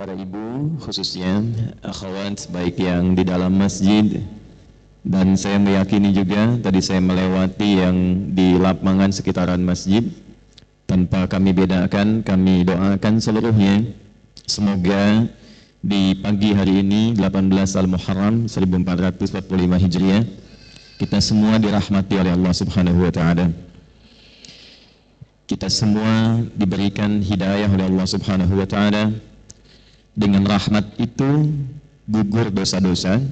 para ibu khususnya akhwat baik yang di dalam masjid, dan saya meyakini juga tadi saya melewati yang di lapangan sekitaran masjid. Tanpa kami bedakan, kami doakan seluruhnya semoga di pagi hari ini 18 Al-Muharram 1445 Hijriah kita semua dirahmati oleh Allah Subhanahu wa taala. Kita semua diberikan hidayah oleh Allah Subhanahu wa taala. Dengan rahmat itu gugur dosa-dosa.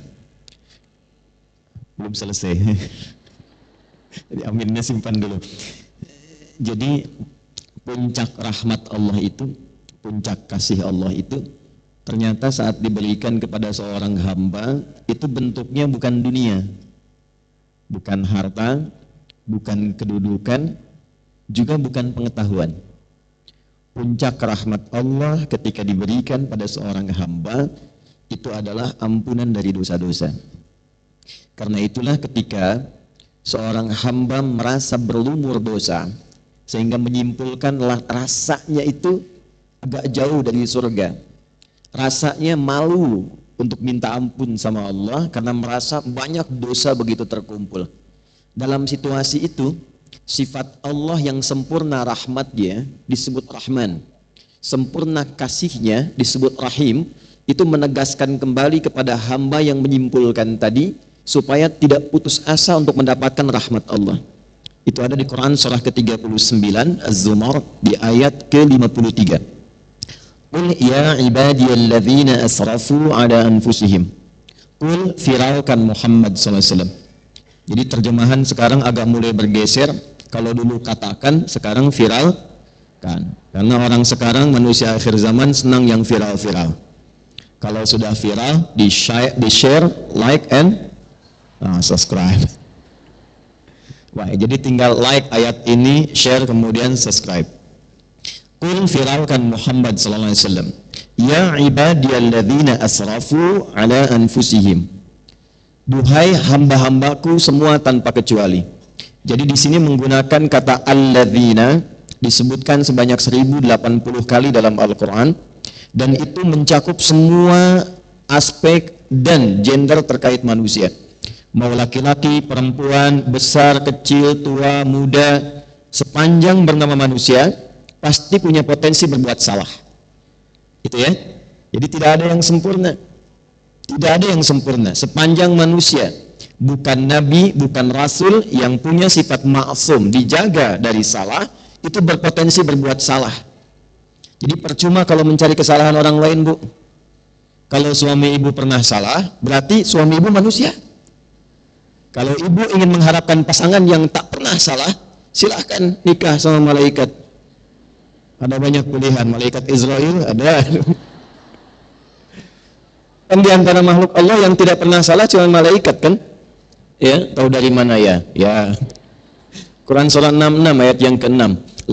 Belum selesai. Jadi aminnya simpan dulu. Jadi puncak rahmat Allah itu, puncak kasih Allah itu ternyata saat diberikan kepada seorang hamba itu bentuknya bukan dunia, bukan harta, bukan kedudukan, juga bukan pengetahuan. Puncak rahmat Allah ketika diberikan pada seorang hamba itu adalah ampunan dari dosa-dosa. Karena itulah ketika seorang hamba merasa berlumur dosa sehingga menyimpulkan rasanya itu agak jauh dari surga, rasanya malu untuk minta ampun sama Allah karena merasa banyak dosa begitu terkumpul. Dalam situasi itu sifat Allah yang sempurna rahmatnya disebut Rahman, sempurna kasihnya disebut Rahim. Itu menegaskan kembali kepada hamba yang menyimpulkan tadi supaya tidak putus asa untuk mendapatkan rahmat Allah. Itu ada di Quran surah ke-39 Az-Zumar di ayat ke-53. Qul ya ibadiyalladzina asrafu ala anfusihim. Qul firalkan Muhammad SAW. Jadi terjemahan sekarang agak mulai bergeser. Kalau dulu katakan, sekarang viral kan. Karena orang sekarang manusia akhir zaman senang yang viral-viral. Kalau sudah viral, di share, like and subscribe. Wah, jadi tinggal like ayat ini, share kemudian subscribe. Qul firalkan Muhammad sallallahu alaihi wasallam. Ya ibadiyalladzina asrafu ala anfusihim. Duhai hamba-hambaku semua tanpa kecuali. Jadi di sini menggunakan kata alladzina disebutkan sebanyak 1080 kali dalam Al-Qur'an, dan itu mencakup semua aspek dan gender terkait manusia. Mau laki-laki, perempuan, besar, kecil, tua, muda, sepanjang bernama manusia pasti punya potensi berbuat salah. Itu ya. Jadi tidak ada yang sempurna. Tidak ada yang sempurna sepanjang manusia. Bukan nabi, bukan rasul yang punya sifat ma'sum, dijaga dari salah, itu berpotensi berbuat salah. Jadi percuma kalau mencari kesalahan orang lain, Bu. Kalau suami ibu pernah salah, berarti suami ibu manusia. Kalau ibu ingin mengharapkan pasangan yang tak pernah salah, silahkan nikah sama malaikat. Ada banyak pilihan, malaikat Israel ada. Kan di antara makhluk Allah yang tidak pernah salah cuma malaikat kan? Ya, tahu dari mana ya? Ya. Quran surah 66 ayat yang ke-6.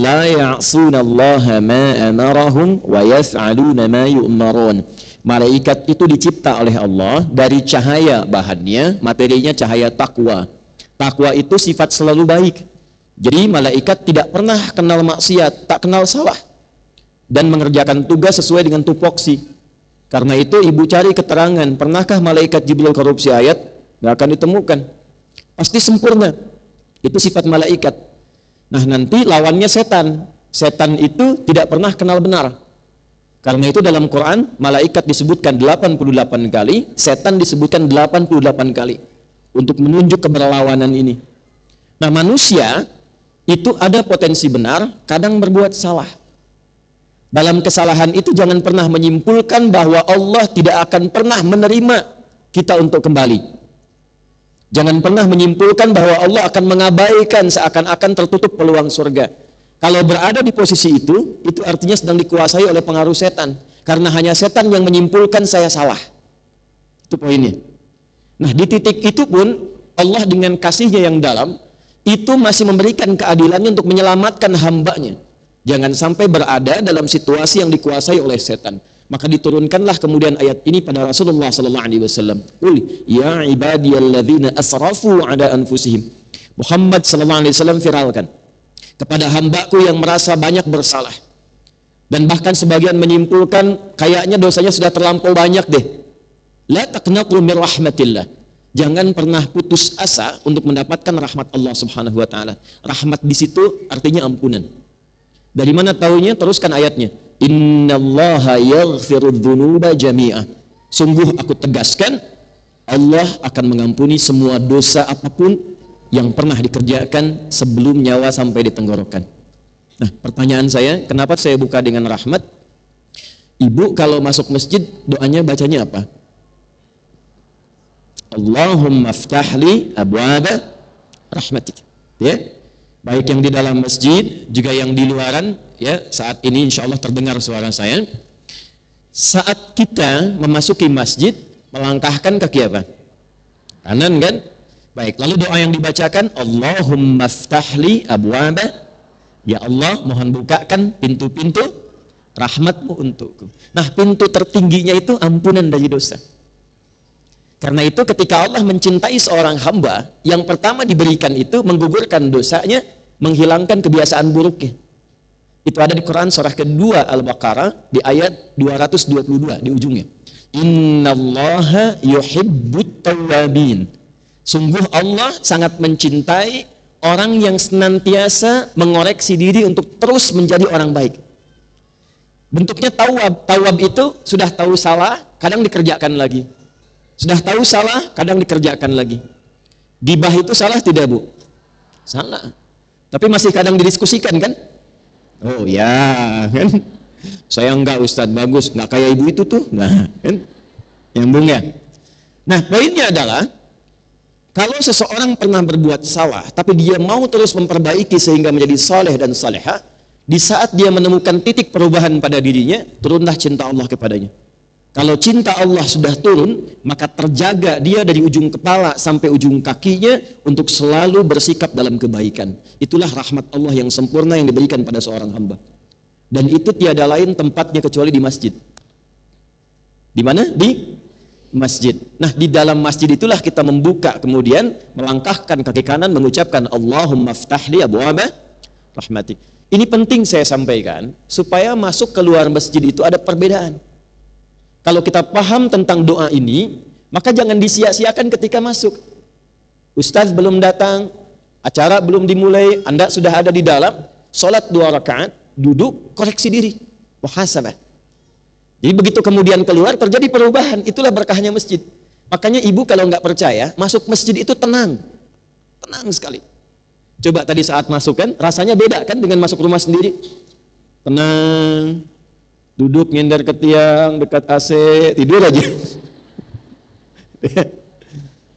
La ya'sunallaha ma amarahum wa yaf'aluna ma yu'marun. Malaikat itu dicipta oleh Allah dari cahaya bahannya, materinya cahaya takwa. Takwa itu sifat selalu baik. Jadi malaikat tidak pernah kenal maksiat, tak kenal salah, dan mengerjakan tugas sesuai dengan tupoksi. Karena itu ibu cari keterangan, pernahkah malaikat Jibril korupsi ayat? Nggak akan ditemukan. Pasti sempurna. Itu sifat malaikat. Nah nanti lawannya setan. Setan itu tidak pernah kenal benar. Karena itu dalam Quran malaikat disebutkan 88 kali, setan disebutkan 88 kali untuk menunjuk keberlawanan ini. Nah manusia itu ada potensi benar, kadang berbuat salah. Dalam kesalahan itu jangan pernah menyimpulkan bahwa Allah tidak akan pernah menerima kita untuk kembali. Jangan pernah menyimpulkan bahwa Allah akan mengabaikan seakan-akan tertutup peluang surga. Kalau berada di posisi itu artinya sedang dikuasai oleh pengaruh setan. Karena hanya setan yang menyimpulkan saya salah. Itu poinnya. Nah di titik itu pun Allah dengan kasihnya yang dalam itu masih memberikan keadilannya untuk menyelamatkan hambanya. Jangan sampai berada dalam situasi yang dikuasai oleh setan. Maka diturunkanlah kemudian ayat ini pada Rasulullah sallallahu alaihi wasallam. Qul ya ibadiyalladzina asrafu ala anfusihim. Muhammad sallallahu alaihi wasallam firalkan kepada hambaku yang merasa banyak bersalah. Dan bahkan sebagian menyimpulkan kayaknya dosanya sudah terlampau banyak deh. La taqnatu min rahmatillah. Jangan pernah putus asa untuk mendapatkan rahmat Allah Subhanahu wa taala. Rahmat di situ artinya ampunan. Dari mana taunya? Teruskan ayatnya. Innallaha yaghfirudz dzunuba jami'a. Sungguh aku tegaskan, Allah akan mengampuni semua dosa apapun yang pernah dikerjakan sebelum nyawa sampai di tenggorokan. Nah, pertanyaan saya, kenapa saya buka dengan rahmat? Ibu kalau masuk masjid, doanya bacanya apa? Allahumma ftahli abwaba rahmatik. Ya, baik yang di dalam masjid, juga yang di luaran. Ya, saat ini insya Allah terdengar suara saya. Saat kita memasuki masjid, melangkahkan kaki apa? Kanan kan? Baik, lalu doa yang dibacakan, Allahumma ftahli abwaba. Ya Allah, mohon bukakan pintu-pintu rahmatmu untukku. Nah, pintu tertingginya itu ampunan dari dosa. Karena itu ketika Allah mencintai seorang hamba, yang pertama diberikan itu menggugurkan dosanya, menghilangkan kebiasaan buruknya. Itu ada di Quran surah kedua Al-Baqarah di ayat 222 di ujungnya. Innallaha yuhibbut tawwabin. Sungguh Allah sangat mencintai orang yang senantiasa mengoreksi diri untuk terus menjadi orang baik. Bentuknya tawab. Tawab itu sudah tahu salah, kadang dikerjakan lagi. Sudah tahu salah, kadang dikerjakan lagi. Gibah itu salah tidak, Bu? Salah. Tapi masih kadang didiskusikan kan? Oh ya, kan? Saya enggak, Ustadz, bagus. Enggak kayak ibu itu tuh. Nah, kan? Nyambung ya? Nah, poinnya adalah kalau seseorang pernah berbuat salah, tapi dia mau terus memperbaiki sehingga menjadi saleh dan salehah, di saat dia menemukan titik perubahan pada dirinya, turunlah cinta Allah kepadanya. Kalau cinta Allah sudah turun, maka terjaga dia dari ujung kepala sampai ujung kakinya untuk selalu bersikap dalam kebaikan. Itulah rahmat Allah yang sempurna yang diberikan pada seorang hamba. Dan itu tiada lain tempatnya kecuali di masjid. Di mana? Di masjid. Nah, di dalam masjid itulah kita membuka, kemudian melangkahkan kaki kanan mengucapkan Allahumma ftahli abwaba rahmatik. Ini penting saya sampaikan supaya masuk keluar masjid itu ada perbedaan. Kalau kita paham tentang doa ini, maka jangan disia-siakan ketika masuk. Ustaz belum datang, acara belum dimulai, Anda sudah ada di dalam, sholat 2 rakaat, duduk, koreksi diri, muhasabah. Jadi begitu kemudian keluar terjadi perubahan, itulah berkahnya masjid. Makanya ibu kalau nggak percaya, masuk masjid itu tenang, tenang sekali. Coba tadi saat masuk kan, rasanya beda kan dengan masuk rumah sendiri. Tenang, duduk nyender ke tiang, dekat AC, tidur aja.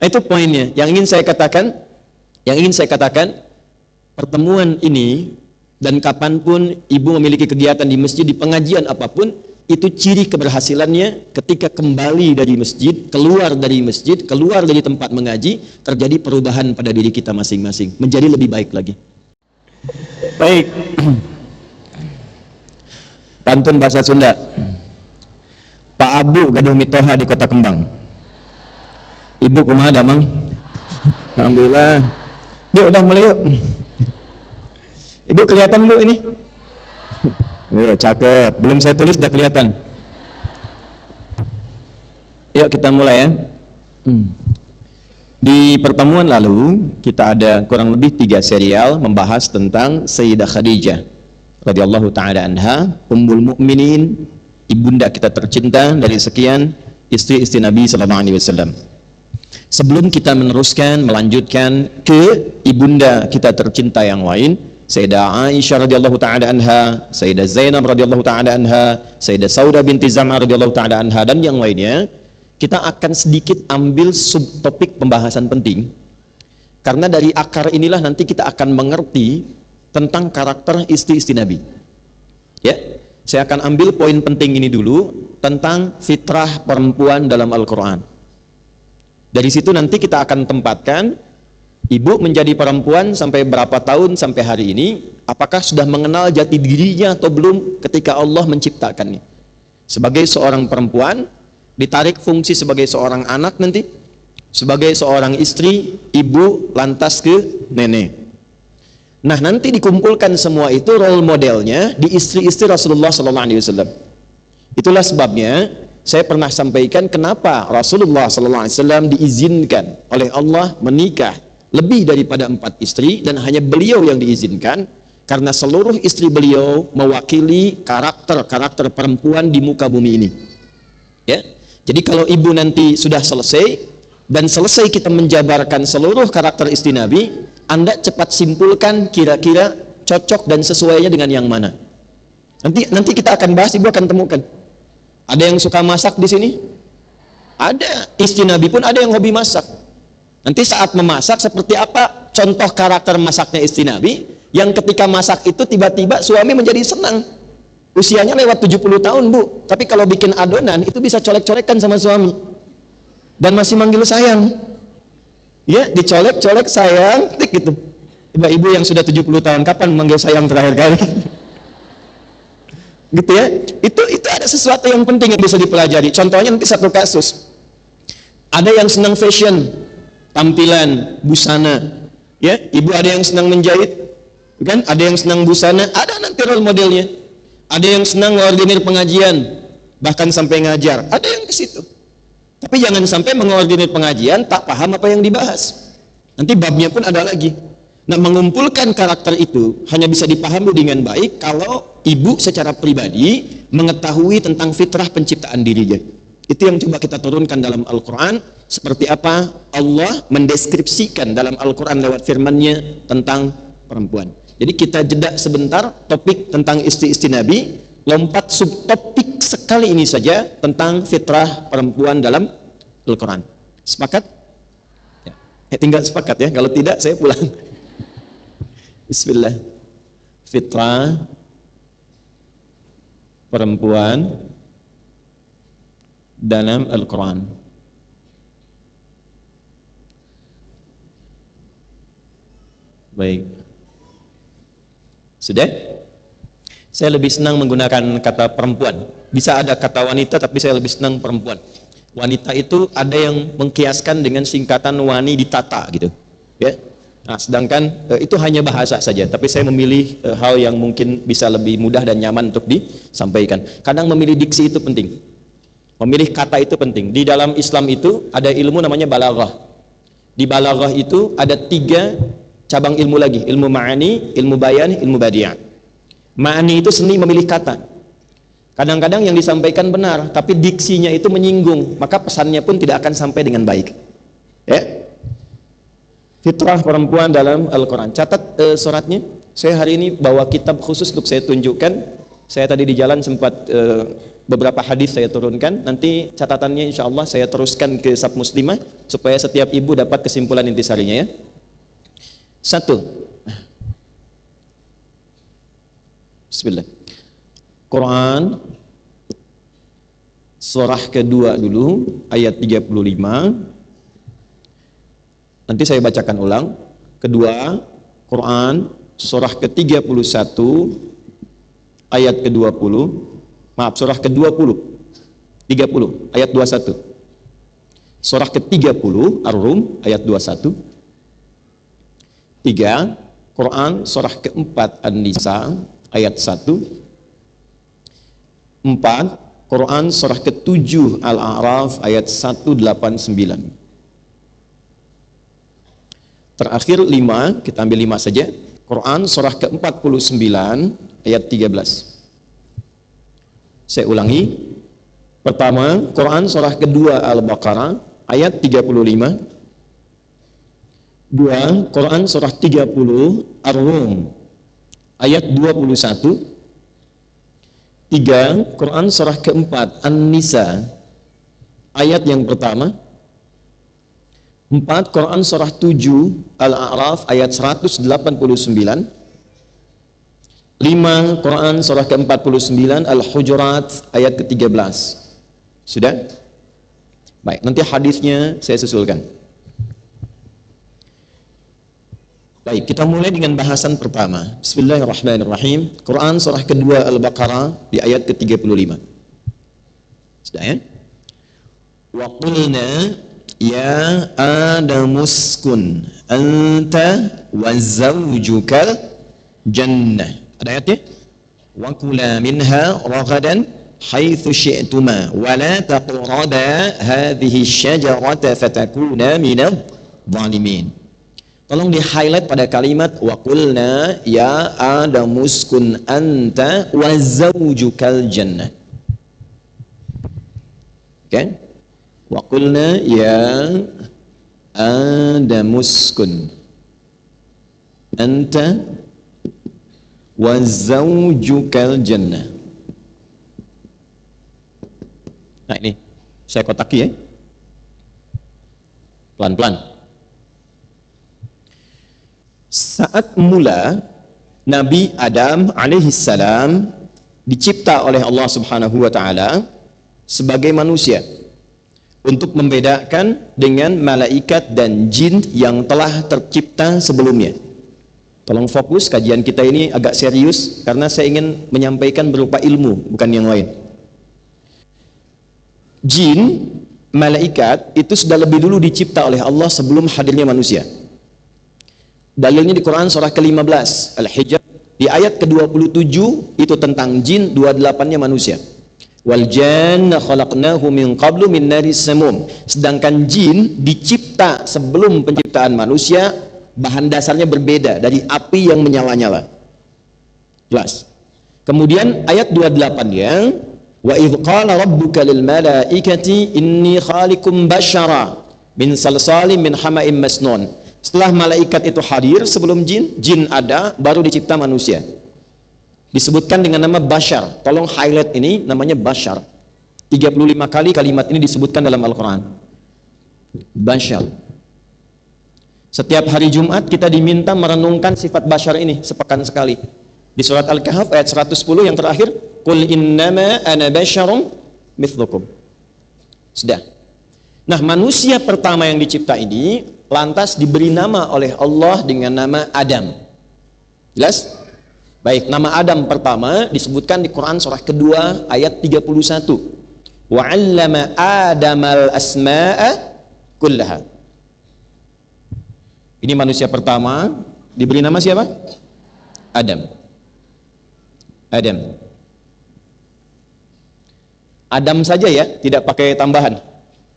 Itu poinnya. Yang ingin saya katakan, pertemuan ini dan kapanpun ibu memiliki kegiatan di masjid, di pengajian apapun, itu ciri keberhasilannya ketika kembali dari masjid, keluar dari masjid, keluar dari tempat mengaji, terjadi perubahan pada diri kita masing-masing, menjadi lebih baik lagi. Baik. Pantun bahasa Sunda. Pak Abu gaduh mitoha di Kota Kembang. Ibu kumaha damang? Alhamdulillah. Yuk udah mulai yuk. Ibu kelihatan Bu ini? Ya, cakep. Belum saya tulis sudah kelihatan. Yuk kita mulai ya. Di pertemuan lalu kita ada kurang lebih 3 serial membahas tentang Sayyidah Khadijah radhiyallahu taala anha, ummul mukminin, ibunda kita tercinta dari sekian istri-istri Nabi sallallahu alaihi wasallam. Sebelum kita melanjutkan ke ibunda kita tercinta yang lain, Sayyidah Aisyah radhiyallahu taala anha, Sayyidah Zainab radhiyallahu taala anha, Sayyidah Saudah binti Zam'ah radhiyallahu taala anha dan yang lainnya, kita akan sedikit ambil subtopik pembahasan penting. Karena dari akar inilah nanti kita akan mengerti tentang karakter istri-istri Nabi. Ya, saya akan ambil poin penting ini dulu tentang fitrah perempuan dalam Al-Qur'an. Dari situ nanti kita akan tempatkan ibu menjadi perempuan sampai berapa tahun sampai hari ini, apakah sudah mengenal jati dirinya atau belum ketika Allah menciptakannya. Sebagai seorang perempuan, ditarik fungsi sebagai seorang anak nanti, sebagai seorang istri, ibu, lantas ke nenek. Nah, nanti dikumpulkan semua itu role modelnya di istri-istri Rasulullah SAW. Itulah sebabnya saya pernah sampaikan kenapa Rasulullah SAW diizinkan oleh Allah menikah lebih daripada 4 istri dan hanya beliau yang diizinkan, karena seluruh istri beliau mewakili karakter perempuan di muka bumi ini. Ya, jadi kalau ibu nanti sudah selesai dan selesai kita menjabarkan seluruh karakter istri Nabi, Anda cepat simpulkan kira-kira cocok dan sesuainya dengan yang mana. Nanti kita akan bahas, ibu akan temukan. Ada yang suka masak di sini? Ada. Istri Nabi pun ada yang hobi masak. Nanti saat memasak seperti apa contoh karakter masaknya istri Nabi, yang ketika masak itu tiba-tiba suami menjadi senang. Usianya lewat 70 tahun, Bu. Tapi kalau bikin adonan itu bisa colek-colekan sama suami. Dan masih manggil sayang. Ya, dicolek-colek sayang, tik gitu. Ibu-ibu yang sudah 70 tahun kapan manggil sayang terakhir kali? Gitu ya. Itu ada sesuatu yang penting yang bisa dipelajari. Contohnya nanti satu kasus. Ada yang senang fashion, tampilan, busana. Ya, ibu ada yang senang menjahit, kan? Ada yang senang busana, ada nanti role modelnya. Ada yang senang mengordinir pengajian, bahkan sampai ngajar. Ada yang ke situ. Tapi jangan sampai mengordinir pengajian tak paham apa yang dibahas. Nanti babnya pun ada lagi. Nah, mengumpulkan karakter itu hanya bisa dipahami dengan baik kalau ibu secara pribadi mengetahui tentang fitrah penciptaan dirinya. Itu yang coba kita turunkan dalam Al-Quran. Seperti apa Allah mendeskripsikan dalam Al-Quran lewat firman-Nya tentang perempuan. Jadi kita jeda sebentar topik tentang istri-istri Nabi, lompat subtopik sekali ini saja tentang fitrah perempuan dalam Al-Quran. Sepakat? Ya. Tinggal sepakat ya, kalau tidak saya pulang. Bismillah. Fitrah perempuan dalam Al-Quran. Baik. Sudah? Saya lebih senang menggunakan kata perempuan. Bisa ada kata wanita, tapi saya lebih senang perempuan. Wanita itu ada yang mengkiaskan dengan singkatan wani ditata gitu. Ya. Nah, sedangkan itu hanya bahasa saja, tapi saya memilih hal yang mungkin bisa lebih mudah dan nyaman untuk disampaikan. Kadang memilih diksi itu penting. Memilih kata itu penting. Di dalam Islam itu ada ilmu namanya balaghah. Di balaghah itu ada 3 cabang ilmu lagi, ilmu ma'ani, ilmu bayan, ilmu badi'ah. Ma'ani itu seni memilih kata. Kadang-kadang yang disampaikan benar, tapi diksinya itu menyinggung, maka pesannya pun tidak akan sampai dengan baik. Ya. Fitrah perempuan dalam Al-Quran. Catat suratnya. Saya hari ini bawa kitab khusus untuk saya tunjukkan. Saya tadi di jalan sempat beberapa hadis saya turunkan. Nanti catatannya insya Allah saya teruskan ke Sab Muslimah supaya setiap ibu dapat kesimpulan intisarinya ya. 1. Bismillah. Quran surah kedua dulu ayat 35. Nanti saya bacakan ulang. Kedua, Quran surah ke-31 ayat ke-20. Maaf, surah ke-20 30 ayat 21. Surah ke-30 Ar-Rum ayat 21. 3. Quran surah ke-4 An-Nisa ayat 1. 4. Quran surah ke-7 Al-A'raf ayat 189. Terakhir 5, kita ambil 5 saja. Quran surah ke-49 ayat 13. Saya ulangi. Pertama, Quran surah kedua Al-Baqarah ayat 35. 2. Quran surah 30 Ar-Rum ayat 21. 3. Quran surah keempat An-Nisa ayat yang pertama. 4. Quran surah 7 Al-A'raf ayat 189. 5. Quran surah ke-49 Al-Hujurat ayat ke-13. Sudah? Baik, nanti hadisnya saya susulkan. Baik, kita mulai dengan bahasan pertama. Bismillahirrahmanirrahim. Quran surah kedua Al-Baqarah di ayat ke-35. Sudah ya? Wa qulna Ya Adam uskun anta wa zawjukal jannah. Ada ayatnya? Wa kula minha ragadan haitsu syi'tuma wa la taqraba hadhihi syajarata fatakuna minadh dhalimin. Tolong di highlight pada kalimat wa qulna ya Adam uskun anta wa zawjukal jannah. Oke? Wa qulna ya Adam uskun anta wa zawjukal jannah. Nah ini saya kotaki ya, pelan-pelan. Saat mula Nabi Adam alaihissalam dicipta oleh Allah Subhanahu wa taala sebagai manusia untuk membedakan dengan malaikat dan jin yang telah tercipta sebelumnya. Tolong fokus, kajian kita ini agak serius karena saya ingin menyampaikan berupa ilmu, bukan yang lain. Jin, malaikat itu sudah lebih dulu dicipta oleh Allah sebelum hadirnya manusia. Dalilnya di Quran surah ke-15 Al-Hijr di ayat ke-27 itu tentang jin, 28-nya manusia. Wal janna khalaqnahu min qablu min naris samum. Sedangkan jin dicipta sebelum penciptaan manusia, bahan dasarnya berbeda dari api yang menyala-nyala. Jelas. Kemudian ayat 28-nya wa idz qala rabbuka lil malaikati inni khaliqum basyara min salsalin min hama'im masnun. Setelah malaikat itu hadir sebelum jin ada, baru dicipta manusia. Disebutkan dengan nama Bashar. Tolong highlight ini, namanya Bashar. 35 kali kalimat ini disebutkan dalam Al-Quran. Bashar. Setiap hari Jumat kita diminta merenungkan sifat Bashar ini sepekan sekali. Di surat Al-Kahf ayat 110 yang terakhir, Qul innama ana basyarum mithlukum. Sudah. Nah, manusia pertama yang dicipta ini lantas diberi nama oleh Allah dengan nama Adam. Jelas? Baik, nama Adam pertama disebutkan di Quran surah kedua ayat 31. Wa 'allama Adamal asma'a kullaha. Ini manusia pertama diberi nama siapa? Adam. Adam saja ya, tidak pakai tambahan.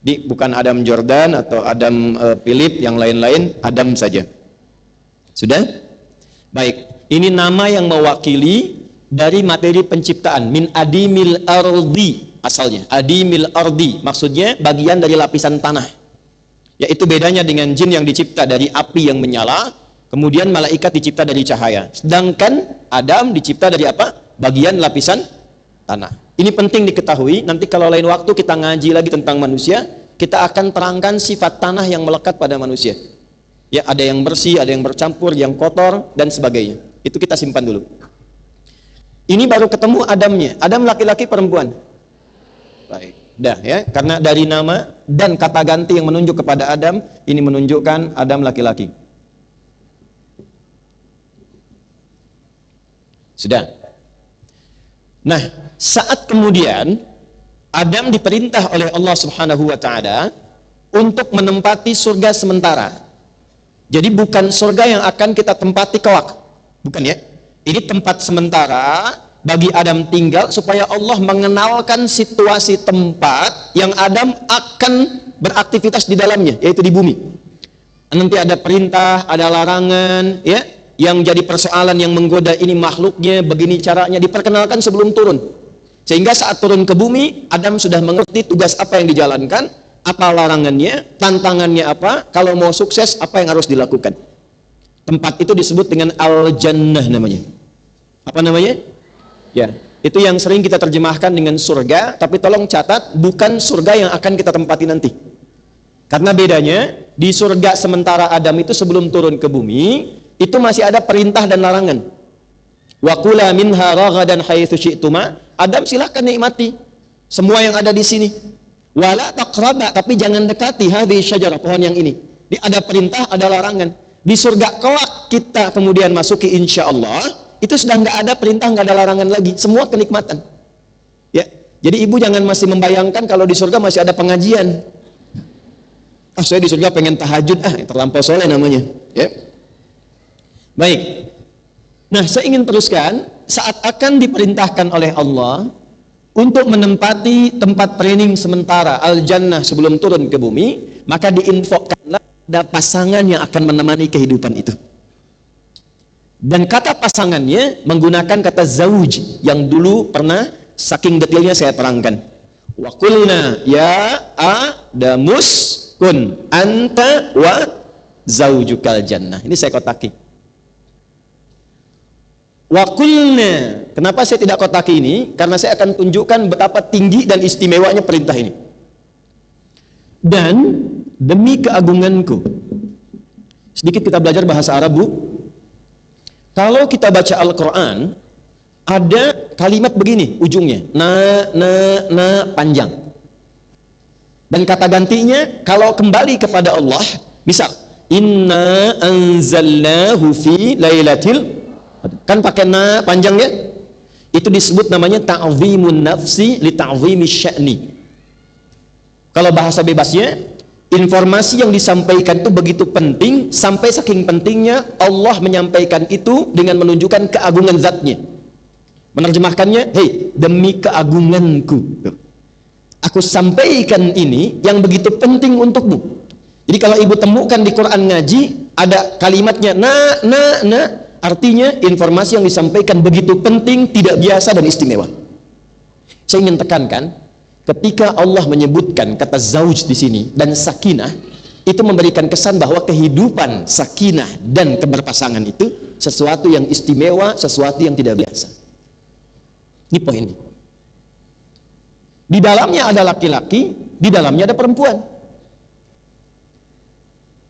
Bukan Adam Jordan atau Adam Philip yang lain-lain, Adam saja. Sudah? Baik. Ini nama yang mewakili dari materi penciptaan. Min adimil ardi asalnya. Adimil ardi maksudnya bagian dari lapisan tanah. Yaitu bedanya dengan jin yang dicipta dari api yang menyala, kemudian malaikat dicipta dari cahaya. Sedangkan Adam dicipta dari apa? Bagian lapisan tanah. Ini penting diketahui. Nanti kalau lain waktu kita ngaji lagi tentang manusia, kita akan terangkan sifat tanah yang melekat pada manusia. Ya, ada yang bersih, ada yang bercampur, yang kotor dan sebagainya. Itu kita simpan dulu. Ini baru ketemu Adamnya. Adam laki-laki perempuan. Baik. Dah ya, karena dari nama dan kata ganti yang menunjuk kepada Adam, ini menunjukkan Adam laki-laki. Sudah. Nah, saat kemudian Adam diperintah oleh Allah Subhanahu wa taala untuk menempati surga sementara. Jadi bukan surga yang akan kita tempati kelak. Bukan ya. Ini tempat sementara bagi Adam tinggal supaya Allah mengenalkan situasi tempat yang Adam akan beraktivitas di dalamnya, yaitu di bumi. Nanti ada perintah, ada larangan, ya, yang jadi persoalan yang menggoda ini makhluknya, begini caranya diperkenalkan sebelum turun. Sehingga saat turun ke bumi, Adam sudah mengerti tugas apa yang dijalankan, apa larangannya, tantangannya apa, kalau mau sukses apa yang harus dilakukan. Tempat itu disebut dengan Al-Jannah namanya. Apa namanya? Ya, itu yang sering kita terjemahkan dengan surga, tapi tolong catat, bukan surga yang akan kita tempati nanti. Karena bedanya, di surga sementara Adam itu sebelum turun ke bumi, itu masih ada perintah dan larangan. Wa kula minha ragadan haitsu syi'tuma. Adam silahkan nikmati semua yang ada di sini. Wala taqraba, tapi jangan dekati hadhihi syajarah, pohon yang ini. Ada perintah, ada larangan. Di surga kelak kita kemudian masuki insyaallah, itu sudah nggak ada perintah, nggak ada larangan lagi, semua kenikmatan. Ya, jadi ibu jangan masih membayangkan kalau di surga masih ada pengajian. Ah, saya di surga pengen tahajud, terlampau soleh namanya. Ya. Baik. Nah, saya ingin teruskan, saat akan diperintahkan oleh Allah untuk menempati tempat training sementara Al-Jannah sebelum turun ke bumi, maka diinfokanlah ada pasangan yang akan menemani kehidupan itu. Dan kata pasangannya menggunakan kata zauj yang dulu pernah saking detailnya saya terangkan. Wa qulna ya Adamus kun anta wa zaujukal jannah. Ini saya kotaki. Wa qulna, kenapa saya tidak kotaki ini? Karena saya akan tunjukkan betapa tinggi dan istimewanya perintah ini. Dan demi keagunganku, sedikit kita belajar bahasa Arab, Bu. Kalau kita baca Al-Quran, ada kalimat begini ujungnya, na panjang. Dan kata gantinya kalau kembali kepada Allah, misal inna anzalnahu fi lailatil, kan pakai na panjangnya, itu disebut namanya ta'zimun nafsi li ta'zimi sya'ni. Kalau bahasa bebasnya, informasi yang disampaikan itu begitu penting, sampai saking pentingnya Allah menyampaikan itu dengan menunjukkan keagungan zatnya. Menerjemahkannya, hei, demi keagunganku, aku sampaikan ini yang begitu penting untukmu. Jadi kalau ibu temukan di Quran ngaji ada kalimatnya na, artinya informasi yang disampaikan begitu penting, tidak biasa dan istimewa. Saya ingin tekankan, ketika Allah menyebutkan kata zauj di sini dan sakinah, itu memberikan kesan bahwa kehidupan sakinah dan keberpasangan itu sesuatu yang istimewa, sesuatu yang tidak biasa. Ini poin ini. Di dalamnya ada laki-laki, di dalamnya ada perempuan.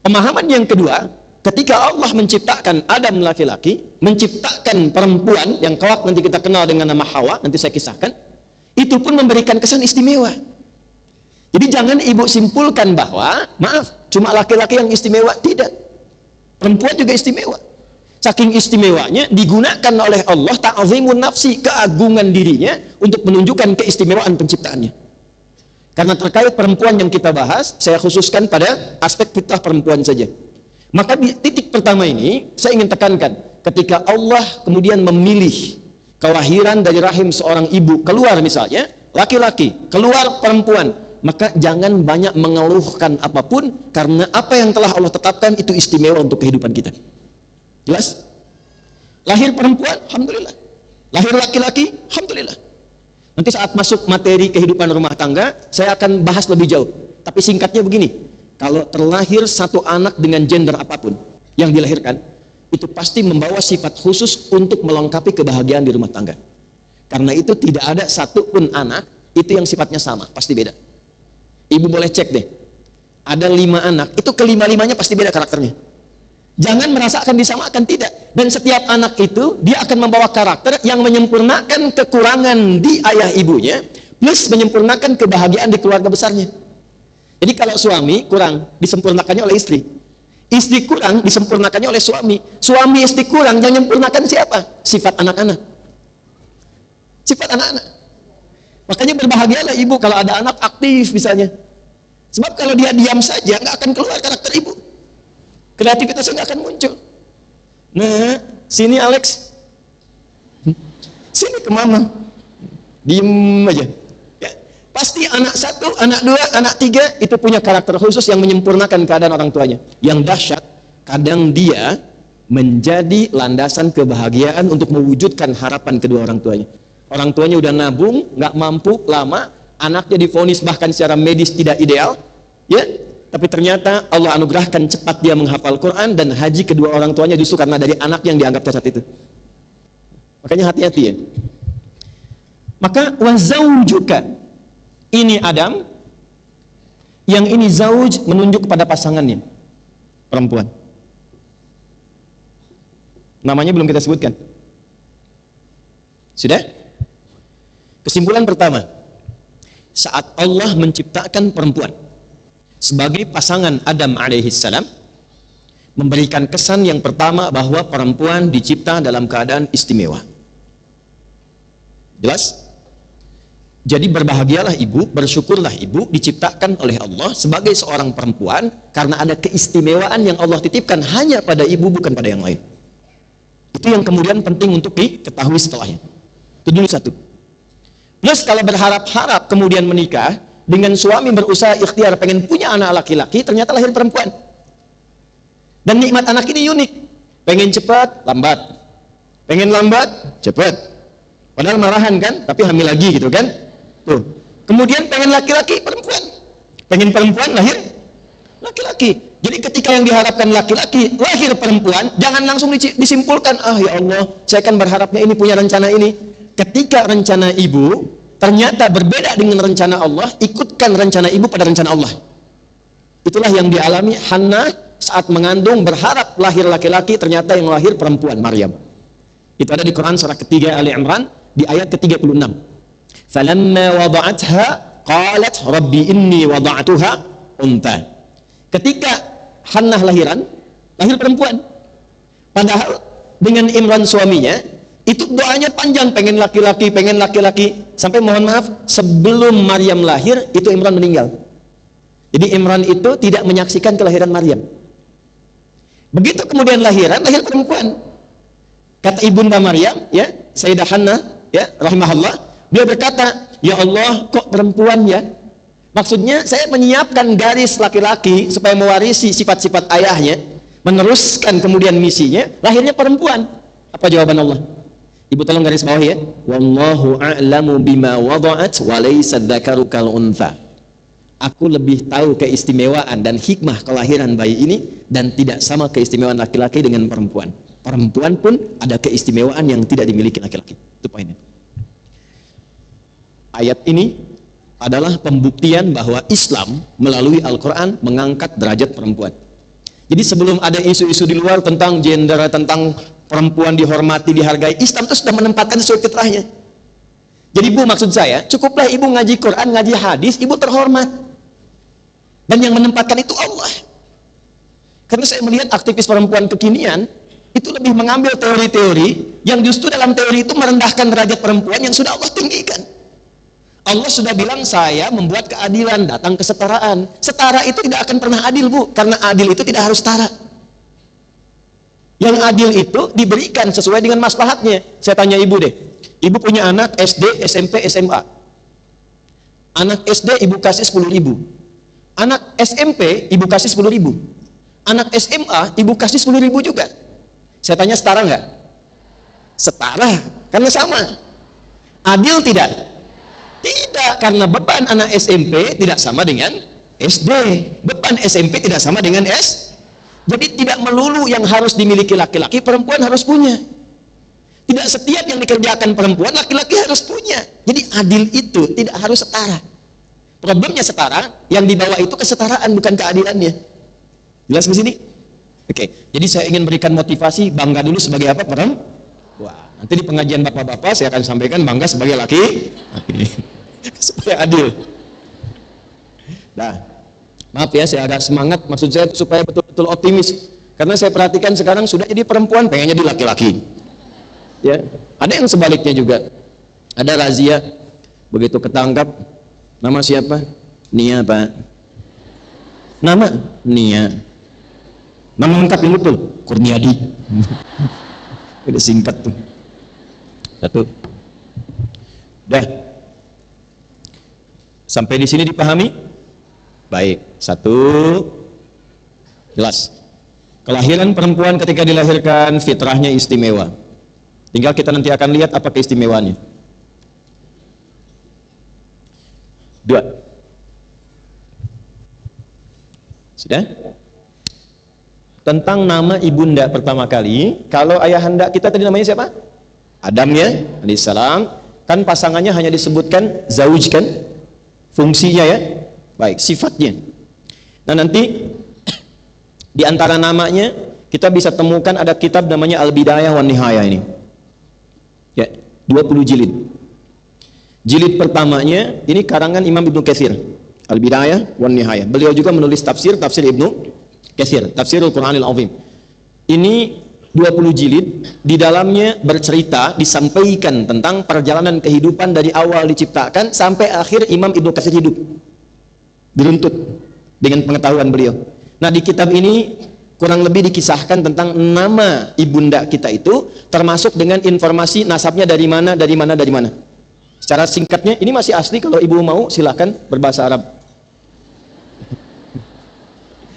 Pemahaman yang kedua, ketika Allah menciptakan Adam laki-laki, menciptakan perempuan yang kelak nanti kita kenal dengan nama Hawa, nanti saya kisahkan, itu pun memberikan kesan istimewa. Jadi jangan ibu simpulkan bahwa, maaf, cuma laki-laki yang istimewa. Tidak. Perempuan juga istimewa. Saking istimewanya digunakan oleh Allah ta'zimun nafsi, keagungan dirinya untuk menunjukkan keistimewaan penciptaannya. Karena terkait perempuan yang kita bahas, saya khususkan pada aspek fitrah perempuan saja. Maka di titik pertama ini saya ingin tekankan, ketika Allah kemudian memilih kelahiran dari rahim seorang ibu, keluar misalnya laki-laki, keluar perempuan, maka jangan banyak mengeluhkan apapun, karena apa yang telah Allah tetapkan itu istimewa untuk kehidupan kita. Jelas? Lahir perempuan, alhamdulillah. Lahir laki-laki, alhamdulillah. Nanti saat masuk materi kehidupan rumah tangga, saya akan bahas lebih jauh. Tapi singkatnya begini, kalau terlahir satu anak dengan gender apapun yang dilahirkan, itu pasti membawa sifat khusus untuk melengkapi kebahagiaan di rumah tangga. Karena itu tidak ada satu pun anak itu yang sifatnya sama, pasti beda. Ibu boleh cek deh, ada 5 anak, itu kelima-limanya pasti beda karakternya. Jangan merasa akan disamakan, tidak. Dan setiap anak itu dia akan membawa karakter yang menyempurnakan kekurangan di ayah ibunya, plus menyempurnakan kebahagiaan di keluarga besarnya. Jadi kalau suami kurang, disempurnakannya oleh istri. Istri kurang, disempurnakannya oleh suami. Suami istri kurang, yang menyempurnakan siapa? Sifat anak-anak. Sifat anak-anak. Makanya berbahagialah ibu kalau ada anak aktif misalnya. Sebab kalau dia diam saja, nggak akan keluar karakter ibu. Kreativitasnya nggak akan muncul. Nah, sini Alex, sini ke mama, diem aja. Ya, pasti anak 1, anak 2, anak 3 itu punya karakter khusus yang menyempurnakan keadaan orang tuanya. Yang dahsyat, kadang dia menjadi landasan kebahagiaan untuk mewujudkan harapan kedua orang tuanya. Orang tuanya udah nabung, nggak mampu lama, anaknya divonis bahkan secara medis tidak ideal, ya. Tapi ternyata Allah anugerahkan cepat dia menghafal Quran, dan haji kedua orang tuanya justru karena dari anak yang dianggap cacat itu. Makanya hati-hati ya. Maka wazaujuka, ini Adam, yang ini zauj menunjuk kepada pasangannya, perempuan. Namanya belum kita sebutkan. Sudah? Kesimpulan pertama, saat Allah menciptakan perempuan sebagai pasangan Adam alaihissalam, memberikan kesan yang pertama bahwa perempuan dicipta dalam keadaan istimewa. Jelas? Jadi berbahagialah ibu, bersyukurlah ibu diciptakan oleh Allah sebagai seorang perempuan karena ada keistimewaan yang Allah titipkan hanya pada ibu, bukan pada yang lain. Itu yang kemudian penting untuk diketahui setelahnya. Itu dulu satu. Plus kalau berharap-harap kemudian menikah dengan suami berusaha ikhtiar pengen punya anak laki-laki, ternyata lahir perempuan. Dan nikmat anak ini unik. Pengen cepat, lambat. Pengen lambat, cepat. Padahal marahan kan, tapi hamil lagi gitu kan. Tuh. Kemudian pengen laki-laki, perempuan. Pengen perempuan, lahir laki-laki. Jadi ketika yang diharapkan laki-laki, lahir perempuan, jangan langsung disimpulkan, ya Allah, saya kan berharapnya ini, punya rencana ini. Ketika rencana ibu ternyata berbeda dengan rencana Allah, ikutkan rencana ibu pada rencana Allah. Itulah yang dialami Hannah saat mengandung, berharap lahir laki-laki, ternyata yang lahir perempuan, Maryam. Itu ada di Quran surah ketiga Ali Imran di ayat ke-36. Falamma wada'atha qalat rabbi inni wada'tuha untha. Ketika Hannah lahiran, lahir perempuan. Padahal dengan Imran suaminya, itu doanya panjang, pengen laki-laki, pengen laki-laki. Sampai mohon maaf, sebelum Maryam lahir, itu Imran meninggal. Jadi Imran itu tidak menyaksikan kelahiran Maryam. Begitu kemudian lahiran, lahir perempuan. Kata ibunda Maryam, ya, Sayyidah Hannah, ya, rahimahullah, dia berkata, ya Allah, kok perempuan ya? Maksudnya saya menyiapkan garis laki-laki supaya mewarisi sifat-sifat ayahnya, meneruskan kemudian misinya, lahirnya perempuan. Apa jawaban Allah? Ibu tolong garis bawah ya. Wallahu a'lamu bima wada'at wa laysa dzakaru kal untha. Aku lebih tahu keistimewaan dan hikmah kelahiran bayi ini, dan tidak sama keistimewaan laki-laki dengan perempuan. Perempuan pun ada keistimewaan yang tidak dimiliki laki-laki. Itu poinnya. Ayat ini adalah pembuktian bahwa Islam melalui Al-Quran mengangkat derajat perempuan. Jadi sebelum ada isu-isu di luar tentang gender, tentang perempuan dihormati, dihargai, Islam itu sudah menempatkan sesuai fitrahnya. Jadi Bu, maksud saya, cukuplah ibu ngaji Quran, ngaji hadis, ibu terhormat. Dan yang menempatkan itu Allah. Karena saya melihat aktivis perempuan kekinian itu lebih mengambil teori-teori yang justru dalam teori itu merendahkan derajat perempuan yang sudah Allah tinggikan. Allah sudah bilang, saya membuat keadilan, datang kesetaraan. Setara itu tidak akan pernah adil, Bu, karena adil itu tidak harus setara. Yang adil itu diberikan sesuai dengan maslahatnya. Saya tanya ibu deh, ibu punya anak SD, SMP, SMA. Anak SD ibu kasih 10.000. Anak SMP ibu kasih 10.000. Anak SMA ibu kasih 10.000 juga. Saya tanya, setara nggak? Setara, karena sama. Adil tidak? Tidak, karena beban anak SMP tidak sama dengan SD. Beban SMP tidak sama dengan S. Jadi tidak melulu yang harus dimiliki laki-laki, perempuan harus punya. Tidak setiap yang dikerjakan perempuan, laki-laki harus punya. Jadi adil itu tidak harus setara. Problemnya setara, yang dibawa itu kesetaraan, bukan keadilannya. Jelas di sini? Oke, jadi saya ingin berikan motivasi, bangga dulu sebagai apa, perempuan? Wah, nanti di pengajian bapak-bapak saya akan sampaikan bangga sebagai laki. Supaya adil. Nah, maaf ya, saya agak semangat, maksud saya supaya betul-betul optimis. Karena saya perhatikan sekarang sudah jadi perempuan, pengennya jadi laki-laki. Ya, ada yang sebaliknya juga. Ada razia, begitu ketangkap, nama siapa? Nia, Pak. Nama? Nia. Nama lengkap yang betul? Kurniadi. Udah singkat tuh. Satu. Dah. Sampai di sini dipahami? Baik. Satu. Jelas. Kelahiran perempuan ketika dilahirkan fitrahnya istimewa. Tinggal kita nanti akan lihat apa keistimewaannya. Dua. Sudah? Tentang nama ibunda pertama kali, kalau ayahanda kita tadi namanya siapa? Adam ya, alaihissalam. Kan pasangannya hanya disebutkan zauj kan? Fungsinya ya. Baik, sifatnya. Nah nanti di antara namanya kita bisa temukan ada kitab namanya Al-Bidayah wan Nihayah ini. Ya, 20 jilid. Jilid pertamanya ini karangan Imam Ibnu Katsir, Al-Bidayah wan Nihayah. Beliau juga menulis tafsir Ibnu Katsir, Tafsirul Qur'anil Azim. Ini 20 jilid, di dalamnya bercerita, disampaikan tentang perjalanan kehidupan dari awal diciptakan sampai akhir Imam Ibnu Katsir hidup. Diruntut dengan pengetahuan beliau. Nah, di kitab ini kurang lebih dikisahkan tentang nama ibunda kita itu, termasuk dengan informasi nasabnya dari mana. Secara singkatnya, ini masih asli, kalau ibu mau silahkan berbahasa Arab.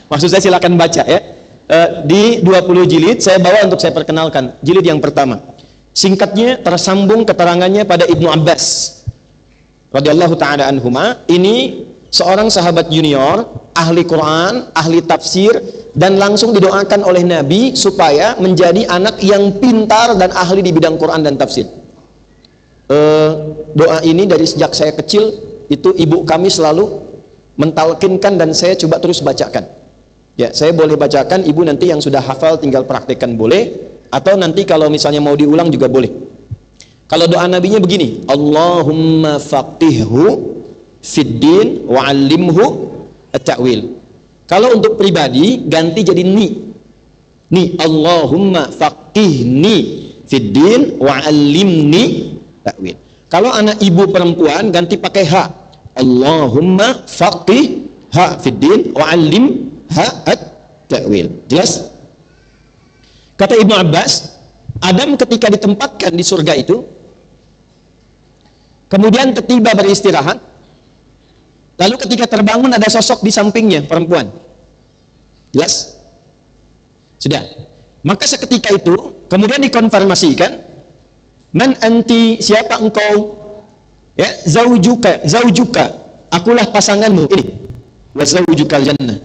Maksud saya silahkan baca ya. Di 20 jilid saya bawa untuk saya perkenalkan. Jilid yang pertama, singkatnya tersambung keterangannya pada Ibnu Abbas radhiyallahu ta'ala anhuma. Ini seorang sahabat junior, ahli Quran, ahli tafsir, dan langsung didoakan oleh Nabi supaya menjadi anak yang pintar dan ahli di bidang Quran dan tafsir. Doa ini dari sejak saya kecil itu ibu kami selalu mentalkinkan dan saya coba terus bacakan. Ya, saya boleh bacakan, ibu nanti yang sudah hafal tinggal praktekkan boleh, atau nanti kalau misalnya mau diulang juga boleh. Kalau doa nabinya begini, Allahumma faqihhu fid din wa 'allimhu at-ta'wil. Kalau untuk pribadi ganti jadi ni Allahumma faqihni fid din wa 'allimni ta'wil. Kalau anak ibu perempuan ganti pakai ha, Allahumma faqihha fid din wa 'allim at-ta'wil. Jelas? Kata Ibnu Abbas, Adam ketika ditempatkan di surga itu, kemudian tiba beristirahat, lalu ketika terbangun ada sosok di sampingnya, perempuan. Jelas? Sudah. Maka seketika itu kemudian dikonfirmasikan, man anti, siapa engkau? Ya, zaujuka, akulah pasanganmu ini. Wa zaujukal jannah.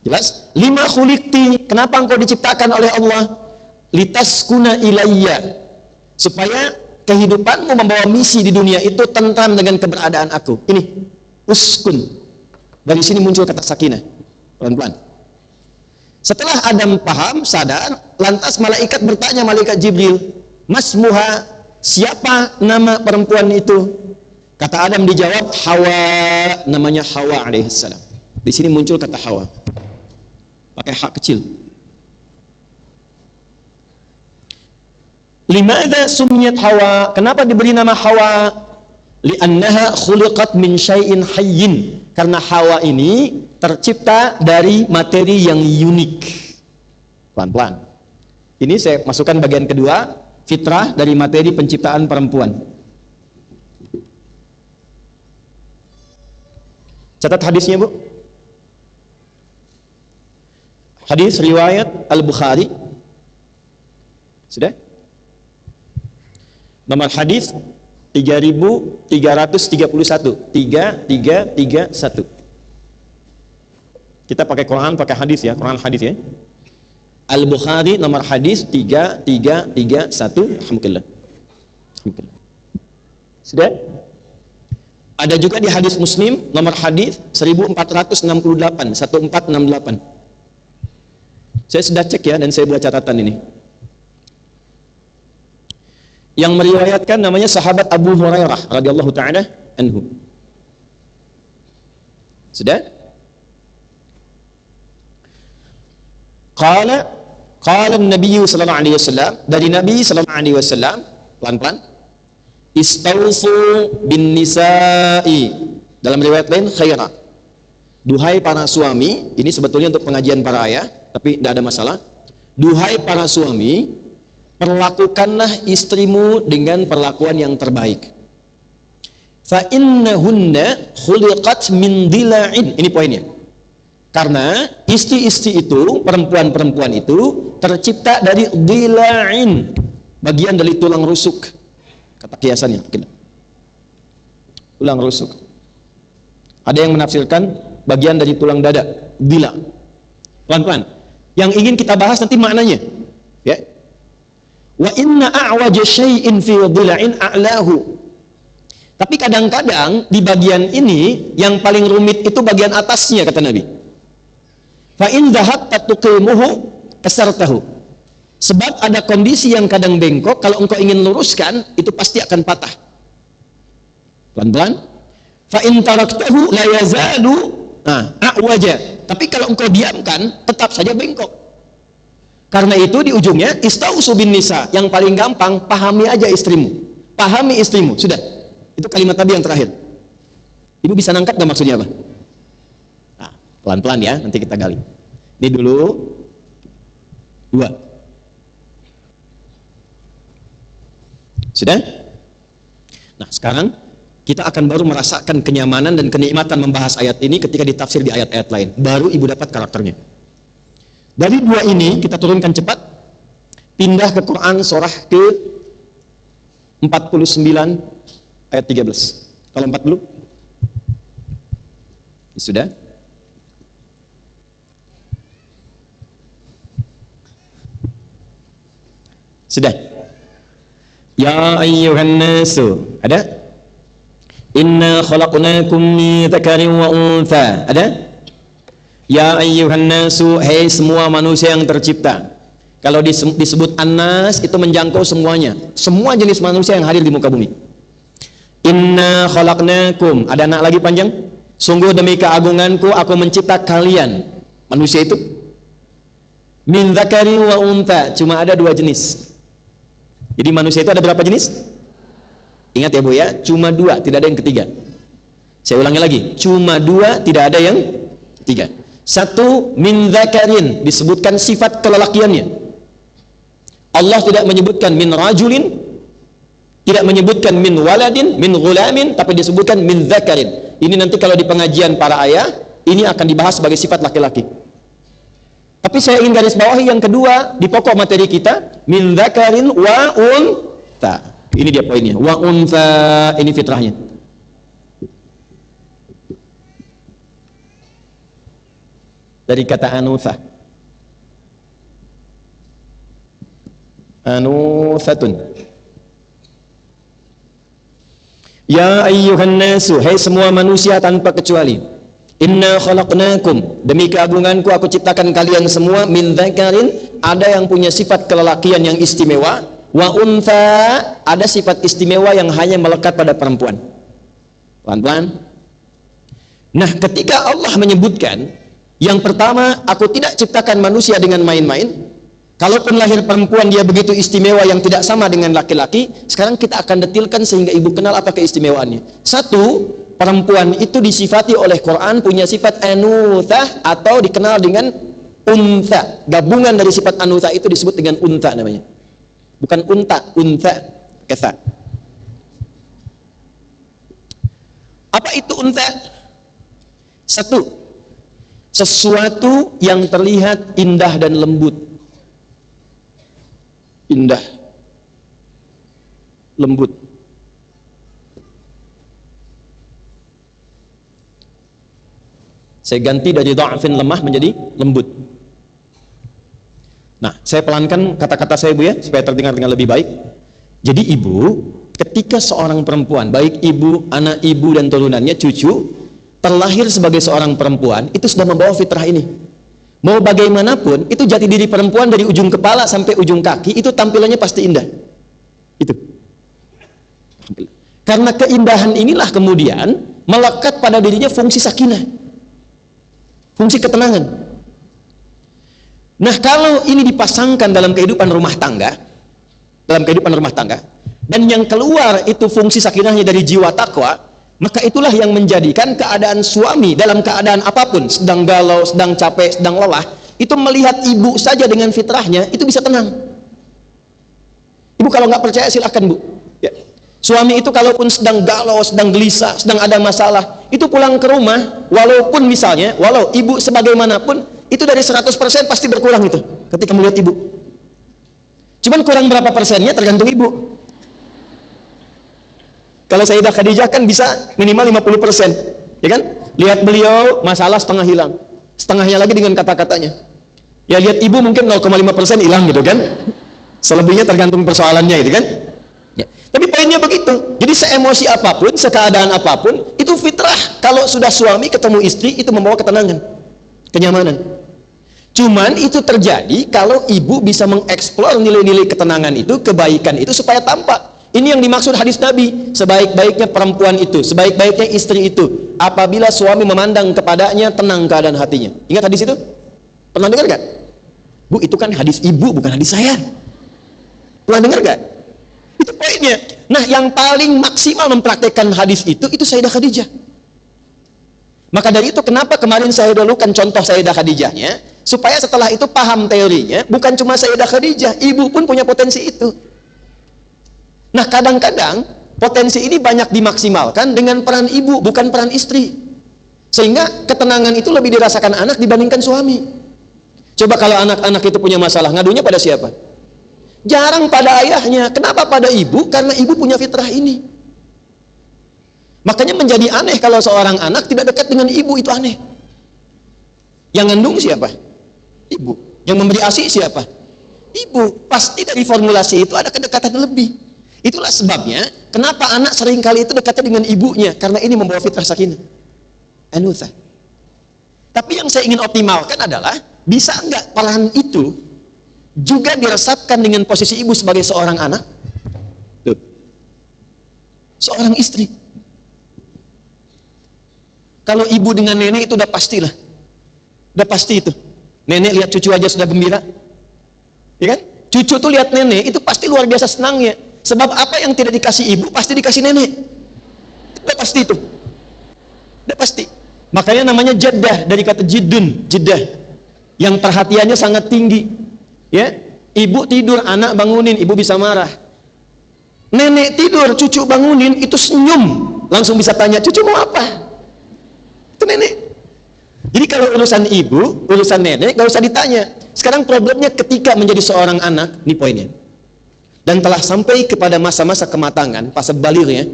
Jelas? Lima khuliqti, kenapa engkau diciptakan oleh Allah? Litaskuna ilayya, supaya kehidupanmu membawa misi di dunia itu tentram dengan keberadaan aku. Ini uskun. Dari sini muncul kata sakinah. Pelan-pelan. Setelah Adam paham, sadar, lantas malaikat bertanya, malaikat Jibril, Masmuha, siapa nama perempuan itu? Kata Adam dijawab, Hawa, namanya Hawa alaihissalam. Di sini muncul kata Hawa. Pakai hak kecil. Limadha sumiyat Hawa? Kenapa diberi nama Hawa? Li'annaha khuliqat min syai'in hayyin. Karena Hawa ini tercipta dari materi yang unik. Pelan-pelan. Ini saya masukkan bagian kedua, fitrah dari materi penciptaan perempuan. Catat hadisnya, Bu. Hadis riwayat Al-Bukhari. Sudah? Nomor hadis 3331. 3331. Kita pakai Quran, pakai hadis ya, Quran hadis ya. Al-Bukhari nomor hadis 3331. Alhamdulillah. Alhamdulillah. Sudah? Ada juga di hadis Muslim nomor hadis 1468, 1468. Saya sudah cek ya, dan saya buat catatan ini. Yang meriwayatkan namanya sahabat Abu Hurairah radhiyallahu ta'ala anhu. Sudah? Qala Nabi sallallahu alaihi wasallam, dari Nabi sallallahu alaihi wasallam, pelan-pelan, istausu bin nisa'i, dalam riwayat lain khaira. Duhai para suami, ini sebetulnya untuk pengajian para ayah, tapi tidak ada masalah. Duhai para suami, perlakukanlah istrimu dengan perlakuan yang terbaik. Fa innahunna khuliqat min dila'in. Ini poinnya. Karena istri-istri itu, perempuan-perempuan itu tercipta dari dila'in, bagian dari tulang rusuk. Kata kiasannya, tulang rusuk. Ada yang menafsirkan bagian dari tulang dada, dila. Pelan-pelan. Yang ingin kita bahas nanti maknanya. Ya. Wa inna a'waja syai'in fi dhila'in a'lahu. Tapi kadang-kadang di bagian ini yang paling rumit itu bagian atasnya, kata Nabi. Fa in dhahabta tuqimuhu kasartahu. Sebab ada kondisi yang kadang bengkok, kalau engkau ingin luruskan itu pasti akan patah. Pelan-pelan. Fa in taraktahu la yazalu a'waja. Tapi kalau engkau diamkan tetap saja bengkok. Karena itu di ujungnya istausu bin nisa, yang paling gampang pahami aja istrimu. Pahami istrimu, sudah. Itu kalimat tadi yang terakhir. Ibu bisa nangkap nggak maksudnya apa? Nah, pelan-pelan ya, nanti kita gali. Ini dulu 2. Sudah? Nah, sekarang kita akan baru merasakan kenyamanan dan kenikmatan membahas ayat ini ketika ditafsir di ayat-ayat lain. Baru ibu dapat karakternya. Dari 2 ini kita turunkan cepat, pindah ke Quran surah ke 49 ayat 13. Kalau 40? Sudah? Sudah. Ya ayyuhan nasu, ada? Inna khalaqnakum min dzakarin wa untha, ada? Ya ayyuhan nasu, hei semua manusia yang tercipta. Kalau disebut annas itu menjangkau semuanya, semua jenis manusia yang hadir di muka bumi. Inna khalaqnakum, ada anak lagi panjang. Sungguh demi keagunganku aku mencipta kalian manusia itu min dzakarin wa untha, cuma ada 2 jenis. Jadi manusia itu ada berapa jenis? Ingat ya Bu ya, cuma 2, tidak ada yang ketiga. Saya ulangi lagi, cuma 2, tidak ada yang ketiga. 1, min dzakarin, disebutkan sifat kelelakiannya. Allah tidak menyebutkan min rajulin, tidak menyebutkan min waladin, min ghulamin, tapi disebutkan min dzakarin. Ini nanti kalau di pengajian para ayah, ini akan dibahas sebagai sifat laki-laki. Tapi saya ingin garis bawahi yang kedua di pokok materi kita, min dzakarin wa untha. Ini dia poinnya, wa untha, ini fitrahnya. Dari kata anutha. Anuthatun. Ya ayyuhan nasu, hai semua manusia tanpa kecuali. Inna khalaqnakum, demi keagunganku aku ciptakan kalian semua min dzakarin, ada yang punya sifat kelelakian yang istimewa, wa untha, ada sifat istimewa yang hanya melekat pada perempuan. Pelan-pelan. Nah, ketika Allah menyebutkan yang pertama, aku tidak ciptakan manusia dengan main-main. Kalaupun lahir perempuan dia begitu istimewa yang tidak sama dengan laki-laki. Sekarang kita akan detilkan sehingga ibu kenal apa keistimewaannya. 1, perempuan itu disifati oleh Quran punya sifat anuthah atau dikenal dengan untha. Gabungan dari sifat anuthah itu disebut dengan untha namanya. Bukan unta, untha, ketha. Apa itu untha? 1, sesuatu yang terlihat indah dan lembut. Indah, lembut. Saya ganti dari dha'fin lemah menjadi lembut. Nah, saya pelankan kata-kata saya Bu ya, supaya terdengar dengan lebih baik. Jadi ibu, ketika seorang perempuan, baik ibu, anak ibu dan turunannya, cucu, terlahir sebagai seorang perempuan, itu sudah membawa fitrah ini. Mau bagaimanapun, itu jati diri perempuan dari ujung kepala sampai ujung kaki, itu tampilannya pasti indah. Itu. Karena keindahan inilah kemudian melekat pada dirinya fungsi sakinah. Fungsi ketenangan. Nah, kalau ini dipasangkan dalam kehidupan rumah tangga, dan yang keluar itu fungsi sakinahnya dari jiwa takwa, maka itulah yang menjadikan keadaan suami dalam keadaan apapun, sedang galau, sedang capek, sedang lelah, itu melihat ibu saja dengan fitrahnya, itu bisa tenang. Ibu kalau nggak percaya silakan Bu. Ya. Suami itu kalaupun sedang galau, sedang gelisah, sedang ada masalah, itu pulang ke rumah, walaupun misalnya, walau ibu sebagaimanapun, itu dari 100% pasti berkurang itu ketika melihat ibu. Cuman kurang berapa persennya tergantung ibu. Kalau Sayyidah Khadijah kan bisa minimal 50%, ya kan? Lihat beliau masalah setengah hilang, setengahnya lagi dengan kata-katanya. Ya lihat ibu mungkin 0,5% hilang gitu kan? Selebihnya tergantung persoalannya gitu kan? Ya. Tapi poinnya begitu. Jadi seemosi apapun, sekeadaan apapun, itu fitrah. Kalau sudah suami ketemu istri itu membawa ketenangan, kenyamanan. Cuman itu terjadi kalau ibu bisa mengeksplor nilai-nilai ketenangan itu, kebaikan itu supaya tampak. Ini yang dimaksud hadis Nabi, sebaik-baiknya perempuan itu, sebaik-baiknya istri itu, apabila suami memandang kepadanya tenang keadaan hatinya. Ingat hadis itu? Pernah dengar kan? Bu, itu kan hadis ibu, bukan hadis saya. Pernah dengar gak? Itu poinnya. Nah, yang paling maksimal mempraktekkan hadis itu Sayyidah Khadijah. Maka dari itu kenapa kemarin saya dahulukan contoh Sayyidah Khadijahnya, supaya setelah itu paham teorinya, bukan cuma Sayyidah Khadijah, ibu pun punya potensi itu. Nah, kadang-kadang potensi ini banyak dimaksimalkan dengan peran ibu, bukan peran istri. Sehingga ketenangan itu lebih dirasakan anak dibandingkan suami. Coba kalau anak-anak itu punya masalah, ngadunya pada siapa? Jarang pada ayahnya. Kenapa pada ibu? Karena ibu punya fitrah ini. Makanya menjadi aneh kalau seorang anak tidak dekat dengan ibu, itu aneh. Yang ngandung siapa? Ibu. Yang memberi ASI siapa? Ibu. Pasti dari formulasi itu ada kedekatan lebih. Itulah sebabnya kenapa anak seringkali itu dekatnya dengan ibunya, karena ini membawa fitrah sakinah, anutha. Tapi yang saya ingin optimalkan adalah, bisa enggak peran itu juga diresapkan dengan posisi ibu sebagai seorang anak? Tuh. Seorang istri. Kalau ibu dengan nenek itu udah pastilah. Udah pasti itu. Nenek lihat cucu aja sudah gembira. Ya kan? Cucu tuh lihat nenek itu pasti luar biasa senangnya. Sebab apa yang tidak dikasih ibu pasti dikasih nenek. Udah pasti itu. Udah pasti. Makanya namanya jaddah, dari kata jiddun, jiddah, yang perhatiannya sangat tinggi. Ya, ibu tidur, anak bangunin, ibu bisa marah. Nenek tidur, cucu bangunin, itu senyum, langsung bisa tanya, cucu mau apa? Itu nenek. Jadi kalau urusan ibu, urusan nenek, gak usah ditanya. Sekarang problemnya ketika menjadi seorang anak, ini poinnya. Dan telah sampai kepada masa-masa kematangan, fase balignya,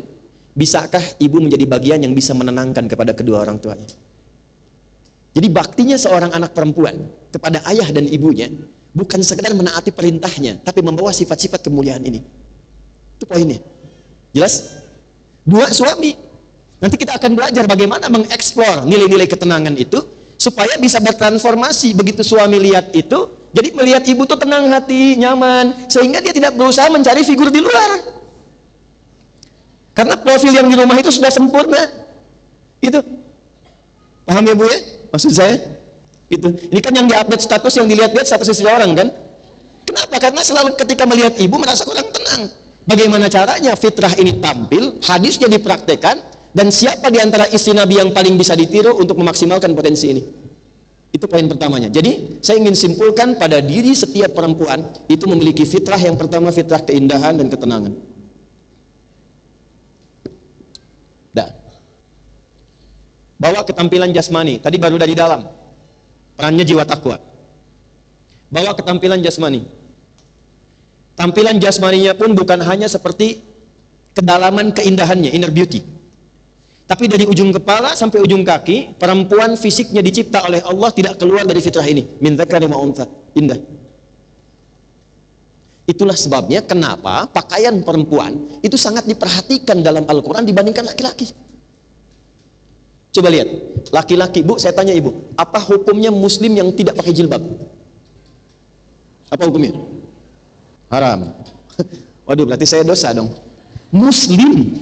bisakah ibu menjadi bagian yang bisa menenangkan kepada kedua orang tuanya? Jadi baktinya seorang anak perempuan kepada ayah dan ibunya bukan sekedar menaati perintahnya, tapi membawa sifat-sifat kemuliaan ini. Itu poinnya. Jelas? Dua, suami. Nanti kita akan belajar bagaimana mengeksplor nilai-nilai ketenangan itu supaya bisa bertransformasi. Begitu suami lihat itu, jadi melihat ibu tuh tenang hati, nyaman, sehingga dia tidak berusaha mencari figur di luar. Karena profil yang di rumah itu sudah sempurna. Itu. Paham ya Bu ya? Maksud saya? Itu. Ini kan yang diupdate status, yang dilihat-lihat status istri orang kan? Kenapa? Karena selalu ketika melihat ibu merasa kurang tenang. Bagaimana caranya fitrah ini tampil, hadisnya dipraktekkan, dan siapa di antara istri Nabi yang paling bisa ditiru untuk memaksimalkan potensi ini? Itu poin pertamanya. Jadi, saya ingin simpulkan pada diri setiap perempuan itu memiliki fitrah yang pertama, fitrah keindahan dan ketenangan. Bawa ketampilan jasmani, tadi baru dari dalam, perannya jiwa takwa. Bawa ketampilan jasmani. Tampilan jasmaninya pun bukan hanya seperti kedalaman keindahannya, inner beauty, tapi dari ujung kepala sampai ujung kaki, perempuan fisiknya dicipta oleh Allah tidak keluar dari fitrah ini, min dzakari wa untha, indah. Itulah sebabnya kenapa pakaian perempuan itu sangat diperhatikan dalam Al-Quran dibandingkan laki-laki. Coba lihat, laki-laki, Bu, saya tanya ibu, apa hukumnya muslim yang tidak pakai jilbab? Apa hukumnya? Haram. Waduh, berarti saya dosa dong. Muslim.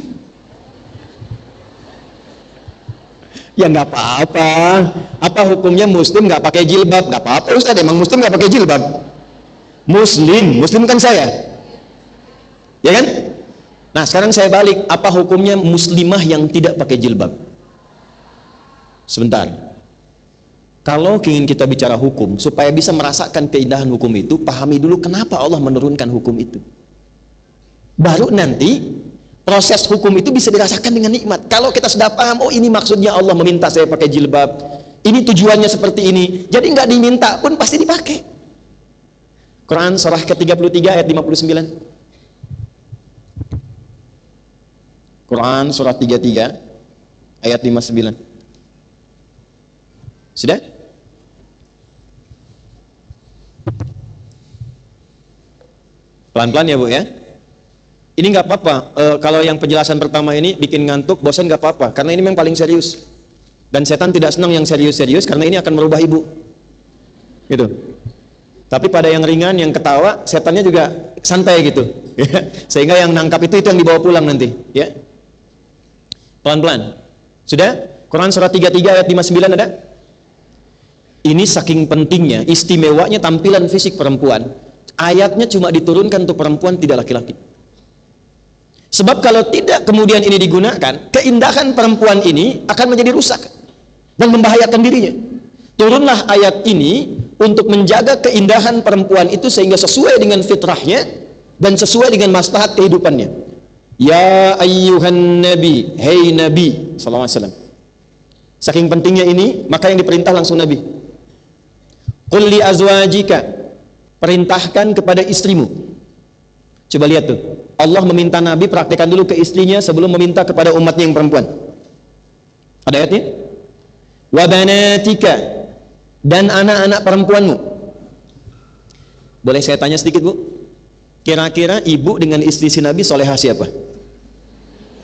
Ya nggak apa-apa. Apa hukumnya muslim nggak pakai jilbab? Nggak apa-apa, Ustaz, emang muslim nggak pakai jilbab? Muslim kan saya. Ya kan? Nah, sekarang saya balik, apa hukumnya muslimah yang tidak pakai jilbab? Sebentar. Kalau ingin kita bicara hukum, supaya bisa merasakan keindahan hukum itu, pahami dulu kenapa Allah menurunkan hukum itu. Baru nanti proses hukum itu bisa dirasakan dengan nikmat. Kalau kita sudah paham, oh ini maksudnya Allah meminta saya pakai jilbab, ini tujuannya seperti ini, jadi nggak diminta pun pasti dipakai. Quran surah ke-33 ayat 59. Quran surah 33 ayat 59. Sudah? Pelan-pelan ya Bu ya. Ini nggak apa-apa. Kalau yang penjelasan pertama ini bikin ngantuk, bosan nggak apa-apa. Karena ini memang paling serius. Dan setan tidak senang yang serius-serius karena ini akan merubah ibu. Gitu. Tapi pada yang ringan, yang ketawa, setannya juga santai gitu. Sehingga yang nangkap itu yang dibawa pulang nanti. Ya. Pelan-pelan. Sudah? Quran surah 33 ayat 59 ada? Ini saking pentingnya, istimewanya tampilan fisik perempuan. Ayatnya cuma diturunkan untuk perempuan, tidak laki-laki. Sebab kalau tidak kemudian ini digunakan, keindahan perempuan ini akan menjadi rusak dan membahayakan dirinya. Turunlah ayat ini untuk menjaga keindahan perempuan itu sehingga sesuai dengan fitrahnya dan sesuai dengan maslahat kehidupannya. Ya ayyuhan nabi, hei nabi sallallahu alaihi wasallam. Saking pentingnya ini, maka yang diperintah langsung Nabi. Qul li azwajika, perintahkan kepada istrimu. Coba lihat tuh, Allah meminta Nabi praktekkan dulu ke istrinya sebelum meminta kepada umatnya yang perempuan. Ada ayatnya? Wa banatika, dan anak-anak perempuanmu. Boleh saya tanya sedikit, Bu? Kira-kira ibu dengan istri si Nabi solehah siapa?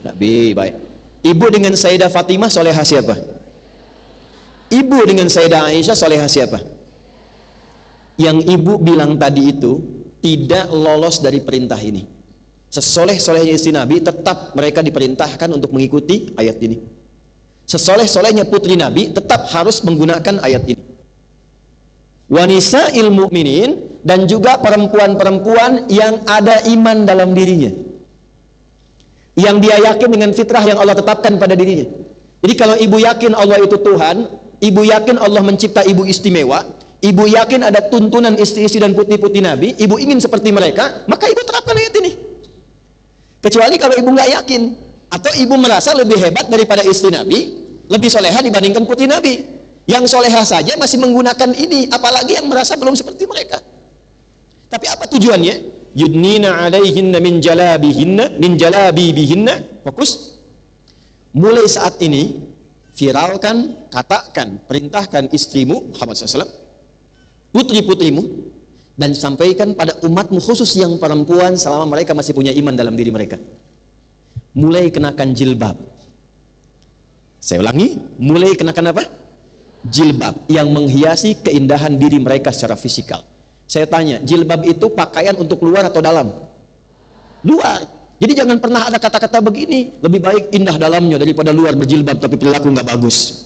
Nabi, baik. Ibu dengan Sayyidah Fatimah solehah siapa? Ibu dengan Sayyidah Aisyah solehah siapa? Yang ibu bilang tadi itu tidak lolos dari perintah ini. Sesoleh-solehnya istri Nabi, tetap mereka diperintahkan untuk mengikuti ayat ini. Sesoleh-solehnya putri Nabi tetap harus menggunakan ayat ini. Wanisa'il mu'minin, dan juga perempuan-perempuan yang ada iman dalam dirinya, yang dia yakin dengan fitrah yang Allah tetapkan pada dirinya. Jadi kalau ibu yakin Allah itu Tuhan, ibu yakin Allah mencipta ibu istimewa, ibu yakin ada tuntunan istri-istri dan putri-putri Nabi, ibu ingin seperti mereka, maka ibu terapkan ayat ini. Kecuali kalau ibu nggak yakin, atau ibu merasa lebih hebat daripada istri Nabi, lebih soleha dibandingkan putri Nabi. Yang soleha saja masih menggunakan ini, apalagi yang merasa belum seperti mereka. Tapi apa tujuannya? Yudnina alaihinna min jalabibihinna. Fokus. Mulai saat ini, viralkan, katakan, perintahkan istrimu Muhammad SAW, putri-putrimu, dan sampaikan pada umatmu khusus yang perempuan selama mereka masih punya iman dalam diri mereka. Mulai kenakan jilbab. Saya ulangi, mulai kenakan apa? Jilbab yang menghiasi keindahan diri mereka secara fisikal. Saya tanya, jilbab itu pakaian untuk luar atau dalam? Luar. Jadi jangan pernah ada kata-kata begini, lebih baik indah dalamnya daripada luar berjilbab tapi perilaku nggak bagus.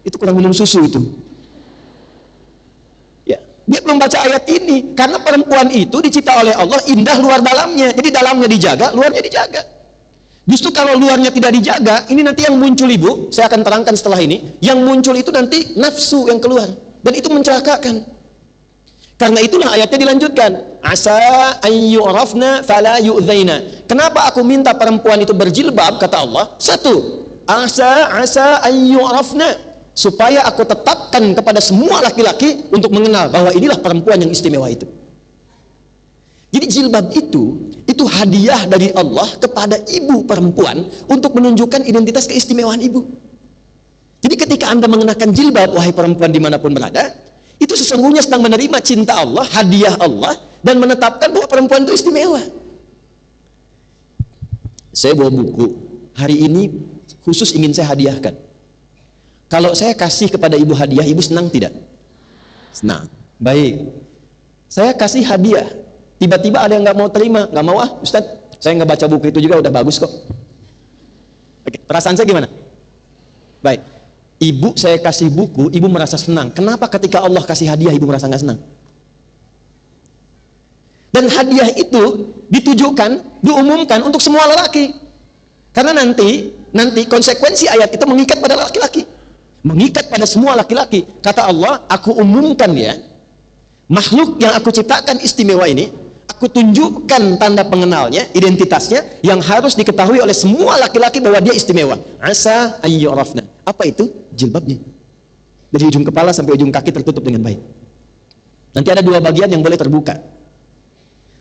Itu kurang minum susu itu. Ya, dia belum baca ayat ini, karena perempuan itu dicipta oleh Allah indah luar dalamnya. Jadi dalamnya dijaga, luarnya dijaga. Justru kalau luarnya tidak dijaga, ini nanti yang muncul ibu, saya akan terangkan setelah ini, yang muncul itu nanti nafsu yang keluar, dan itu mencelakakan. Karena itulah ayatnya dilanjutkan, asa ayyurafna fala yu'dzaina. Kenapa aku minta perempuan itu berjilbab, kata Allah? Satu, asa ayyurafna, supaya aku tetapkan kepada semua laki-laki untuk mengenal bahwa inilah perempuan yang istimewa itu. Jadi jilbab itu hadiah dari Allah kepada ibu perempuan untuk menunjukkan identitas keistimewaan ibu. Jadi ketika Anda mengenakan jilbab, wahai perempuan dimanapun berada, itu sesungguhnya sedang menerima cinta Allah, hadiah Allah, dan menetapkan bahwa perempuan itu istimewa. Saya bawa buku, hari ini khusus ingin saya hadiahkan. Kalau saya kasih kepada ibu hadiah, ibu senang tidak? Senang. Baik. Saya kasih hadiah, tiba-tiba ada yang nggak mau terima, nggak mau, Ustaz, saya nggak baca buku itu juga udah bagus kok. Oke, perasaan saya gimana? Baik, ibu saya kasih buku, ibu merasa senang. Kenapa ketika Allah kasih hadiah, ibu merasa nggak senang? Dan hadiah itu ditujukan, diumumkan untuk semua lelaki. Karena nanti konsekuensi ayat itu mengikat pada laki-laki, mengikat pada semua laki-laki. Kata Allah, aku umumkan ya, makhluk yang aku ciptakan istimewa ini, aku tunjukkan tanda pengenalnya, identitasnya, yang harus diketahui oleh semua laki-laki bahwa dia istimewa. Asa ayyurafna. Apa itu? Jilbabnya. Dari ujung kepala sampai ujung kaki tertutup dengan baik. Nanti ada dua bagian yang boleh terbuka.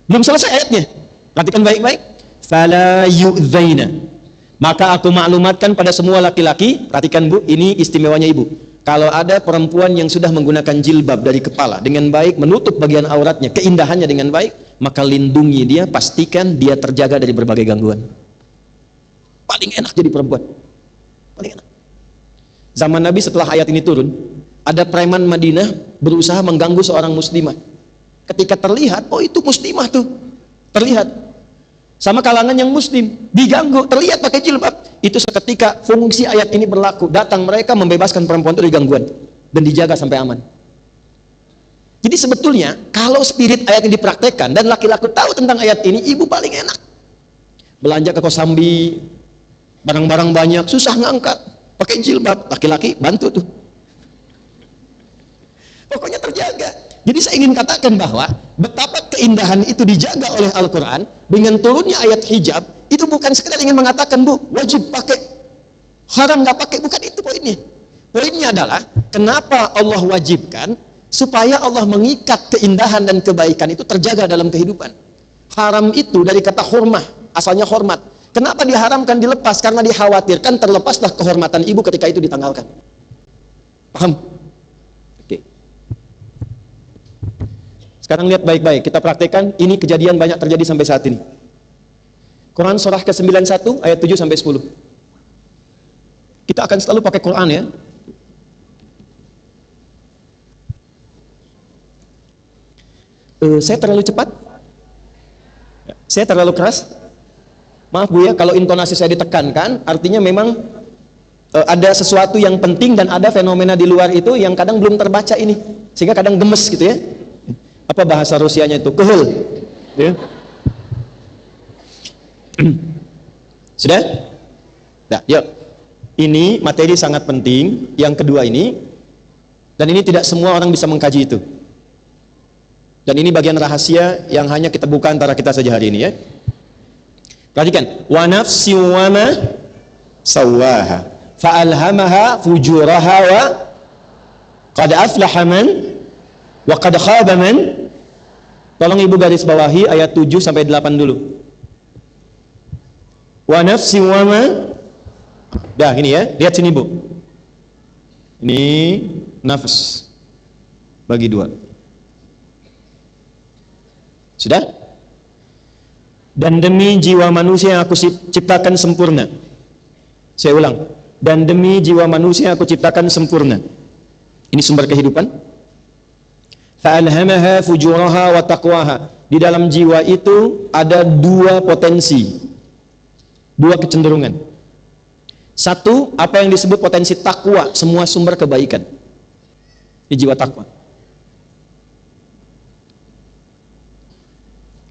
Belum selesai ayatnya. Perhatikan baik-baik. Fala yu'dzaina. Maka aku maklumatkan pada semua laki-laki, perhatikan Bu, ini istimewanya ibu. Kalau ada perempuan yang sudah menggunakan jilbab dari kepala dengan baik, menutup bagian auratnya, keindahannya dengan baik, maka lindungi dia, pastikan dia terjaga dari berbagai gangguan. Paling enak jadi perempuan. Paling enak. Zaman Nabi setelah ayat ini turun, ada preman Madinah berusaha mengganggu seorang muslimah. Ketika terlihat, oh itu muslimah tuh, terlihat sama kalangan yang muslim, diganggu, terlihat pakai jilbab. Itu seketika fungsi ayat ini berlaku, datang mereka membebaskan perempuan itu dari gangguan. dan dijaga sampai aman. Jadi sebetulnya kalau spirit ayat ini dipraktekkan dan laki-laki tahu tentang ayat ini, ibu paling enak. Belanja ke Kosambi, barang-barang banyak, susah ngangkat, pakai jilbab, laki-laki bantu tuh. Pokoknya terjaga. Jadi saya ingin katakan bahwa betapa keindahan itu dijaga oleh Al-Quran dengan turunnya ayat hijab, itu bukan sekedar ingin mengatakan, Bu, wajib pakai, haram nggak pakai, bukan itu poinnya. Poinnya adalah kenapa Allah wajibkan, supaya Allah mengikat keindahan dan kebaikan itu terjaga dalam kehidupan. Haram itu dari kata hurmah, asalnya hormat. Kenapa diharamkan dilepas? Karena dikhawatirkan terlepaslah kehormatan ibu ketika itu ditanggalkan. Paham? Oke. Sekarang lihat baik-baik, kita praktekkan. Ini kejadian banyak terjadi sampai saat ini. Quran surah ke-91 ayat 7 sampai 10. Kita akan selalu pakai Quran ya. Saya terlalu cepat? Saya terlalu keras? Maaf Bu ya, kalau intonasi saya ditekankan, artinya memang ada sesuatu yang penting dan ada fenomena di luar itu yang kadang belum terbaca ini, sehingga kadang gemes gitu ya. Apa bahasa Rusianya itu? Kehul. Ya. Sudah? Nah, yuk. Ini materi sangat penting. Yang kedua ini, dan ini tidak semua orang bisa mengkaji itu. Dan ini bagian rahasia yang hanya kita buka antara kita saja hari ini ya. Perhatikan, wa nafsi wa ma sawaha fa alhamaha fujuraha wa qad aflaha man wa qad khaba man. Tolong ibu garis bawahi ayat 7 sampai 8 dulu. Wa nafsi wa ma. Dah ini ya, lihat sini Bu. Ini nafas bagi dua. Sudah? Dan demi jiwa manusia yang aku ciptakan sempurna. Saya ulang. Dan demi jiwa manusia yang aku ciptakan sempurna. Ini sumber kehidupan. Fa'alhamaha fujuraha wa taqwaha. Di dalam jiwa itu ada dua potensi. Dua kecenderungan. Satu, apa yang disebut potensi takwa, semua sumber kebaikan. Di jiwa takwa.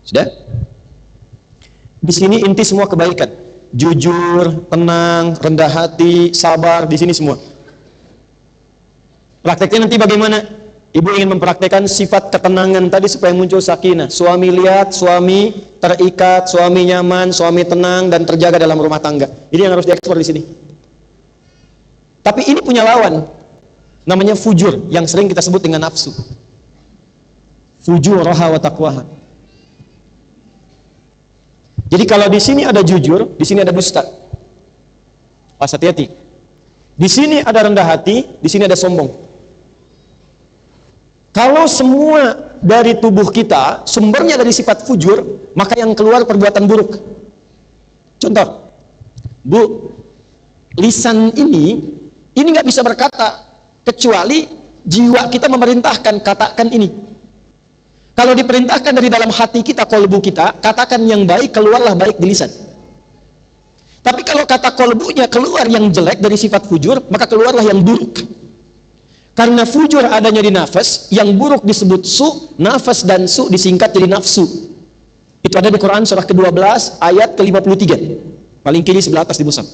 Sudah? Di sini inti semua kebaikan. Jujur, tenang, rendah hati, sabar, di sini semua. Prakteknya nanti bagaimana? Ibu ingin mempraktekkan sifat ketenangan tadi supaya muncul sakinah. Suami lihat, suami terikat, suami nyaman, suami tenang dan terjaga dalam rumah tangga. Ini yang harus diekspor di sini. Tapi ini punya lawan. Namanya fujur, yang sering kita sebut dengan nafsu. Fujur roha wa taqwaha. Jadi kalau di sini ada jujur, di sini ada dusta. Pas hati-hati. Di sini ada rendah hati, di sini ada sombong. Kalau semua dari tubuh kita sumbernya dari sifat fujur, maka yang keluar perbuatan buruk. Contoh, Bu, lisan ini nggak bisa berkata kecuali jiwa kita memerintahkan, katakan ini. Kalau diperintahkan dari dalam hati kita, kolbu kita, katakan yang baik, keluarlah baik di lisan. Tapi kalau kata kolbunya keluar yang jelek dari sifat fujur, maka keluarlah yang buruk. Karena fujur adanya di nafas, yang buruk disebut su, nafas dan su disingkat jadi nafsu. Itu ada di Quran surah ke-12 ayat ke-53. Paling kiri sebelah atas di mushaf.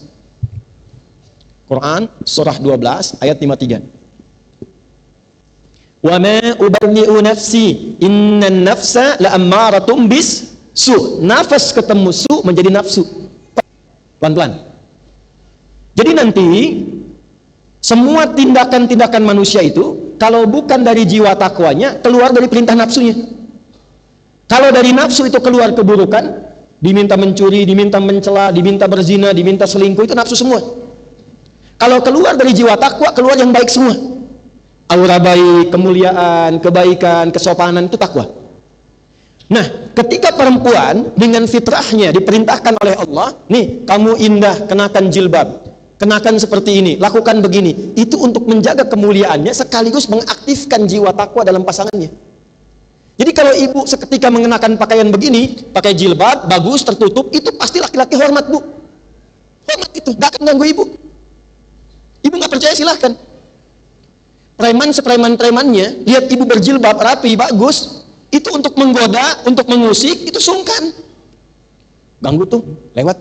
Quran surah 12 ayat 53. Wa ma ubarni'u nafsi innan nafsa la'ammaratum bis su. Nafas ketemu su menjadi nafsu. Pelan-pelan. Jadi nanti semua tindakan-tindakan manusia itu kalau bukan dari jiwa takwanya keluar dari perintah nafsunya. Kalau dari nafsu itu keluar keburukan, diminta mencuri, diminta mencela, diminta berzina, diminta selingkuh, itu nafsu semua. Kalau keluar dari jiwa takwa, keluar yang baik semua. Aura baik, kemuliaan, kebaikan, kesopanan, itu takwa. Nah, ketika perempuan dengan fitrahnya diperintahkan oleh Allah, nih kamu indah, kenakan jilbab, kenakan seperti ini, lakukan begini, itu untuk menjaga kemuliaannya sekaligus mengaktifkan jiwa takwa dalam pasangannya. Jadi kalau ibu seketika mengenakan pakaian begini, pakai jilbab, bagus, tertutup, itu pasti laki-laki hormat Bu. Hormat itu, gak akan ganggu ibu. Ibu gak percaya silahkan. preman sepreman-premannya, lihat ibu berjilbab, rapi, bagus, itu untuk menggoda, untuk mengusik, itu sungkan. Ganggu tuh, lewat.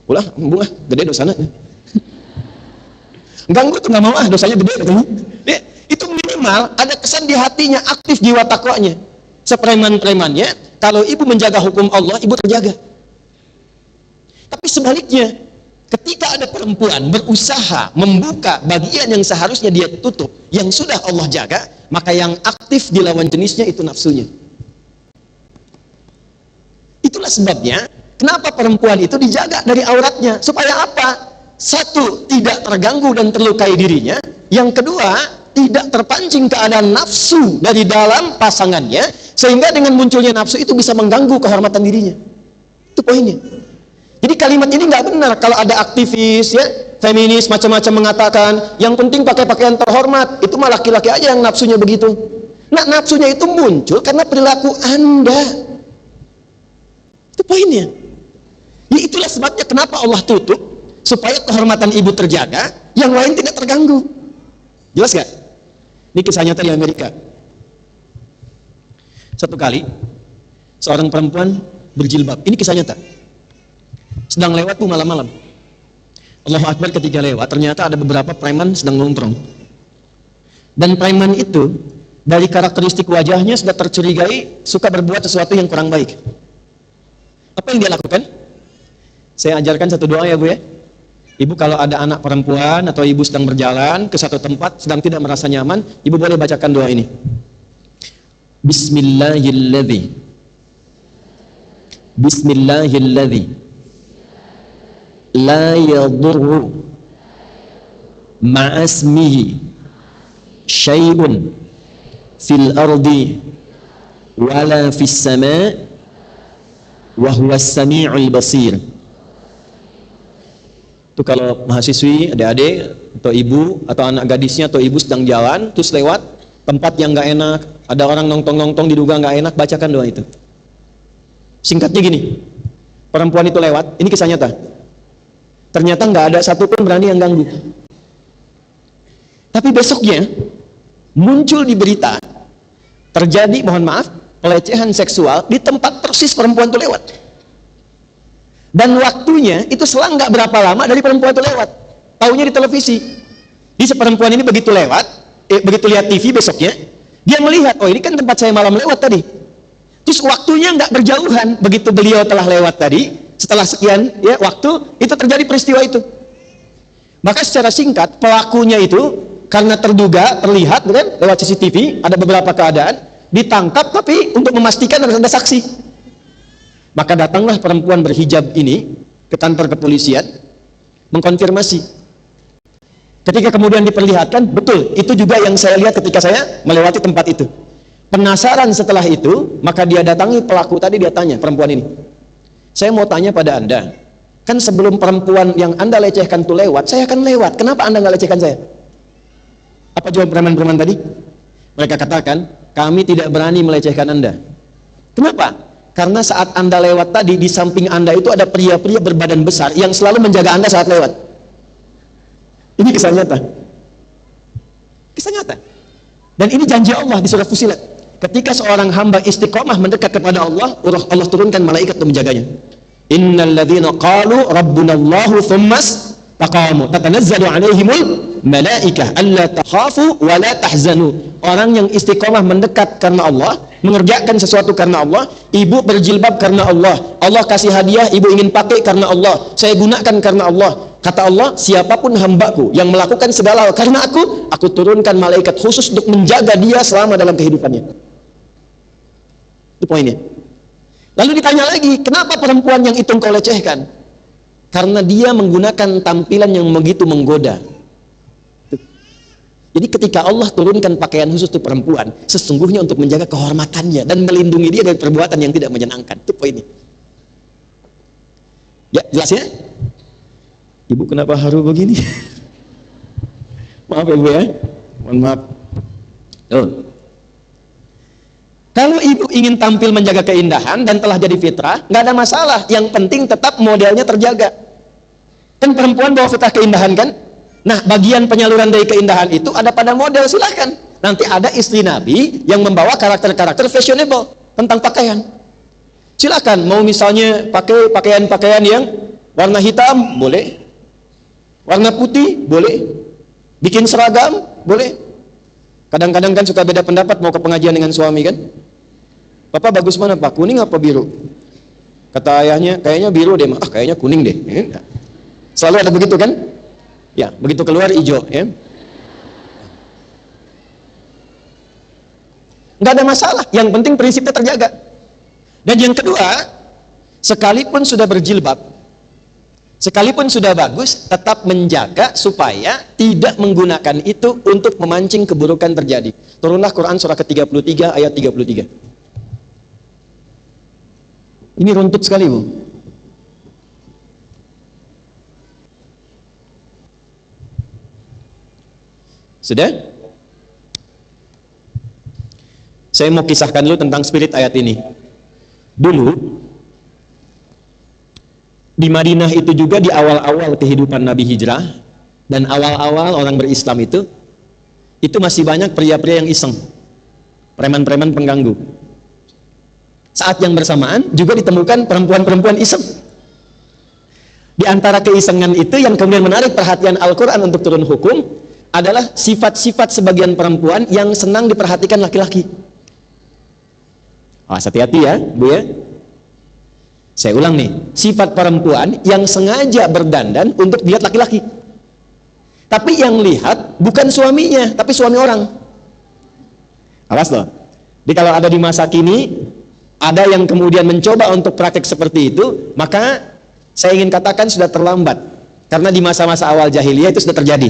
Ulah, bunga, gede dosanya. Ganggu tuh, nggak mau dosanya gede. Itu minimal ada kesan di hatinya, aktif jiwa takwanya. Sepreman-premannya, kalau ibu menjaga hukum Allah, ibu terjaga. Tapi sebaliknya, ketika ada perempuan berusaha membuka bagian yang seharusnya dia tutup, yang sudah Allah jaga, maka yang aktif di lawan jenisnya itu nafsunya. Itulah sebabnya, kenapa perempuan itu dijaga dari auratnya? Supaya apa? Satu, tidak terganggu dan terlukai dirinya. Yang kedua, tidak terpancing keadaan nafsu dari dalam pasangannya, sehingga dengan munculnya nafsu itu bisa mengganggu kehormatan dirinya. Itu poinnya. Jadi kalimat ini nggak benar kalau ada aktivis ya, feminis macam-macam mengatakan yang penting pakai pakaian terhormat. Itu malah laki-laki aja yang nafsunya begitu. Nah, nafsunya itu muncul karena perilaku Anda. Itu poinnya. Ya, itulah sebabnya kenapa Allah tutup, supaya kehormatan ibu terjaga, yang lain tidak terganggu. Jelas gak? Ini kisah nyata di Amerika. Satu kali seorang perempuan berjilbab, ini kisah nyata, sedang lewat tuh malam-malam. Allahu Akbar, ketika lewat ternyata ada beberapa preman sedang nongkrong. Dan preman itu dari karakteristik wajahnya sudah tercurigai suka berbuat sesuatu yang kurang baik. Apa yang dia lakukan? Saya ajarkan satu doa ya Bu ya. Ibu kalau ada anak perempuan atau ibu sedang berjalan ke satu tempat sedang tidak merasa nyaman, ibu boleh bacakan doa ini. Bismillahilladzi la yadurru ma'asmihi syai'un fil ardi wala fis sama' wa huwas sami'ul basir. Itu kalau mahasiswi, adik-adik atau ibu atau anak gadisnya atau ibu sedang jalan terus lewat tempat yang nggak enak, ada orang nongtong-nongtong diduga nggak enak, bacakan doa itu. Singkatnya gini, perempuan itu lewat, ini kisah nyata. Ternyata nggak ada satupun berani yang ganggu. Tapi besoknya muncul di berita terjadi, mohon maaf, pelecehan seksual di tempat persis perempuan itu lewat. Dan waktunya itu selang nggak berapa lama dari perempuan itu lewat. Taunya di televisi. Di perempuan ini begitu lewat, begitu lihat TV besoknya, dia melihat, oh ini kan tempat saya malam lewat tadi. Terus waktunya nggak berjauhan, begitu beliau telah lewat tadi. Setelah sekian ya waktu, itu terjadi peristiwa itu. Maka secara singkat, pelakunya itu karena terduga, terlihat kan, lewat CCTV, ada beberapa keadaan, ditangkap tapi untuk memastikan harus ada saksi. Maka datanglah perempuan berhijab ini ke kantor kepolisian, mengkonfirmasi. Ketika kemudian diperlihatkan, betul, itu juga yang saya lihat ketika saya melewati tempat itu. Penasaran setelah itu, maka dia datangi pelaku tadi, dia tanya, perempuan ini, saya mau tanya pada Anda, kan sebelum perempuan yang Anda lecehkan itu lewat, saya akan lewat. Kenapa Anda nggak lecehkan saya? Apa jawab preman-preman tadi? Mereka katakan, kami tidak berani melecehkan Anda. Kenapa? Karena saat Anda lewat tadi, di samping Anda itu ada pria-pria berbadan besar yang selalu menjaga Anda saat lewat. Ini kisah nyata. Kisah nyata. Dan ini janji Allah di surah Fussilat. Ketika seorang hamba istiqomah mendekat kepada Allah, Allah turunkan malaikat untuk menjaganya. Innal ladzina qalu rabbunallahu tsummas taqamu tatanazzalu alaihimul malaikah alla takhafu wa la tahzanu. Orang yang istiqomah mendekat karena Allah, mengerjakan sesuatu karena Allah, ibu berjilbab karena Allah, Allah kasih hadiah, ibu ingin pakai karena Allah, saya gunakan karena Allah. Kata Allah, siapapun hambaku yang melakukan segala hal karena aku turunkan malaikat khusus untuk menjaga dia selama dalam kehidupannya. Itu poinnya. Lalu ditanya lagi, kenapa perempuan yang itu engkau lecehkan? Karena dia menggunakan tampilan yang begitu menggoda. Jadi ketika Allah turunkan pakaian khusus untuk perempuan, sesungguhnya untuk menjaga kehormatannya dan melindungi dia dari perbuatan yang tidak menyenangkan. Itu poinnya. Ya, jelas ya? Ibu kenapa haru begini? Maaf ya Bu ya. Mohon maaf. Kalau ibu ingin tampil menjaga keindahan dan telah jadi fitrah, nggak ada masalah. Yang penting tetap modelnya terjaga. Kan perempuan bawa fitrah keindahan kan? Nah, bagian penyaluran dari keindahan itu ada pada model, silahkan. Nanti ada istri Nabi yang membawa karakter-karakter fashionable tentang pakaian. Silakan, mau misalnya pakai pakaian-pakaian yang warna hitam, boleh. Warna putih, boleh. Bikin seragam, boleh. Kadang-kadang kan suka beda pendapat mau ke pengajian dengan suami kan. Bapak bagus mana Pak, kuning apa biru? Kata ayahnya, kayaknya biru deh. Kayaknya kuning deh. Selalu ada begitu kan? Ya, begitu keluar hijau. Ya. Nggak ada masalah, yang penting prinsipnya terjaga. Dan yang kedua, sekalipun sudah berjilbab, sekalipun sudah bagus, tetap menjaga supaya tidak menggunakan itu untuk memancing keburukan terjadi. Turunlah Quran surah ke-33 ayat 33. Ini runtut sekali, Bu. Sudah? Saya mau kisahkan dulu tentang spirit ayat ini. Dulu di Madinah itu juga di awal-awal kehidupan Nabi hijrah dan awal-awal orang berislam itu masih banyak pria-pria yang iseng, preman-preman pengganggu. Saat yang bersamaan juga ditemukan perempuan-perempuan iseng. Di antara keisengan itu yang kemudian menarik perhatian Al-Quran untuk turun hukum adalah sifat-sifat sebagian perempuan yang senang diperhatikan laki-laki. Hati-hati ya, Bu ya. Saya ulang nih, sifat perempuan yang sengaja berdandan untuk dilihat laki-laki. Tapi yang lihat bukan suaminya, tapi suami orang. Awas loh. Jadi kalau ada di masa kini, ada yang kemudian mencoba untuk praktek seperti itu, maka saya ingin katakan sudah terlambat. Karena di masa-masa awal jahiliyah itu sudah terjadi.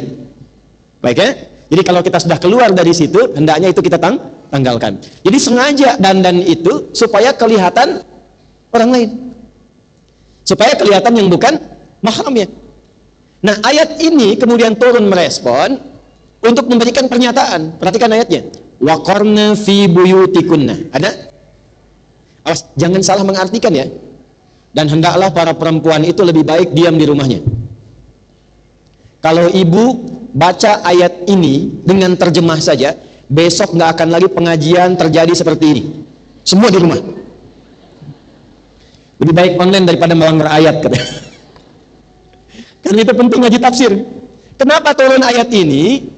Baik ya? Jadi kalau kita sudah keluar dari situ, hendaknya itu kita tanggalkan. Jadi sengaja dandan itu supaya kelihatan orang lain. Supaya kelihatan yang bukan mahramnya. Nah, ayat ini kemudian turun merespon untuk memberikan pernyataan. Perhatikan ayatnya. Waqarna fi buyutikunna. Ada? Awas, jangan salah mengartikan ya. Dan hendaklah para perempuan itu lebih baik diam di rumahnya. Kalau ibu baca ayat ini dengan terjemah saja, besok nggak akan lagi pengajian terjadi seperti ini. Semua di rumah. Lebih baik online daripada melanggar ayat, katanya. Karena itu penting ngaji tafsir. Kenapa turun ayat ini?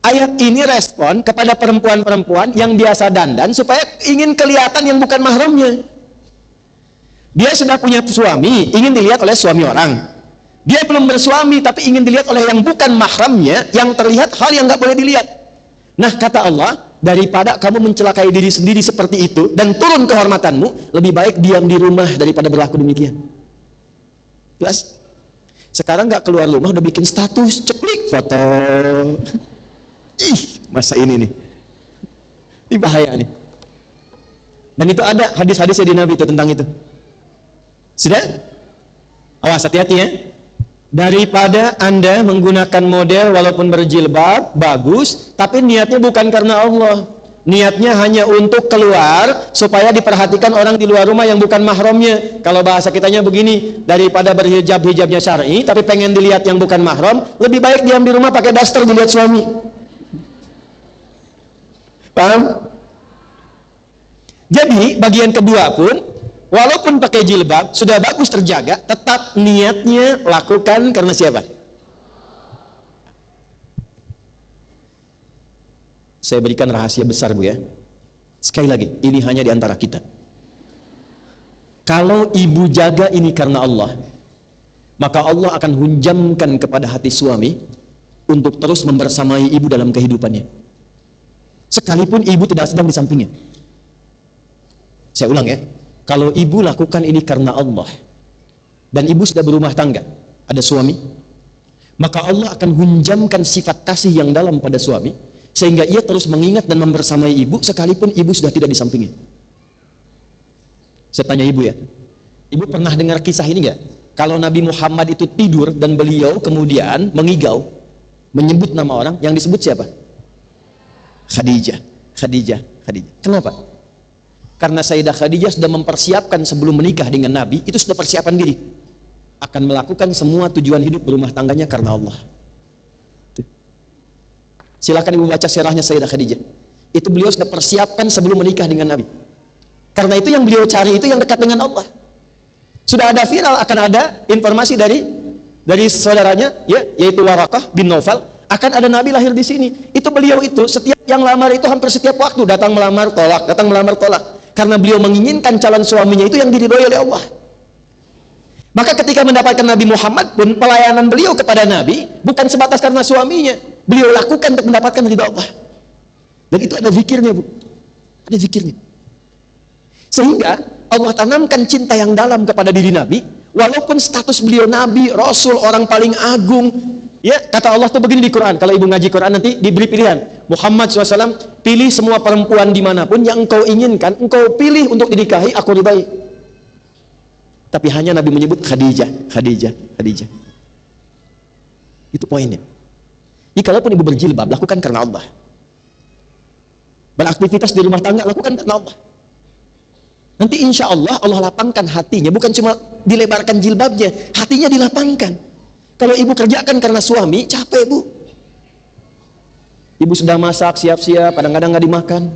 Ayat ini respon kepada perempuan-perempuan yang biasa dandan supaya ingin kelihatan yang bukan mahramnya. Dia sudah punya suami, ingin dilihat oleh suami orang. Dia belum bersuami tapi ingin dilihat oleh yang bukan mahramnya, yang terlihat hal yang nggak boleh dilihat. Nah, kata Allah, daripada kamu mencelakai diri sendiri seperti itu dan turun kehormatanmu, lebih baik diam di rumah daripada berlaku demikian. Jelas? Sekarang nggak keluar rumah udah bikin status, ceplik foto. Ih, masa ini nih. Ini bahaya nih. Dan itu ada hadis-hadisnya di Nabi itu tentang itu. Sudah? Awas, hati-hati ya. Daripada Anda menggunakan model walaupun berjilbab bagus, tapi niatnya bukan karena Allah, niatnya hanya untuk keluar supaya diperhatikan orang di luar rumah yang bukan mahramnya. Kalau bahasa kitanya begini, daripada berhijab-hijabnya syar'i tapi pengen dilihat yang bukan mahram, lebih baik diam di rumah pakai daster dilihat suami. Paham? Jadi bagian kedua pun walaupun pakai jilbab, sudah bagus terjaga, tetap niatnya lakukan karena siapa? Saya berikan rahasia besar, Bu ya. Sekali lagi, ini hanya di antara kita. Kalau ibu jaga ini karena Allah, maka Allah akan hunjamkan kepada hati suami untuk terus membersamai ibu dalam kehidupannya. Sekalipun ibu tidak sedang di sampingnya. Saya ulang ya. Kalau ibu lakukan ini karena Allah dan ibu sudah berumah tangga, ada suami, maka Allah akan hunjamkan sifat kasih yang dalam pada suami sehingga ia terus mengingat dan membersamai ibu sekalipun ibu sudah tidak di sampingnya. Saya tanya ibu ya, ibu pernah dengar kisah ini nggak? Kalau Nabi Muhammad itu tidur dan beliau kemudian mengigau menyebut nama orang, yang disebut siapa? Khadijah. Kenapa? Karena Sayyidah Khadijah sudah mempersiapkan sebelum menikah dengan Nabi, itu sudah persiapan diri akan melakukan semua tujuan hidup berumah tangganya karena Allah. Silakan ibu baca sirahnya Sayyidah Khadijah. Itu beliau sudah persiapkan sebelum menikah dengan Nabi. Karena itu yang beliau cari itu yang dekat dengan Allah. Sudah ada viral, akan ada informasi dari saudaranya, ya, yaitu Warakah bin Naufal, akan ada Nabi lahir di sini. Itu beliau itu setiap yang lamar itu hampir setiap waktu datang melamar tolak, datang melamar tolak. Karena beliau menginginkan calon suaminya itu yang diridhoi oleh Allah. Maka ketika mendapatkan Nabi Muhammad pun pelayanan beliau kepada Nabi bukan sebatas karena suaminya, beliau lakukan untuk mendapatkan ridha Allah. Dan itu ada zikirnya, Bu. Ada zikirnya. Sehingga Allah tanamkan cinta yang dalam kepada diri Nabi, walaupun status beliau Nabi, Rasul, orang paling agung. Ya, kata Allah tuh begini di Quran. Kalau ibu ngaji Quran nanti diberi pilihan. Muhammad SAW, pilih semua perempuan dimanapun yang engkau inginkan, engkau pilih untuk dinikahi, aku ridai. Tapi hanya Nabi menyebut Khadijah. Itu poinnya. Jadi kalaupun ibu berjilbab, lakukan karena Allah. Beraktivitas di rumah tangga, lakukan karena Allah. Nanti insya Allah, Allah lapangkan hatinya. Bukan cuma dilebarkan jilbabnya, hatinya dilapangkan. Kalau ibu kerjakan karena suami, capek, Bu. Ibu sudah masak, siap-siap, kadang-kadang nggak dimakan.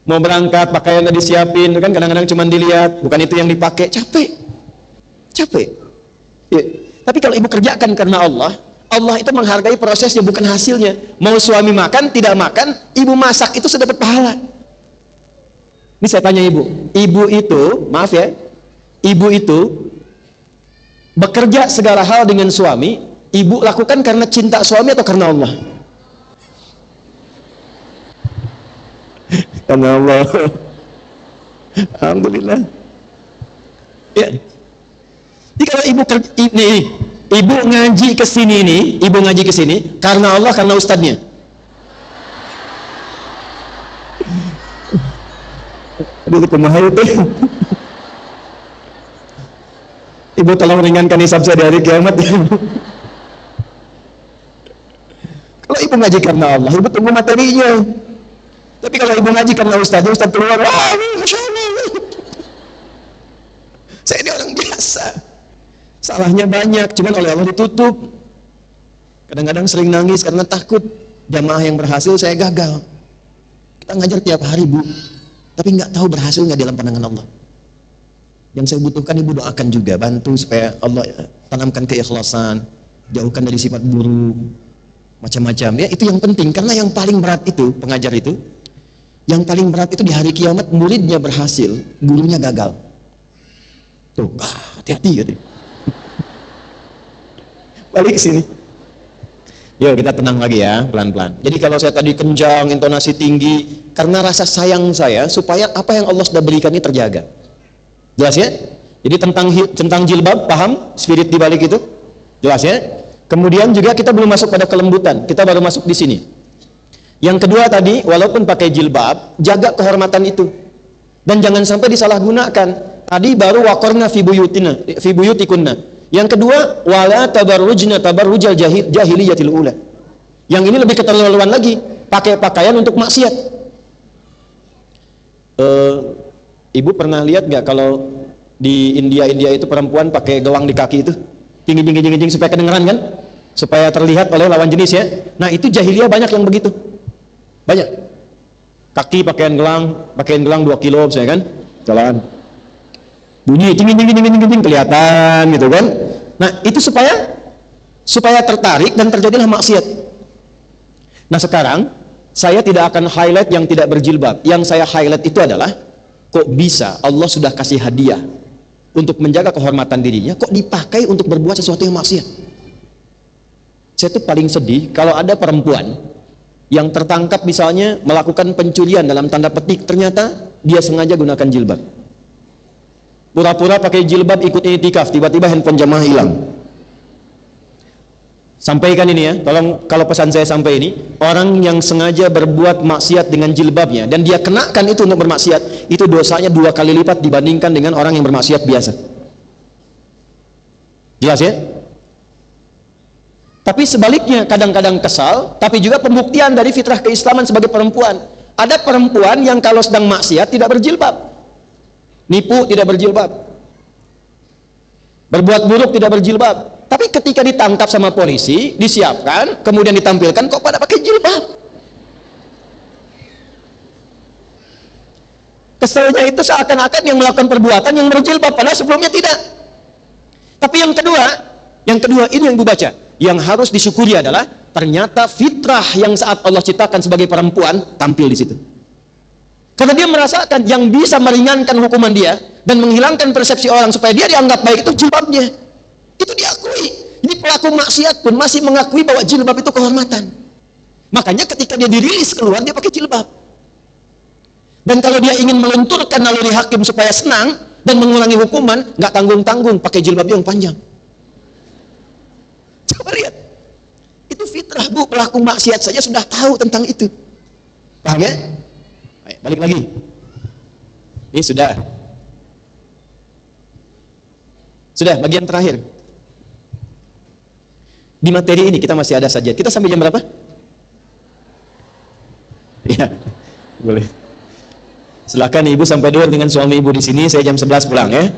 Mau berangkat, pakaian udah disiapin, kan kadang-kadang cuma dilihat, bukan itu yang dipakai, capek. Ya. Tapi kalau ibu kerjakan karena Allah, Allah itu menghargai prosesnya, bukan hasilnya. Mau suami makan, tidak makan, ibu masak itu sudah dapat pahala. Ini saya tanya ibu itu, maaf ya, ibu itu bekerja segala hal dengan suami, ibu lakukan karena cinta suami atau karena Allah? Karena Allah. Alhamdulillah. Ya. Jadi kalau ibu ngaji ke sini nih, ibu ngaji ke sini karena Allah, karena ustadznya. Aduh, itu mahal itu. Ibu tolong ringankan hisab saya di hari kiamat. Kalau ibu ngaji karena Allah, ibu tunggu materinya. Tapi kalau ibu ngaji karena ustaz keluar, wah, Masya Allah. Saya ini orang biasa. Salahnya banyak, cuman oleh Allah ditutup. Kadang-kadang sering nangis karena takut jamaah yang berhasil saya gagal. Kita ngajar tiap hari, Bu, tapi nggak tahu berhasil nggak dalam pandangan Allah. Yang saya butuhkan ibu doakan juga, bantu supaya Allah tanamkan keikhlasan, jauhkan dari sifat buruk, macam-macam. Ya, itu yang penting, karena yang paling berat itu pengajar itu. Yang paling berat itu di hari kiamat, muridnya berhasil, gurunya gagal. Tuh, hati-hati ya. Balik ke sini. Yuk kita tenang lagi ya, pelan-pelan. Jadi kalau saya tadi kencang, intonasi tinggi, karena rasa sayang saya, supaya apa yang Allah sudah berikan ini terjaga. Jelas ya? Jadi tentang jilbab, paham spirit di balik itu? Jelas ya? Kemudian juga kita belum masuk pada kelembutan, kita baru masuk di sini. Yang kedua tadi, walaupun pakai jilbab, jaga kehormatan itu. Dan jangan sampai disalahgunakan. Tadi baru waqarna fi buyutikunna. Yang kedua, wala tabarrujna tabarrujal jahiliyatil ula. Yang ini lebih keterlaluan lagi, pakai pakaian untuk maksiat. Ibu pernah lihat nggak kalau di India itu perempuan pakai gelang di kaki itu? Tinggi supaya kedengeran kan? Supaya terlihat oleh lawan jenis ya. Nah, itu jahiliyah banyak yang begitu. Banyak. Kaki pakaian gelang 2 kilo misalnya kan? Jalan. Bunyi tinggi kelihatan gitu kan? Nah, itu supaya tertarik dan terjadilah maksiat. Nah, sekarang saya tidak akan highlight yang tidak berjilbab. Yang saya highlight itu adalah kok bisa Allah sudah kasih hadiah untuk menjaga kehormatan dirinya, kok dipakai untuk berbuat sesuatu yang maksiat. Saya tuh paling sedih kalau ada perempuan yang tertangkap misalnya melakukan pencurian dalam tanda petik, ternyata dia sengaja gunakan jilbab. Pura-pura pakai jilbab ikut i'tikaf, tiba-tiba handphone jamaah hilang. Sampaikan ini ya, tolong kalau pesan saya sampai ini, orang yang sengaja berbuat maksiat dengan jilbabnya dan dia kenakan itu untuk bermaksiat, itu dosanya 2 kali lipat dibandingkan dengan orang yang bermaksiat biasa. Jelas ya? Tapi sebaliknya, kadang-kadang kesal, tapi juga pembuktian dari fitrah keislaman sebagai perempuan. Ada perempuan yang kalau sedang maksiat tidak berjilbab, nipu tidak berjilbab. berbuat buruk tidak berjilbab. Tapi ketika ditangkap sama polisi, disiapkan, kemudian ditampilkan, kok pada pakai jilbab. Keselnya itu seakan-akan yang melakukan perbuatan yang berjilbab, padahal sebelumnya tidak. Tapi yang kedua ini yang Ibu baca, yang harus disyukuri adalah ternyata fitrah yang saat Allah ciptakan sebagai perempuan tampil di situ. Karena dia merasakan yang bisa meringankan hukuman dia dan menghilangkan persepsi orang supaya dia dianggap baik itu jilbabnya. Itu diakui. Ini pelaku maksiat pun masih mengakui bahwa jilbab itu kehormatan. Makanya ketika dia dirilis keluar, dia pakai jilbab. Dan kalau dia ingin melunturkan naluri hakim supaya senang dan mengurangi hukuman, nggak tanggung-tanggung, pakai jilbab yang panjang. Coba lihat. Itu fitrah, Bu. Pelaku maksiat saja sudah tahu tentang itu. Paham ya? Baik, balik lagi. Ini sudah bagian terakhir. Di materi ini kita masih ada saja. Kita sampai jam berapa? Ya, boleh. Silakan Ibu sampai dulu dengan suami Ibu di sini. Saya jam 11 pulang ya.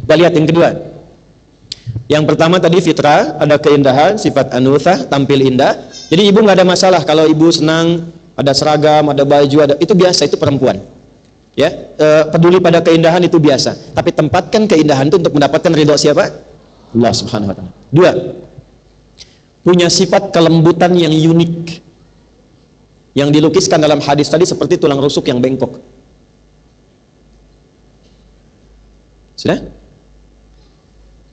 Kita lihat yang kedua. Yang pertama tadi fitrah, ada keindahan, sifat anuthah, tampil indah. Jadi Ibu nggak ada masalah kalau Ibu senang ada seragam, ada baju, itu biasa, itu perempuan. Ya, peduli pada keindahan itu biasa. Tapi tempatkan keindahan itu untuk mendapatkan ridho siapa? Allah Subhanahu wa taala. Dua, punya sifat kelembutan yang unik. Yang dilukiskan dalam hadis tadi seperti tulang rusuk yang bengkok. Sudah?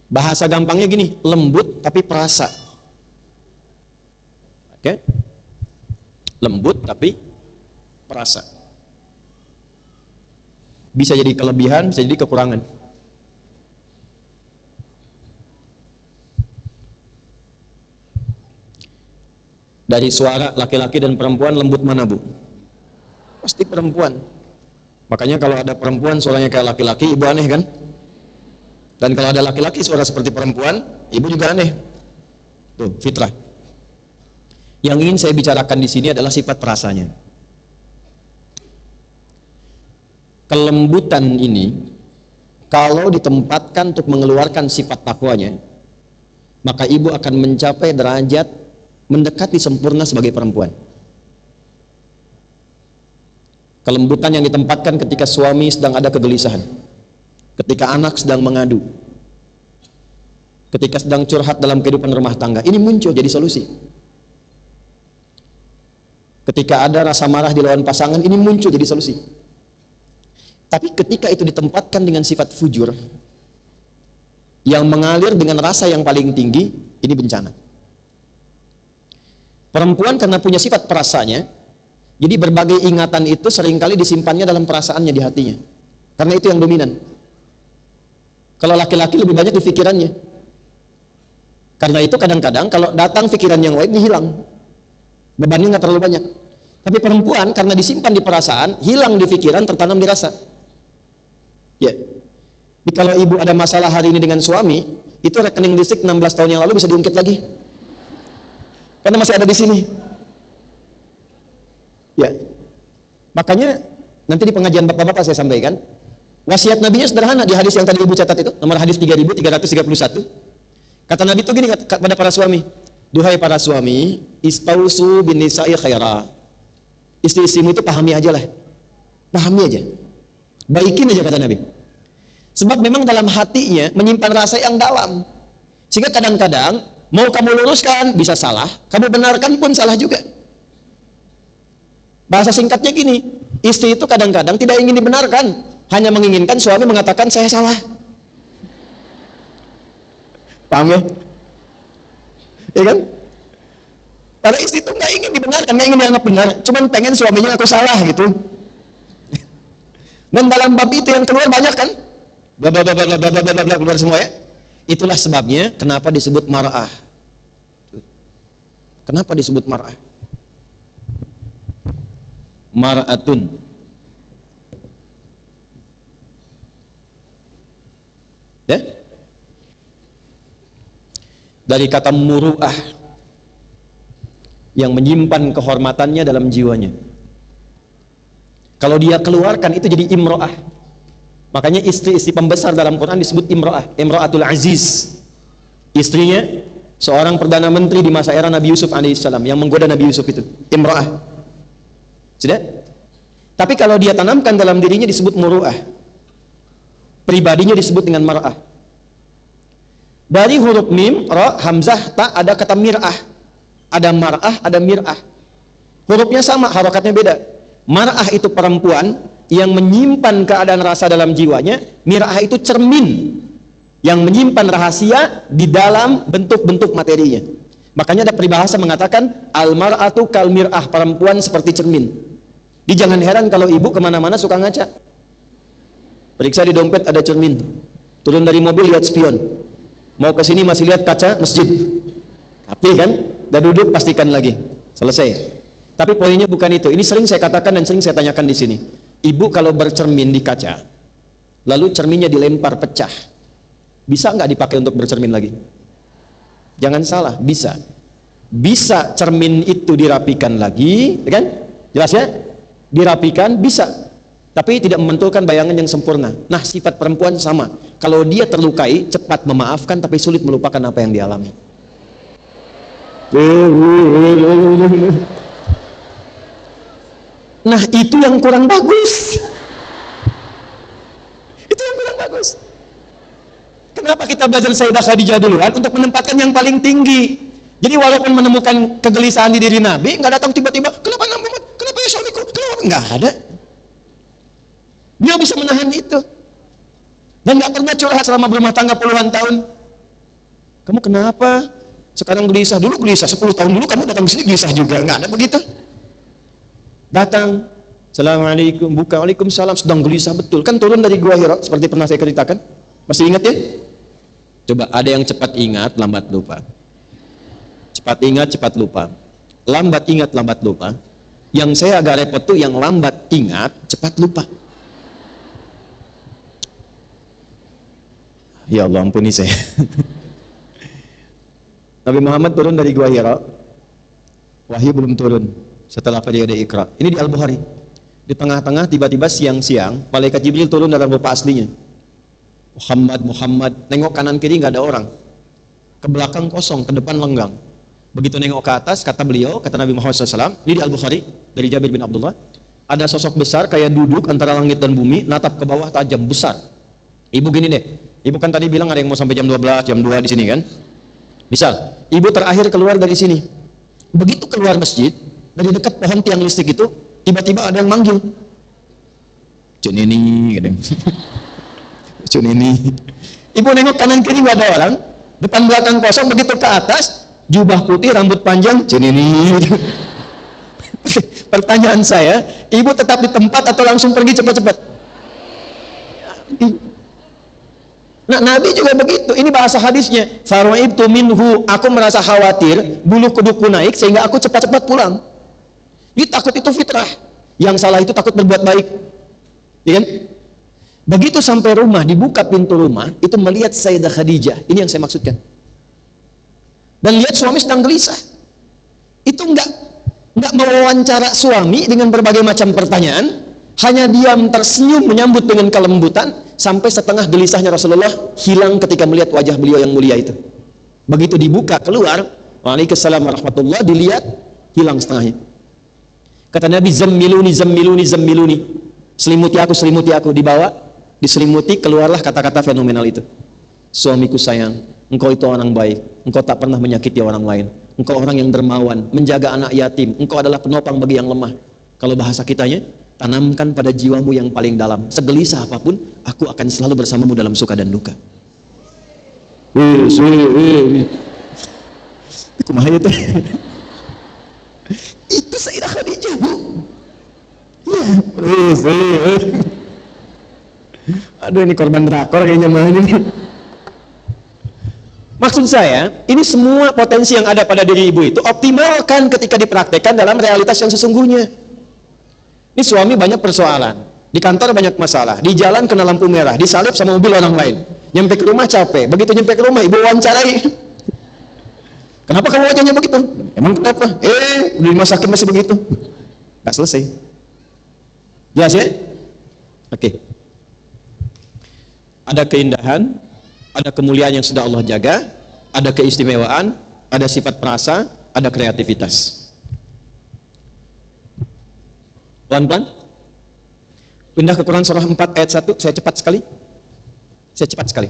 Bahasa gampangnya gini, lembut tapi perasa. Oke? Lembut tapi perasa. Bisa jadi kelebihan, bisa jadi kekurangan. Dari suara laki-laki dan perempuan, lembut mana, Bu? Pasti perempuan. Makanya kalau ada perempuan suaranya kayak laki-laki, Ibu aneh kan? Dan kalau ada laki-laki suara seperti perempuan, Ibu juga aneh. Tuh, fitrah. Yang ingin saya bicarakan di sini adalah sifat perasanya. Kelembutan ini, kalau ditempatkan untuk mengeluarkan sifat takwanya, maka Ibu akan mencapai derajat mendekati sempurna sebagai perempuan. Kelembutan yang ditempatkan ketika suami sedang ada kegelisahan, ketika anak sedang mengadu, ketika sedang curhat dalam kehidupan rumah tangga, ini muncul jadi solusi. Ketika ada rasa marah di lawan pasangan, ini muncul jadi solusi. Tapi ketika itu ditempatkan dengan sifat fujur yang mengalir dengan rasa yang paling tinggi, ini bencana. Perempuan karena punya sifat perasanya, jadi berbagai ingatan itu seringkali disimpannya dalam perasaannya, di hatinya. Karena itu yang dominan. Kalau laki-laki lebih banyak di pikirannya. Karena itu kadang-kadang kalau datang pikiran yang lain, hilang. Bebannya nggak terlalu banyak. Tapi perempuan karena disimpan di perasaan, hilang di pikiran, tertanam di rasa. Ya. Jadi kalau Ibu ada masalah hari ini dengan suami, itu rekening listrik 16 tahun yang lalu bisa diungkit lagi. Karena masih ada di sini. Ya. Makanya nanti di pengajian bapak-bapak saya sampaikan, wasiat Nabinya sederhana di hadis yang tadi Ibu catat itu, nomor hadis 3331. Kata Nabi itu gini kepada para suami, duhai para suami, istausu bin nisa'i khaira. Istri-istrimu itu pahami aja lah. Pahami aja. Baikin aja kata Nabi. Sebab memang dalam hatinya menyimpan rasa yang dalam. Sehingga kadang-kadang mau kamu luruskan bisa salah, kamu benarkan pun salah juga. Bahasa singkatnya gini, istri itu kadang-kadang tidak ingin dibenarkan, hanya menginginkan suami mengatakan saya salah. Paham ya? Iya kan? Karena istri itu nggak ingin dibenarkan, nggak ingin dianggap benar, cuman pengen suaminya aku salah gitu. Dan dalam bab itu yang keluar banyak kan? Bla keluar semua ya. Itulah sebabnya kenapa disebut mar'ah. Kenapa disebut mar'ah? Mar'atun. Ya? Dari kata muru'ah yang menyimpan kehormatannya dalam jiwanya. Kalau dia keluarkan itu jadi imro'ah. Makanya istri-istri pembesar dalam Quran disebut Imra'atul Aziz. Istrinya seorang perdana menteri di masa era Nabi Yusuf alaihissalam yang menggoda Nabi Yusuf itu, Imra'ah. Sudah? Tapi kalau dia tanamkan dalam dirinya disebut muru'ah. Pribadinya disebut dengan mar'ah. Dari huruf mim, ra, hamzah, ta ada kata mir'ah. Ada mar'ah, ada mir'ah. Hurufnya sama, harokatnya beda. Mar'ah itu perempuan yang menyimpan keadaan rasa dalam jiwanya. Mir'ah itu cermin yang menyimpan rahasia di dalam bentuk-bentuk materinya. Makanya ada peribahasa mengatakan al-mar'atu kal mir'ah, perempuan seperti cermin. Jadi jangan heran kalau ibu kemana-mana suka ngaca. Periksa di dompet ada cermin. Turun dari mobil lihat spion. Mau ke sini masih lihat kaca masjid. Tapi kan, udah duduk pastikan lagi. Selesai. Tapi poinnya bukan itu. Ini sering saya katakan dan sering saya tanyakan di sini. Ibu kalau bercermin di kaca, lalu cerminnya dilempar pecah, bisa nggak dipakai untuk bercermin lagi? Jangan salah, bisa. Bisa cermin itu dirapikan lagi, kan? Jelas ya? Dirapikan bisa, tapi tidak memantulkan bayangan yang sempurna. Nah, sifat perempuan sama. Kalau dia terlukai, cepat memaafkan, tapi sulit melupakan apa yang dialami. Nah, itu yang kurang bagus. Itu yang kurang bagus. Kenapa kita belajar Sayyidah Khadijah duluan? Untuk menempatkan yang paling tinggi. Jadi walaupun menemukan kegelisahan di diri Nabi, nggak datang tiba-tiba, kenapa Nabi Muhammad? Kenapa ya suamiku? Kenapa? Nggak ada. Dia bisa menahan itu. Dan nggak pernah curhat selama berumah tangga puluhan tahun. Kamu kenapa? Sekarang gelisah, dulu gelisah, 10 tahun dulu kamu datang ke sini gelisah juga. Nggak ada begitu. Datang, assalamualaikum, buka, waalaikumsalam, sedang gelisah betul. Kan turun dari Gua Hira, seperti pernah saya ceritakan. Masih ingat ya? Coba, ada yang cepat ingat, lambat lupa. Cepat ingat, cepat lupa. Lambat ingat, lambat lupa. Yang saya agak repot tuh yang lambat ingat, cepat lupa. Ya Allah, ampuni saya. Nabi Muhammad turun dari Gua Hira, wahyu belum turun. Setelah periode Iqra. Ini di Al-Bukhari. Di tengah-tengah tiba-tiba siang-siang malaikat Jibril turun dalam rupa aslinya. Muhammad, nengok kanan kiri nggak ada orang. Ke belakang kosong, ke depan lenggang. Begitu nengok ke atas, kata beliau, kata Nabi Muhammad SAW, ini di Al-Bukhari dari Jabir bin Abdullah, ada sosok besar kayak duduk antara langit dan bumi, natap ke bawah tajam besar. Ibu gini deh, ibu kan tadi bilang ada yang mau sampai jam 12, jam 2 di sini kan? Misal, ibu terakhir keluar dari sini. Begitu keluar masjid, dari dekat pohon tiang listrik itu tiba-tiba ada yang manggil, Cunini, Cunini. Ibu nengok kanan kiri nggak ada orang, depan belakang kosong, begitu ke atas jubah putih, rambut panjang, Cunini. Pertanyaan saya, ibu tetap di tempat atau langsung pergi cepat-cepat? Nah, Nabi juga begitu. Ini bahasa hadisnya, farwaibtu minhu, aku merasa khawatir bulu kuduku naik sehingga aku cepat-cepat pulang. Jadi takut itu fitrah. Yang salah itu takut berbuat baik. Ya kan? Begitu sampai rumah, dibuka pintu rumah, itu melihat Sayyidah Khadijah. Ini yang saya maksudkan. Dan lihat suami sedang gelisah. Itu enggak mewawancara suami dengan berbagai macam pertanyaan, hanya diam tersenyum menyambut dengan kelembutan, sampai setengah gelisahnya Rasulullah hilang ketika melihat wajah beliau yang mulia itu. Begitu dibuka keluar, waalaikumsalam warahmatullah, dilihat hilang setengahnya. Kata Nabi, zammiluni, zammiluni, zammiluni. Selimuti aku, dibawa, diselimuti, keluarlah kata-kata fenomenal itu. Suamiku sayang, engkau itu orang baik, engkau tak pernah menyakiti orang lain, engkau orang yang dermawan, menjaga anak yatim, engkau adalah penopang bagi yang lemah. Kalau bahasa kitanya, tanamkan pada jiwamu yang paling dalam, segelisah apapun, aku akan selalu bersamamu dalam suka dan duka. Kumaha itu? Itu Sayyidah Khadijah, Bu. Ya. Aduh, ini korban drakor kayaknya mah ini. Maksud saya, ini semua potensi yang ada pada diri ibu itu optimalkan ketika dipraktekkan dalam realitas yang sesungguhnya. Ini suami banyak persoalan, di kantor banyak masalah, di jalan kena lampu merah, disalip sama mobil orang lain, nyampe ke rumah capek, begitu nyampe ke rumah ibu wawancarai. Kenapa kamu wajahnya begitu? Emang kenapa? Di rumah sakit masih begitu. Gak selesai. Jelas ya? Oke. ada keindahan, ada kemuliaan yang sudah Allah jaga, ada keistimewaan, ada sifat perasa, ada kreativitas. Pelan-pelan. Pindah ke Quran surah 4 ayat 1, saya cepat sekali.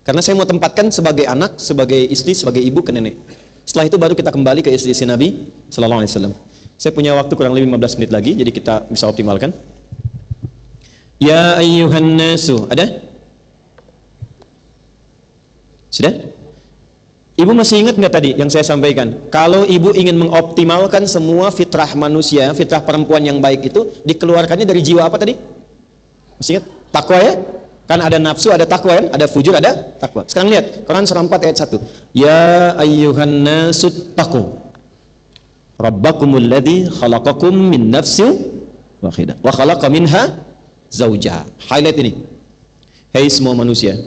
Karena saya mau tempatkan sebagai anak, sebagai istri, sebagai ibu ke nenek. Setelah itu baru kita kembali ke istri Nabi sallallahu alaihi wasallam. Saya punya waktu kurang lebih 15 menit lagi, jadi kita bisa optimalkan. Ya ayyuhan nasu, ada? Sudah? Ibu masih ingat nggak tadi yang saya sampaikan? Kalau ibu ingin mengoptimalkan semua fitrah manusia, fitrah perempuan yang baik itu, dikeluarkannya dari jiwa apa tadi? Masih ingat? Takwa ya? Kan ada nafsu, ada takwa kan? Ada fujur, ada takwa. Sekarang lihat, Quran surah 4 ayat 1. Ya ayyuhan nasu taqu rabbakumul ladzi khalaqakum min nafsin wahidah wa khalaqa minha zaujaha. Highlight ini. Hei semua manusia,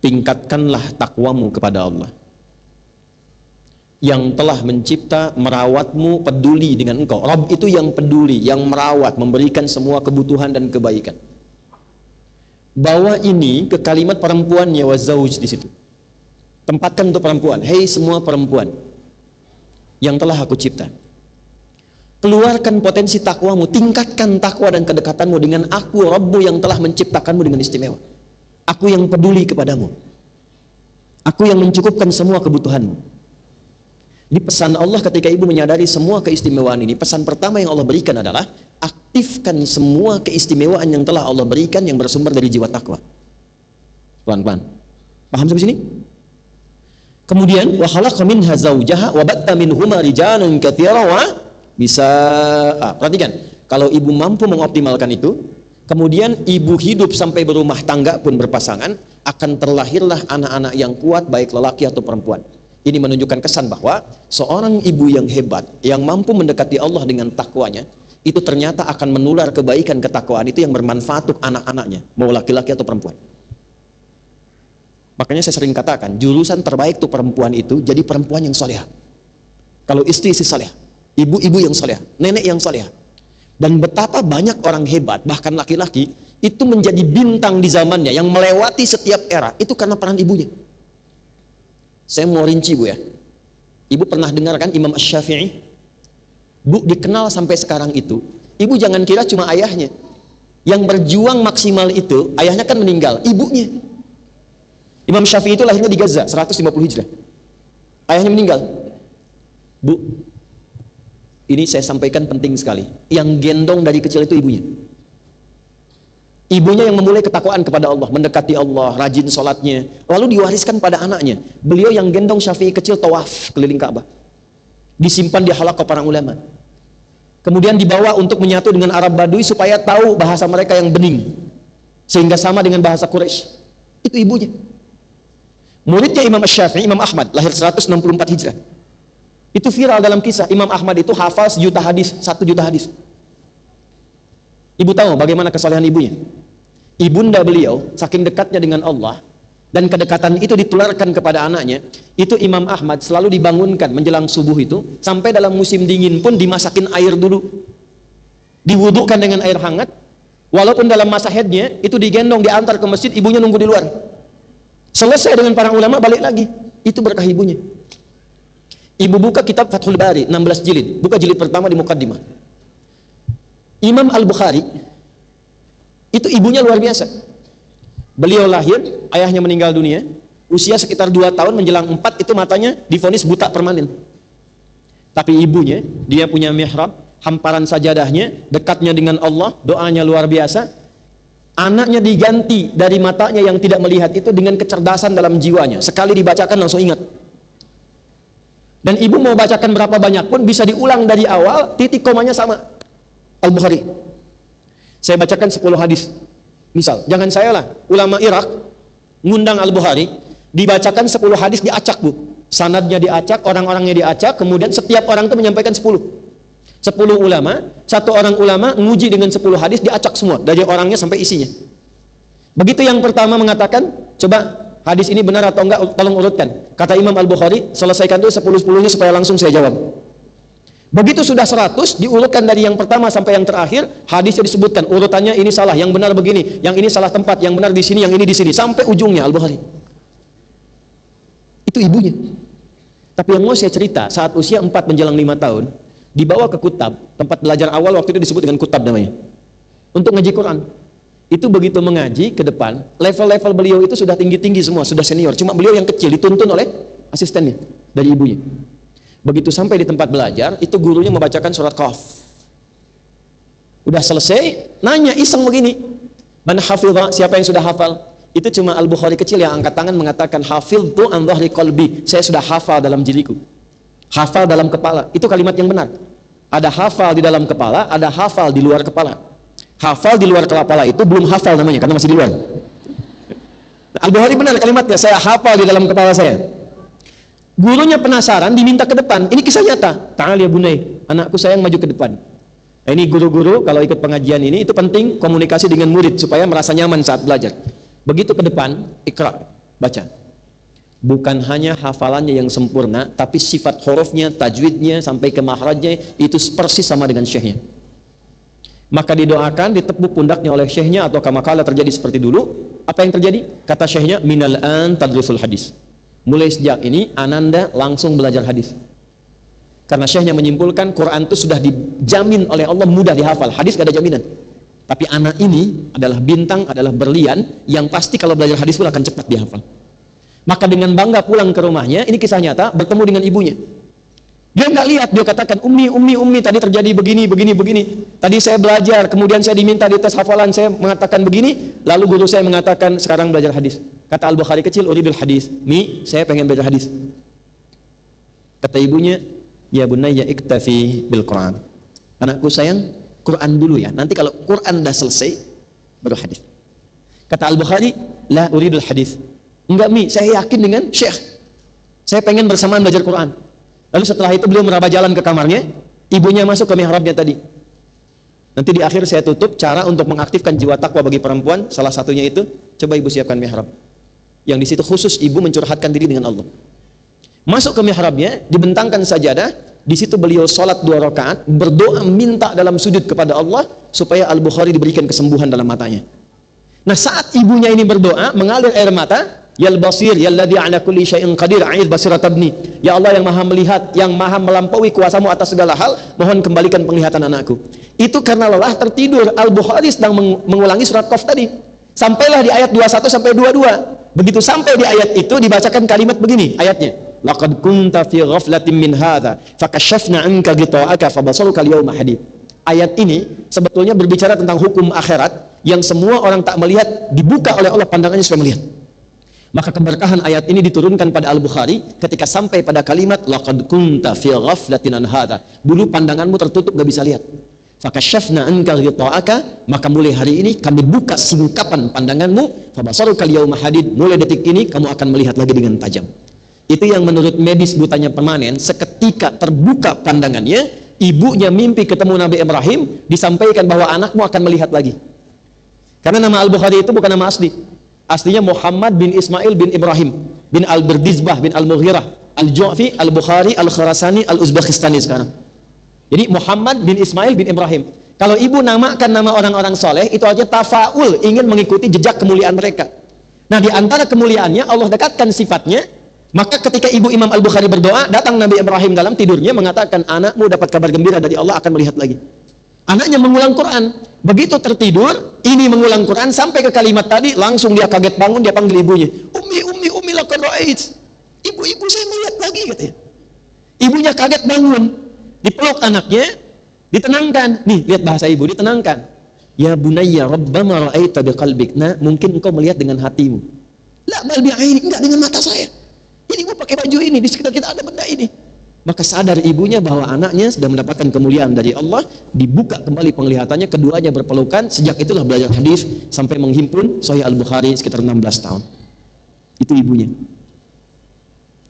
tingkatkanlah takwamu kepada Allah yang telah mencipta, merawatmu, peduli dengan engkau. Rabb itu yang peduli, yang merawat, memberikan semua kebutuhan dan kebaikan. Bawa ini ke kalimat perempuannya wa zauj di situ. Tempatkan untuk perempuan. Hei semua perempuan yang telah aku cipta. Keluarkan potensi takwamu, tingkatkan takwa dan kedekatanmu dengan aku, Rabbu yang telah menciptakanmu dengan istimewa. Aku yang peduli kepadamu. Aku yang mencukupkan semua kebutuhanmu. Di pesan Allah ketika ibu menyadari semua keistimewaan ini, pesan pertama yang Allah berikan adalah aktifkan semua keistimewaan yang telah Allah berikan yang bersumber dari jiwa takwa. Pelan-pelan. Paham sampai sini? Kemudian wa khalaqa minha zawjaha wa batta minhuma rijalan katsiran wa bisa. Perhatikan, kalau ibu mampu mengoptimalkan itu, kemudian ibu hidup sampai berumah tangga pun berpasangan, akan terlahirlah anak-anak yang kuat baik lelaki atau perempuan. Ini menunjukkan kesan bahwa seorang ibu yang hebat, yang mampu mendekati Allah dengan takwanya, itu ternyata akan menular kebaikan ketakwaan itu yang bermanfaat untuk anak-anaknya, mau laki-laki atau perempuan. Makanya saya sering katakan, jurusan terbaik untuk perempuan itu jadi perempuan yang salehah. Kalau istri salehah, ibu-ibu yang salehah, nenek yang salehah. Dan betapa banyak orang hebat, bahkan laki-laki, itu menjadi bintang di zamannya yang melewati setiap era, itu karena peran ibunya. Saya mau rinci Bu ya. Ibu pernah dengar kan Imam Asy-Syafi'i? Bu, dikenal sampai sekarang itu, ibu jangan kira cuma ayahnya. Yang berjuang maksimal itu, ayahnya kan meninggal, ibunya. Imam Syafi'i itu lahirnya di Gaza, 150 Hijrah. Ayahnya meninggal. Bu, ini saya sampaikan penting sekali. Yang gendong dari kecil itu ibunya. Ibunya yang memulai ketakwaan kepada Allah, mendekati Allah, rajin sholatnya, lalu diwariskan pada anaknya. Beliau yang gendong Syafi'i kecil tawaf keliling Ka'bah. Disimpan di halaqah para ulama. Kemudian dibawa untuk menyatu dengan Arab Badui supaya tahu bahasa mereka yang bening, sehingga sama dengan bahasa Quraisy. Itu ibunya. Muridnya Imam Asy-Syafi'i, Imam Ahmad, lahir 164 Hijrah. Itu viral dalam kisah. Imam Ahmad itu hafal 1 juta hadis. Ibu tahu bagaimana kesalehan ibunya? Ibunda beliau saking dekatnya dengan Allah, dan kedekatan itu ditularkan kepada anaknya. Itu Imam Ahmad selalu dibangunkan menjelang subuh itu, sampai dalam musim dingin pun dimasakin air dulu, diwudukkan dengan air hangat. Walaupun dalam masa haidnya itu digendong, diantar ke masjid, ibunya nunggu di luar. Selesai dengan para ulama, balik lagi. Itu berkah ibunya. Ibu buka kitab Fathul Bari 16 jilid, buka jilid pertama di mukaddimah. Imam Al-Bukhari itu ibunya luar biasa. Beliau lahir, ayahnya meninggal dunia, usia sekitar 2 tahun menjelang 4, itu matanya divonis buta permanen. Tapi ibunya, dia punya mihrab, hamparan sajadahnya, dekatnya dengan Allah, doanya luar biasa. Anaknya diganti dari matanya yang tidak melihat itu dengan kecerdasan dalam jiwanya. Sekali dibacakan langsung ingat. Dan ibu mau bacakan berapa banyak pun bisa diulang dari awal, titik komanya sama. Al-Bukhari. Saya bacakan 10 hadis. Misal, jangan saya lah, ulama Irak ngundang Al-Bukhari, dibacakan 10 hadis diacak Bu. Sanadnya diacak, orang-orangnya diacak, kemudian setiap orang itu menyampaikan 10 ulama, satu orang ulama nguji dengan 10 hadis, diacak semua dari orangnya sampai isinya. Begitu yang pertama mengatakan, coba hadis ini benar atau enggak, tolong urutkan. Kata Imam Al-Bukhari, selesaikan itu 10-10-nya supaya langsung saya jawab. Begitu sudah 100, diurutkan dari yang pertama sampai yang terakhir, hadisnya disebutkan urutannya ini salah, yang benar begini, yang ini salah tempat, yang benar di sini, yang ini di sini, sampai ujungnya Al-Bukhari. Itu ibunya. Tapi yang mau saya cerita, saat usia 4 menjelang 5 tahun, dibawa ke Kutab, tempat belajar awal waktu itu disebut dengan Kutab namanya, untuk ngaji Quran. Itu begitu mengaji ke depan, level-level beliau itu sudah tinggi-tinggi semua, sudah senior. Cuma beliau yang kecil, dituntun oleh asistennya dari ibunya. Begitu sampai di tempat belajar, itu gurunya membacakan surat Qaf. Udah selesai, nanya iseng begini, man hafidha, siapa yang sudah hafal? Itu cuma Al-Bukhari kecil yang angkat tangan mengatakan, hafidhu an dhahri qalbi, saya sudah hafal dalam diriku. Hafal dalam kepala, itu kalimat yang benar. Ada hafal di dalam kepala, ada hafal di luar kepala. Hafal di luar kepala itu belum hafal namanya, karena masih di luar. Al-Bukhari benar kalimatnya, saya hafal di dalam kepala saya. Gurunya penasaran, diminta ke depan. Ini kisah nyata. Ta'al ya bunai, anakku sayang, maju ke depan. Nah, ini guru-guru kalau ikut pengajian ini, itu penting komunikasi dengan murid supaya merasa nyaman saat belajar. Begitu ke depan, ikra, baca. Bukan hanya hafalannya yang sempurna, tapi sifat hurufnya, tajwidnya, sampai ke makhrajnya, itu persis sama dengan syekhnya. Maka didoakan, ditepuk pundaknya oleh syekhnya, atau kamakala terjadi seperti dulu. Apa yang terjadi? Kata syekhnya, minal an tadrisul hadis. Mulai sejak ini, Ananda langsung belajar hadis. Karena syekhnya menyimpulkan, Quran itu sudah dijamin oleh Allah mudah dihafal. Hadis gak ada jaminan. Tapi anak ini adalah bintang, adalah berlian, yang pasti kalau belajar hadis pun akan cepat dihafal. Maka dengan bangga pulang ke rumahnya, ini kisah nyata, bertemu dengan ibunya. Dia nggak lihat, dia katakan, Ummi, tadi terjadi begini. Tadi saya belajar, kemudian saya diminta di tes hafalan, saya mengatakan begini, lalu guru saya mengatakan, sekarang belajar hadis. Kata Al-Bukhari kecil, uridul hadis. Mi, saya pengen belajar hadis. Kata ibunya, ya bunayya iktafi bil Quran. Anakku sayang, Quran dulu ya. Nanti kalau Quran dah selesai, baru hadis. Kata Al-Bukhari, la uridul hadis. Enggak Mi, saya yakin dengan Syekh. Saya pengen bersamaan belajar Quran. Lalu setelah itu beliau meraba jalan ke kamarnya, ibunya masuk ke mihrabnya tadi. Nanti di akhir saya tutup cara untuk mengaktifkan jiwa takwa bagi perempuan, salah satunya itu, coba ibu siapkan mihrab. Yang di situ khusus ibu mencurhatkan diri dengan Allah. Masuk ke mihrabnya, dibentangkan sajadah, di situ beliau sholat 2 rakaat, berdoa minta dalam sujud kepada Allah supaya Al-Bukhari diberikan kesembuhan dalam matanya. Nah, saat ibunya ini berdoa, mengalir air mata, Yal Basir, Yalladzi ala kulli syai'in qadir, a'id basirat abni. Ya Allah yang maha melihat, yang maha melampaui kuasamu atas segala hal, mohon kembalikan penglihatan anakku. Itu karena lelah tertidur, Al-Bukhari sedang mengulangi surat Qaf tadi. Sampailah di ayat 21 sampai 22. Begitu sampai di ayat itu dibacakan kalimat begini ayatnya. Laqad kunta fi ghaflatin min hadza, fakashafna 'anka ghita'aka fabasaruka al-yawma hadid. Ayat ini sebetulnya berbicara tentang hukum akhirat yang semua orang tak melihat, dibuka oleh Allah pandangannya supaya melihat. Maka keberkahan ayat ini diturunkan pada Al-Bukhari ketika sampai pada kalimat laqad kunta fi ghaflatin an hadza. Dulu pandanganmu tertutup, gak bisa lihat. Fakashafna anka ghita'aka, maka mulai hari ini kami buka singkapan pandanganmu, fabasaruka al-yawma hadid. Mulai detik ini kamu akan melihat lagi dengan tajam. Itu yang menurut medis butanya permanen, seketika terbuka pandangannya, ibunya mimpi ketemu Nabi Ibrahim, disampaikan bahwa anakmu akan melihat lagi. Karena nama Al-Bukhari itu bukan nama asli. Aslinya Muhammad bin Ismail bin Ibrahim bin Al-Berdizbah bin Al-Mughirah Al-Ju'fi Al-Bukhari Al-Khurasani Al-Uzbekistani sekarang. Jadi Muhammad bin Ismail bin Ibrahim. Kalau ibu namakan nama orang-orang soleh, itu aja tafaul, ingin mengikuti jejak kemuliaan mereka. Nah, di antara kemuliaannya Allah dekatkan sifatnya. Maka ketika ibu Imam Al-Bukhari berdoa, datang Nabi Ibrahim dalam tidurnya mengatakan, anakmu dapat kabar gembira dari Allah, akan melihat lagi. Anaknya mengulang Quran. Begitu tertidur, ini mengulang Quran sampai ke kalimat tadi, langsung dia kaget bangun, dia panggil ibunya. Ummi laqad ra'ait. Ibu saya melihat lagi, katanya. Ibunya kaget bangun, dipeluk anaknya, ditenangkan. Nih, lihat bahasa ibu, ditenangkan. Ya bunayya rabbama ra'aita biqalbik. Nah, mungkin engkau melihat dengan hatimu. La bal bi'aini, enggak dengan mata saya. Ini ibu pakai baju ini, di sekitar kita ada benda ini. Maka sadar ibunya bahwa anaknya sudah mendapatkan kemuliaan dari Allah, dibuka kembali penglihatannya, keduanya berpelukan. Sejak itulah belajar hadis sampai menghimpun Sahih Al-Bukhari sekitar 16 tahun. Itu ibunya.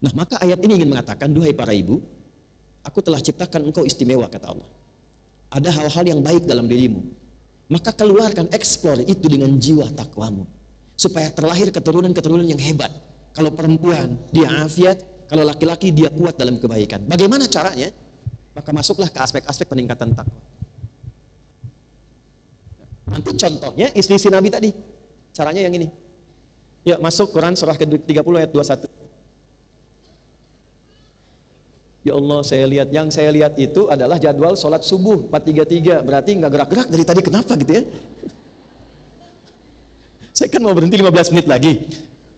Nah, maka ayat ini ingin mengatakan, duhai para ibu, aku telah ciptakan engkau istimewa, kata Allah. Ada hal-hal yang baik dalam dirimu. Maka keluarkan, eksplor itu dengan jiwa takwamu, supaya terlahir keturunan-keturunan yang hebat. Kalau perempuan, dia afiat. Kalau laki-laki, dia kuat dalam kebaikan. Bagaimana caranya? maka masuklah ke aspek-aspek peningkatan takwa. Nanti contohnya istri Nabi tadi, caranya yang ini. Ya, masuk Quran surah ke-30 ayat 21. Ya Allah, yang saya lihat itu adalah jadwal sholat subuh 4.33, berarti nggak gerak-gerak dari tadi, kenapa gitu ya? Saya kan mau berhenti 15 menit lagi.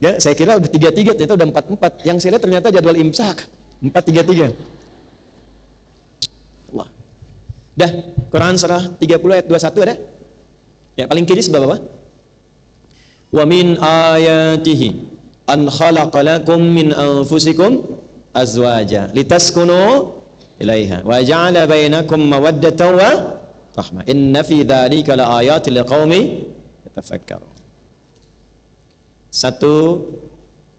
Ya, saya kira udah 33, ternyata udah 44. Yang saya lihat ternyata jadwal imsak 4.33. Allah. Dah, Quran surah 30 ayat 21 ada? Ya, paling kiri sebelah bawah. Wa min ayatihi an khalaqa lakum min anfusikum azwaja litaskunu ilaiha wa ja'ala bainakum mawaddatan wa rahmah inna fi dzalika laayatin liqaumin yatafakkarun. Satu,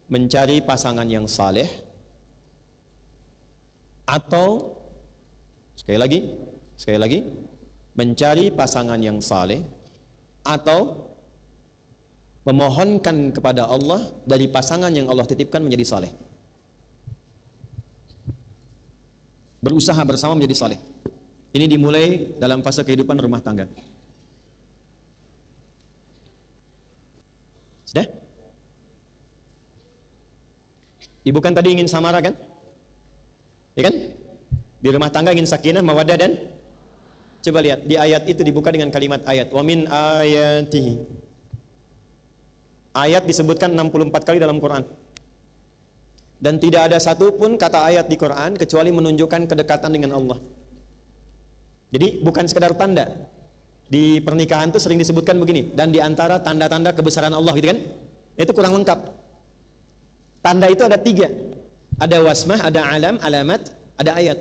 mencari pasangan yang saleh, atau sekali lagi mencari pasangan yang saleh atau memohonkan kepada Allah dari pasangan yang Allah titipkan menjadi saleh. Berusaha bersama menjadi saleh. Ini dimulai dalam fase kehidupan rumah tangga. Sudah? Ibu kan tadi ingin samara kan? Ya kan? Di rumah tangga ingin sakinah, mawaddah dan coba lihat di ayat itu dibuka dengan kalimat ayat. Wa min ayatihi. Ayat disebutkan 64 kali dalam Quran. Dan tidak ada satupun kata ayat di Quran kecuali menunjukkan kedekatan dengan Allah. Jadi bukan sekedar tanda. Di pernikahan itu sering disebutkan begini, dan di antara tanda-tanda kebesaran Allah gitu kan? Itu kurang lengkap. Tanda itu ada 3. Ada wasmah, ada alam, alamat, ada ayat.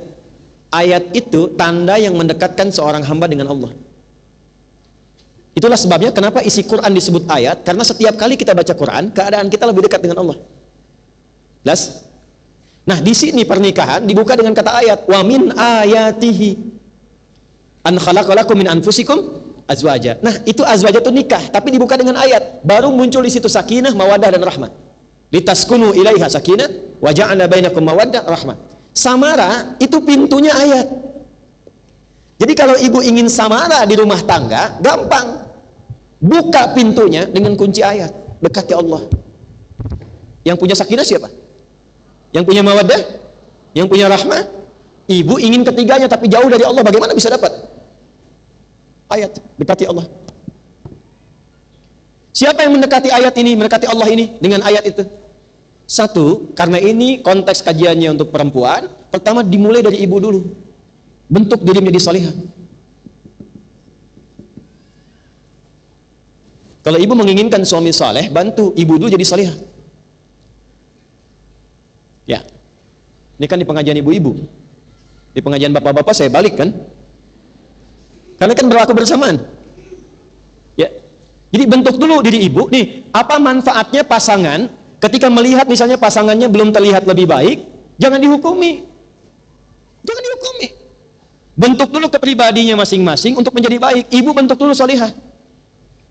Ayat itu tanda yang mendekatkan seorang hamba dengan Allah. Itulah sebabnya kenapa isi Quran disebut ayat, karena setiap kali kita baca Quran, keadaan kita lebih dekat dengan Allah. Jelas? Nah, di sini pernikahan dibuka dengan kata ayat, wa min ayatihi an khalaqalakum min anfusikum azwaja. Nah, itu azwaja itu nikah, tapi dibuka dengan ayat. Baru muncul di situ sakinah, mawaddah dan rahmah. Litaskunu ilaiha sakinah wa ja'ala bainakum mawaddah rahmah. Samara itu pintunya ayat. Jadi kalau ibu ingin samara di rumah tangga, gampang. Buka pintunya dengan kunci ayat. Dekati Allah. Yang punya sakinah siapa? Yang punya mawaddah? Yang punya rahmah? Ibu ingin ketiganya tapi jauh dari Allah, bagaimana bisa dapat? Ayat, dekati Allah. Siapa yang mendekati ayat ini, mendekati Allah ini dengan ayat itu? Satu, karena ini konteks kajiannya untuk perempuan, pertama dimulai dari ibu dulu. Bentuk diri menjadi salihah. Kalau ibu menginginkan suami saleh, bantu ibu dulu jadi salihah. Ya, ini kan di pengajian ibu-ibu. Di pengajian bapak-bapak saya balik kan? Karena kan berlaku bersamaan. Ya, jadi bentuk dulu diri ibu. Nih, apa manfaatnya pasangan ketika melihat misalnya pasangannya belum terlihat lebih baik? Jangan dihukumi. Jangan dihukumi. Bentuk dulu kepribadinya masing-masing untuk menjadi baik. Ibu bentuk dulu salihah.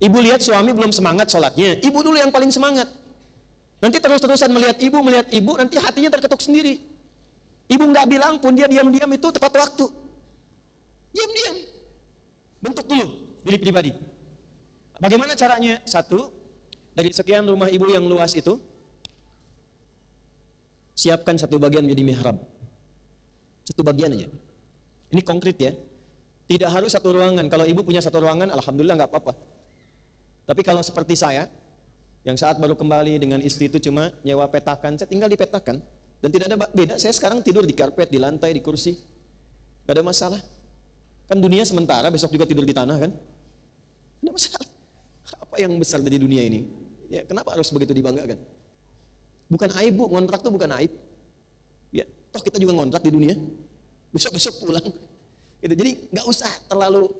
Ibu lihat suami belum semangat sholatnya, ibu dulu yang paling semangat. Nanti terus-terusan melihat ibu, nanti hatinya terketuk sendiri. Ibu nggak bilang pun dia diam-diam itu tepat waktu. Diam-diam. Bentuk dulu diri pribadi. Bagaimana caranya? Satu, dari sekian rumah ibu yang luas itu, siapkan satu bagian menjadi mihrab. Satu bagian aja. Ini konkret ya. Tidak harus satu ruangan. Kalau ibu punya satu ruangan, alhamdulillah nggak apa-apa. Tapi kalau seperti saya, yang saat baru kembali dengan istri itu cuma nyewa petakan, saya tinggal di petakan. Dan tidak ada beda, saya sekarang tidur di karpet, di lantai, di kursi. Gak ada masalah. Kan dunia sementara, besok juga tidur di tanah kan? Gak ada masalah. Apa yang besar dari dunia ini? Ya, kenapa harus begitu dibanggakan? Bukan aib, Bu. Ngontrak itu bukan aib. Ya, toh kita juga ngontrak di dunia. Besok-besok pulang. Gitu. Jadi gak usah terlalu,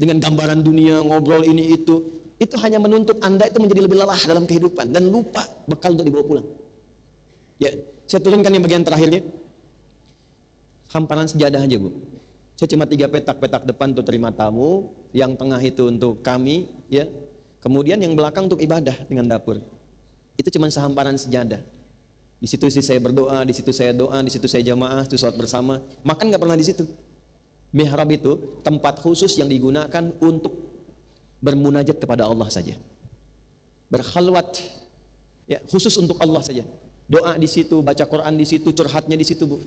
dengan gambaran dunia, ngobrol ini itu. Itu hanya menuntut Anda itu menjadi lebih lelah dalam kehidupan dan lupa bekal untuk dibawa pulang. Ya, saya turunkan yang bagian terakhirnya. Hamparan sejadah aja, Bu. Saya cuma 3 petak depan untuk terima tamu, yang tengah itu untuk kami, ya. Kemudian yang belakang untuk ibadah dengan dapur. Itu cuma sehamparan sejadah. Di situ sih saya berdoa, di situ saya doa, di situ saya jamaah, di situ sholat bersama. Makan nggak pernah di situ. Mihrab itu tempat khusus yang digunakan untuk bermunajat kepada Allah saja. Berkhalwat, ya, khusus untuk Allah saja. Doa di situ, baca Quran di situ, curhatnya di situ, Bu.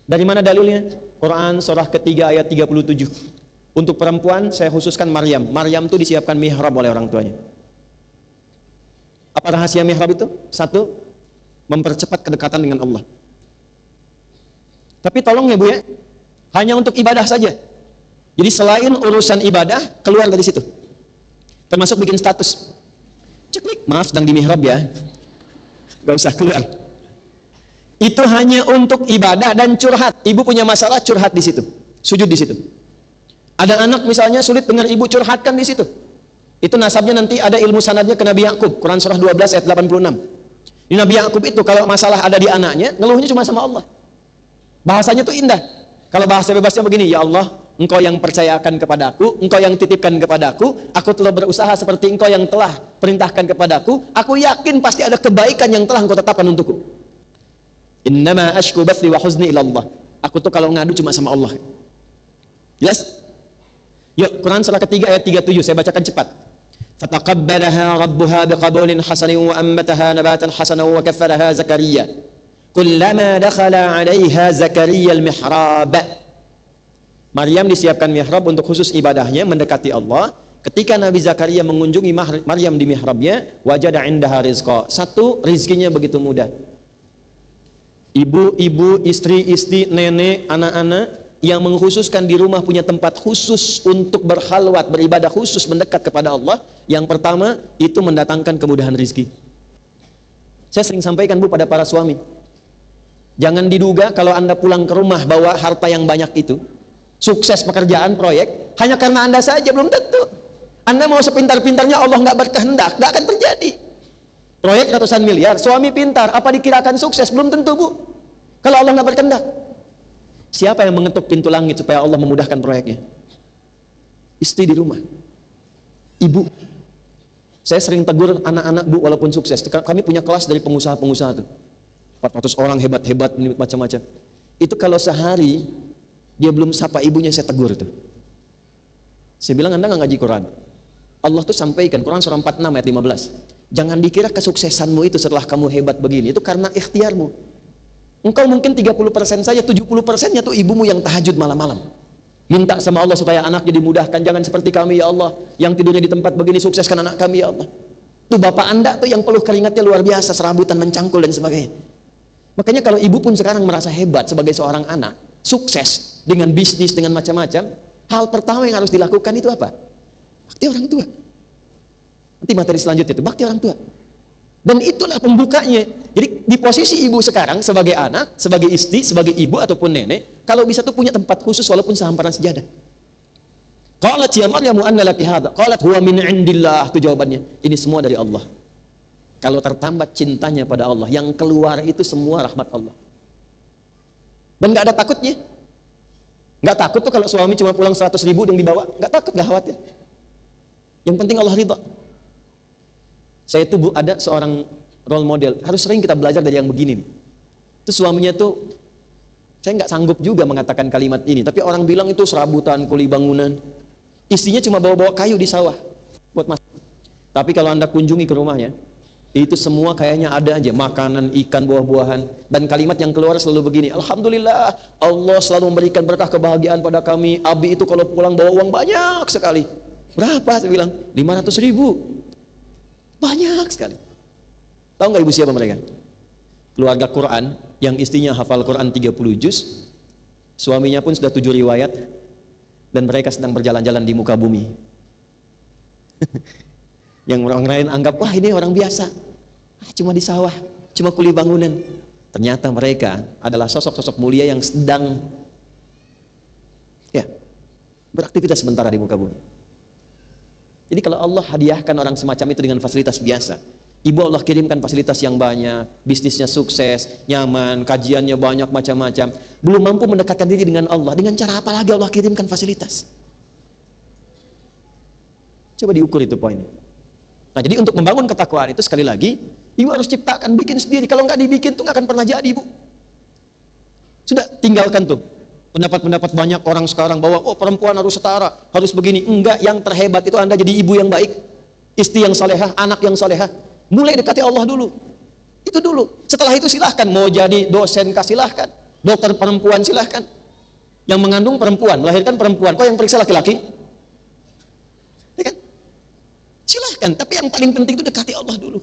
Dari mana dalilnya? Quran surah ketiga ayat 37. Untuk perempuan saya khususkan Maryam. Maryam itu disiapkan mihrab oleh orang tuanya. Apa rahasia mihrab itu? Satu, mempercepat kedekatan dengan Allah. Tapi tolong ya Bu ya, hanya untuk ibadah saja. Jadi selain urusan ibadah, keluar dari situ. Termasuk bikin status. Ceklik, maaf sedang di mihrab ya. Gak usah keluar. Itu hanya untuk ibadah dan curhat. Ibu punya masalah, curhat di situ. Sujud di situ. Ada anak misalnya sulit dengar ibu, curhatkan di situ. Itu nasabnya nanti ada ilmu sanadnya ke Nabi Yakub, Quran surah 12 ayat 86. Di Nabi Yakub itu kalau masalah ada di anaknya, ngeluhnya cuma sama Allah. Bahasanya tuh indah. Kalau bahasa bebasnya begini, ya Allah, Engkau yang percayakan kepadaku, Engkau yang titipkan kepadaku, aku telah berusaha seperti Engkau yang telah perintahkan kepadaku, aku yakin pasti ada kebaikan yang telah Engkau tetapkan untukku. Innama ashku bathi wa huzni ilallah. Aku tuh kalau ngadu cuma sama Allah. Jelas? Yuk, Quran surah ketiga ayat 37, saya bacakan cepat. Fataqabbalaha rabbuha biqabulin hasanin wa ammataha nabatan hasanan wa kaffaraha Zakaria. Kullama dakhala 'alaiha Zakaria al-mihrab. Maryam disiapkan mihrab untuk khusus ibadahnya mendekati Allah. Ketika Nabi Zakaria mengunjungi Maryam di mihrabnya, wajada 'indaha rizqa. Satu, rizkinya begitu mudah. Ibu-ibu, istri-istri, nenek, anak-anak yang mengkhususkan di rumah punya tempat khusus untuk berkhalwat, beribadah khusus mendekat kepada Allah. Yang pertama itu mendatangkan kemudahan rizki. Saya sering sampaikan Bu pada para suami, jangan diduga kalau Anda pulang ke rumah bawa harta yang banyak itu, sukses pekerjaan, proyek, hanya karena Anda saja, belum tentu. Anda mau sepintar-pintarnya Allah nggak berkehendak, nggak akan terjadi. Proyek ratusan miliar, suami pintar, apa dikirakan sukses? Belum tentu Bu, kalau Allah nggak berkehendak. Siapa yang mengetuk pintu langit supaya Allah memudahkan proyeknya? Istri di rumah, ibu. Saya sering tegur anak-anak Bu walaupun sukses. Kami punya kelas dari pengusaha-pengusaha tuh, 400 orang hebat-hebat macam-macam. Itu kalau sehari dia belum sapa ibunya, saya tegur tuh. Saya bilang, Anda nggak ngaji Quran. Allah tuh sampaikan Quran surah 46 ayat 15. Jangan dikira kesuksesanmu itu setelah kamu hebat begini itu karena ikhtiarmu. Engkau mungkin 30% saja, 70%-nya tuh ibumu yang tahajud malam-malam. Minta sama Allah supaya anaknya dimudahkan. Jangan seperti kami ya Allah, yang tidurnya di tempat begini, sukseskan anak kami ya Allah. Tuh bapak Anda tuh yang peluh keringatnya luar biasa, serabutan, mencangkul dan sebagainya. Makanya kalau ibu pun sekarang merasa hebat sebagai seorang anak, sukses dengan bisnis, dengan macam-macam, hal pertama yang harus dilakukan itu apa? Bakti orang tua. Nanti materi selanjutnya itu bakti orang tua. Dan itulah pembukanya. Jadi di posisi ibu sekarang sebagai anak, sebagai istri, sebagai ibu ataupun nenek, kalau bisa tuh punya tempat khusus walaupun sehamparan sejadah. Qalat ya Maryam anna laki hadza? Qalat huwa min indillah. Itu jawabannya. Ini semua dari Allah. Kalau tertambat cintanya pada Allah, yang keluar itu semua rahmat Allah. Dan nggak ada takutnya. Nggak takut tuh kalau suami cuma pulang 100.000 yang dibawa, nggak takut, nggak khawatir. Yang penting Allah ridha. Saya tuh Bu, ada seorang role model, harus sering kita belajar dari yang begini nih. Itu suaminya tuh, saya nggak sanggup juga mengatakan kalimat ini, tapi orang bilang itu serabutan, kuli bangunan. Istrinya cuma bawa-bawa kayu di sawah buat masak. Tapi kalau Anda kunjungi ke rumahnya, itu semua kayaknya ada aja, makanan, ikan, buah-buahan. Dan kalimat yang keluar selalu begini, Alhamdulillah, Allah selalu memberikan berkah kebahagiaan pada kami. Abi itu kalau pulang bawa uang banyak sekali. Berapa? Saya bilang, 500.000. Banyak sekali. Tahu nggak ibu siapa mereka? Keluarga Quran yang istrinya hafal Quran 30 juz, suaminya pun sudah 7 riwayat, dan mereka sedang berjalan-jalan di muka bumi. Yang orang lain anggap, wah ini orang biasa, cuma di sawah, cuma kuli bangunan. Ternyata mereka adalah sosok-sosok mulia yang sedang beraktivitas sementara di muka bumi. Jadi kalau Allah hadiahkan orang semacam itu dengan fasilitas biasa, ibu Allah kirimkan fasilitas yang banyak, bisnisnya sukses, nyaman, kajiannya banyak macam-macam, belum mampu mendekatkan diri dengan Allah, dengan cara apa lagi Allah kirimkan fasilitas? Coba diukur itu poinnya. Nah, jadi untuk membangun ketakwaan itu sekali lagi, Ibu harus ciptakan, bikin sendiri. Kalau nggak dibikin tuh nggak akan pernah jadi, Bu. Sudah, tinggalkan tuh pendapat-pendapat banyak orang sekarang bahwa perempuan harus setara, harus begini. Enggak, yang terhebat itu Anda jadi ibu yang baik, istri yang salehah, anak yang salehah. Mulai dekati Allah dulu. Itu dulu. Setelah itu silahkan mau jadi dosen kah silahkan, dokter perempuan silahkan. Yang mengandung perempuan, melahirkan perempuan. Kok yang periksa laki-laki? Ya kan? Silahkan. Tapi yang paling penting itu dekati Allah dulu.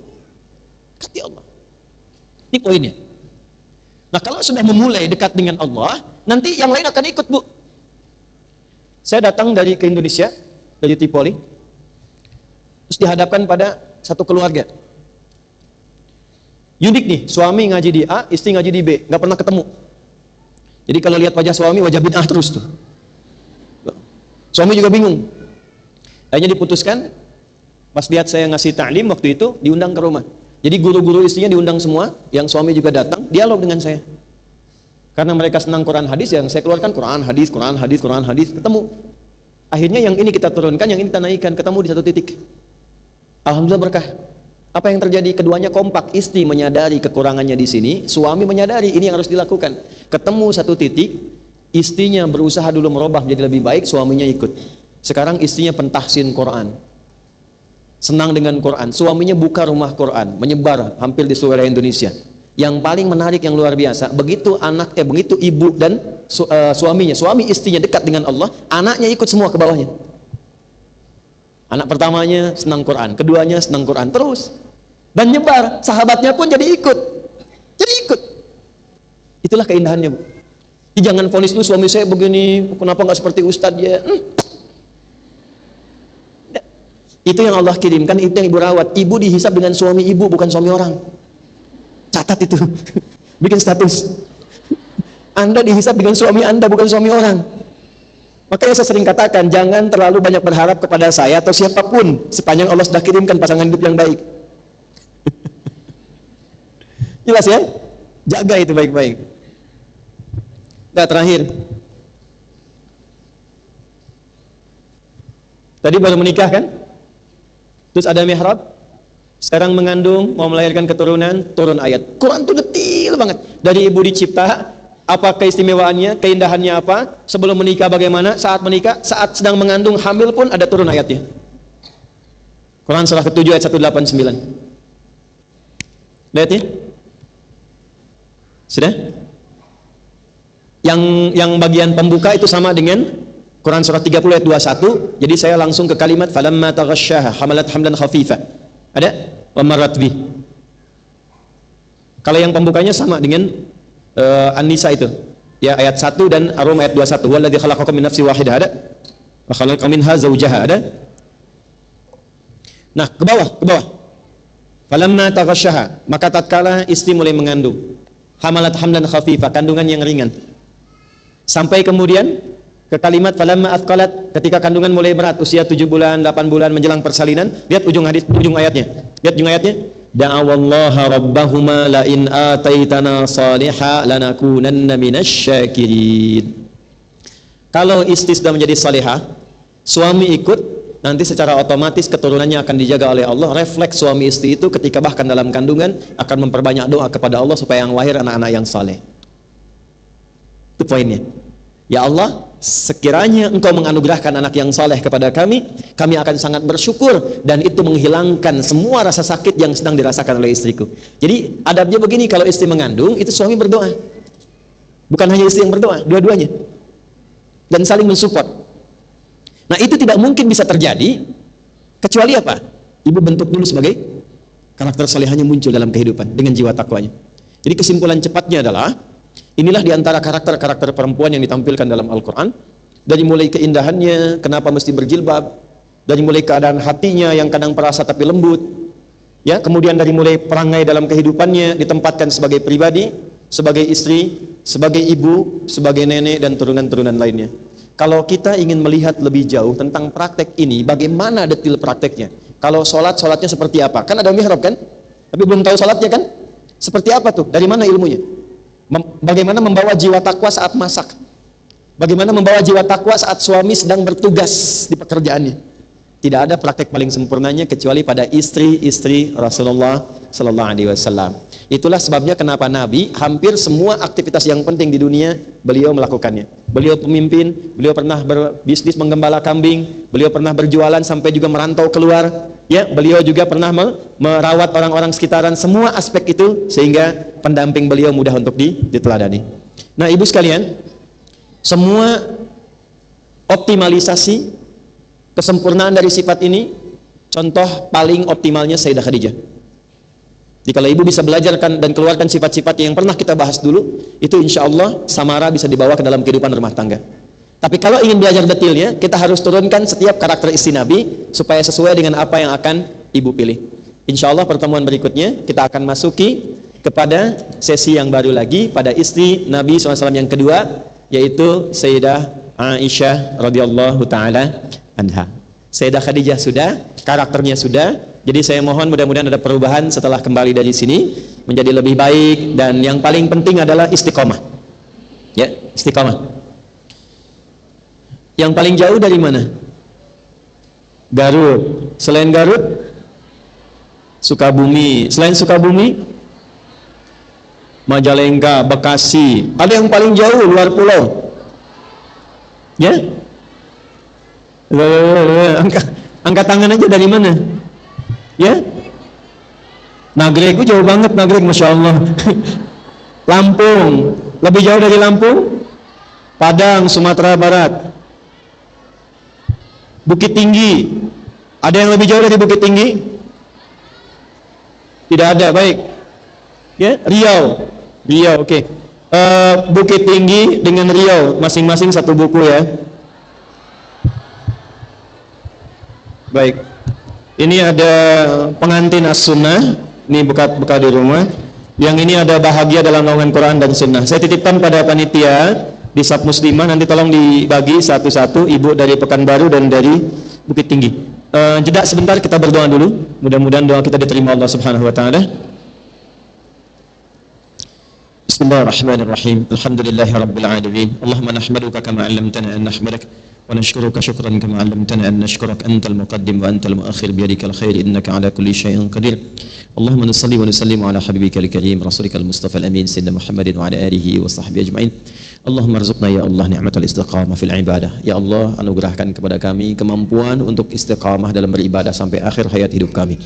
Dekati Allah. Ini poinnya. Nah, kalau sudah memulai dekat dengan Allah, nanti yang lain akan ikut, Bu. Saya datang ke Indonesia, dari Tripoli, terus dihadapkan pada satu keluarga. Unik nih, suami ngaji di A, istri ngaji di B, nggak pernah ketemu. Jadi kalau lihat wajah suami, wajah bid'ah terus tuh. Suami juga bingung. Akhirnya diputuskan, pas lihat saya ngasih ta'lim waktu itu, diundang ke rumah. Jadi guru-guru istrinya diundang semua, yang suami juga datang, dialog dengan saya. Karena mereka senang Quran hadis, yang saya keluarkan Quran hadis, ketemu. Akhirnya yang ini kita turunkan, yang ini kita naikkan, ketemu di satu titik. Alhamdulillah berkah. Apa yang terjadi? Keduanya kompak, istri menyadari kekurangannya di sini, suami menyadari ini yang harus dilakukan. Ketemu satu titik, istrinya berusaha dulu merubah menjadi lebih baik, suaminya ikut. Sekarang istrinya pentahsin Quran. Senang dengan Quran, suaminya buka rumah Quran, menyebar hampir di seluruh Indonesia. Yang paling menarik, yang luar biasa, begitu ibu dan suami istrinya dekat dengan Allah, anaknya ikut semua ke bawahnya. Anak pertamanya senang Quran, keduanya senang Quran, terus dan nyebar, sahabatnya pun jadi ikut. Itulah keindahannya, Bu. Jadi jangan vonis lu suami saya begini, kenapa nggak seperti ustadz ya? Itu yang Allah kirimkan, itu yang ibu rawat. Ibu dihisab dengan suami ibu, bukan suami orang. Catat itu. Bikin status. Anda dihisab dengan suami Anda, bukan suami orang. Makanya saya sering katakan, jangan terlalu banyak berharap kepada saya atau siapapun, sepanjang Allah sudah kirimkan pasangan hidup yang baik. Jelas ya? Jaga itu baik-baik. Nah, terakhir. Tadi baru menikah kan? Terus ada mihrab, sekarang mengandung, mau melahirkan keturunan, turun ayat. Quran itu detail banget. Dari ibu dicipta, apa keistimewaannya, keindahannya apa, sebelum menikah bagaimana, saat menikah, saat sedang mengandung, hamil pun ada turun ayatnya. Quran surah ke-7 ayat 189. Lihat ya? Sudah? Yang bagian pembuka itu sama dengan Quran surah 30 ayat 21. Jadi saya langsung ke kalimat falamma taghasyaha hamalat hamlan khafifa. Ada? Wa marrat bih. Kalau yang pembukanya sama dengan An-Nisa itu. Ya ayat 1 dan Ar-Rum ayat 21. Walladzi khalaqakum min nafsin wahidah, ada? Wa khalaqa minha zawjaha, ada? Nah, ke bawah. Falamma taghasyaha, maka tatkala istri mulai mengandung, hamalat hamlan khafifa, kandungan yang ringan. Sampai kemudian ke kalimat falamma athqalat, ketika kandungan mulai berat, usia 7 bulan, 8 bulan menjelang persalinan. Lihat ujung ayatnya. Da'awallaha rabbahuma la in ataitana salihah lanakunanna minasyakirin. Kalau istri sudah menjadi salihah, suami ikut, nanti secara otomatis keturunannya akan dijaga oleh Allah. Refleks suami istri itu ketika bahkan dalam kandungan akan memperbanyak doa kepada Allah supaya yang lahir anak-anak yang saleh. Itu poinnya. Ya Allah, sekiranya Engkau menganugerahkan anak yang saleh kepada kami akan sangat bersyukur, dan itu menghilangkan semua rasa sakit yang sedang dirasakan oleh istriku. Jadi adabnya begini, kalau istri mengandung, itu suami berdoa. Bukan hanya istri yang berdoa, dua-duanya. Dan saling mensupport. Nah, itu tidak mungkin bisa terjadi kecuali apa? Ibu bentuk dulu sebagai karakter salehahnya muncul dalam kehidupan dengan jiwa takwanya. Jadi kesimpulan cepatnya adalah, inilah diantara karakter-karakter perempuan yang ditampilkan dalam Al-Quran. Dari mulai keindahannya, kenapa mesti berjilbab, dari mulai keadaan hatinya yang kadang perasa tapi lembut, ya, kemudian dari mulai perangai dalam kehidupannya, ditempatkan sebagai pribadi, sebagai istri, sebagai ibu, sebagai nenek, dan turunan-turunan lainnya. Kalau kita ingin melihat lebih jauh tentang praktek ini, bagaimana detil prakteknya? Kalau sholatnya seperti apa? Kan ada mihrab kan? Tapi belum tahu sholatnya kan? Seperti apa tuh? Dari mana ilmunya? Bagaimana membawa jiwa takwa saat masak? Bagaimana membawa jiwa takwa saat suami sedang bertugas di pekerjaannya? Tidak ada praktek paling sempurnanya kecuali pada istri-istri Rasulullah sallallahu alaihi wasallam. Itulah sebabnya kenapa Nabi hampir semua aktivitas yang penting di dunia beliau melakukannya. Beliau pemimpin, beliau pernah berbisnis menggembala kambing, beliau pernah berjualan sampai juga merantau keluar, ya, beliau juga pernah merawat orang-orang sekitaran, semua aspek itu sehingga pendamping beliau mudah untuk diteladani. Nah, ibu sekalian, semua optimalisasi kesempurnaan dari sifat ini, contoh paling optimalnya Sayyidah Khadijah. Jika ibu bisa belajarkan dan keluarkan sifat-sifat yang pernah kita bahas dulu, itu insya Allah samara bisa dibawa ke dalam kehidupan rumah tangga. Tapi kalau ingin belajar detailnya, kita harus turunkan setiap karakter istri Nabi supaya sesuai dengan apa yang akan ibu pilih. Insya Allah pertemuan berikutnya kita akan masuki kepada sesi yang baru lagi pada istri Nabi SAW yang kedua, yaitu Sayyidah Aisyah radhiyallahu taala anha. Sayyidah Khadijah sudah, karakternya sudah. Jadi saya mohon mudah-mudahan ada perubahan setelah kembali dari sini menjadi lebih baik, dan yang paling penting adalah istiqomah. Ya, istiqomah. Yang paling jauh dari mana? Garut. Selain Garut, Sukabumi. Selain Sukabumi, Majalengka, Bekasi. Ada yang paling jauh luar pulau? Ya? Angkat tangan aja, dari mana? Ya? Nagrek, itu jauh banget Nagrek, Masya Allah. Lampung, lebih jauh dari Lampung? Padang, Sumatera Barat. Bukit Tinggi, ada yang lebih jauh dari Bukit Tinggi? Tidak ada, baik. Ya, Riau, oke. Okay. Bukit Tinggi dengan Riau, masing-masing satu buku ya. Baik. Ini ada pengantin as-sunnah, ini buka di rumah. Yang ini ada bahagia dalam naungan Quran dan sunnah. Saya titipkan pada panitia di Sab Muslimah, nanti tolong dibagi satu-satu, ibu dari Pekanbaru dan dari Bukit Tinggi. Jeda sebentar, kita berdoa dulu. Mudah-mudahan doa kita diterima Allah Subhanahu wa taala. Bismillahirrahmanirrahim. Alhamdulillahirabbil alamin. Allahumma nahmaduka kama 'allamtana an nahmadak ونشكرك شكرا كما علمتنا أن نشكرك أنت المقدم وأنت المؤخر بيدك الخير إنك على كل شيء قدير اللهم نصلي ونسلم على حبيبك الكريم رسولك المصطفى الأمين سيدنا محمد وعلى آله وصحبه أجمعين اللهم ارزقنا ya Allah ni'mat al-istiqamah fil ibadah. Ya Allah, anugerahkan kepada kami kemampuan untuk istiqamah dalam beribadah sampai akhir hayat hidup kami.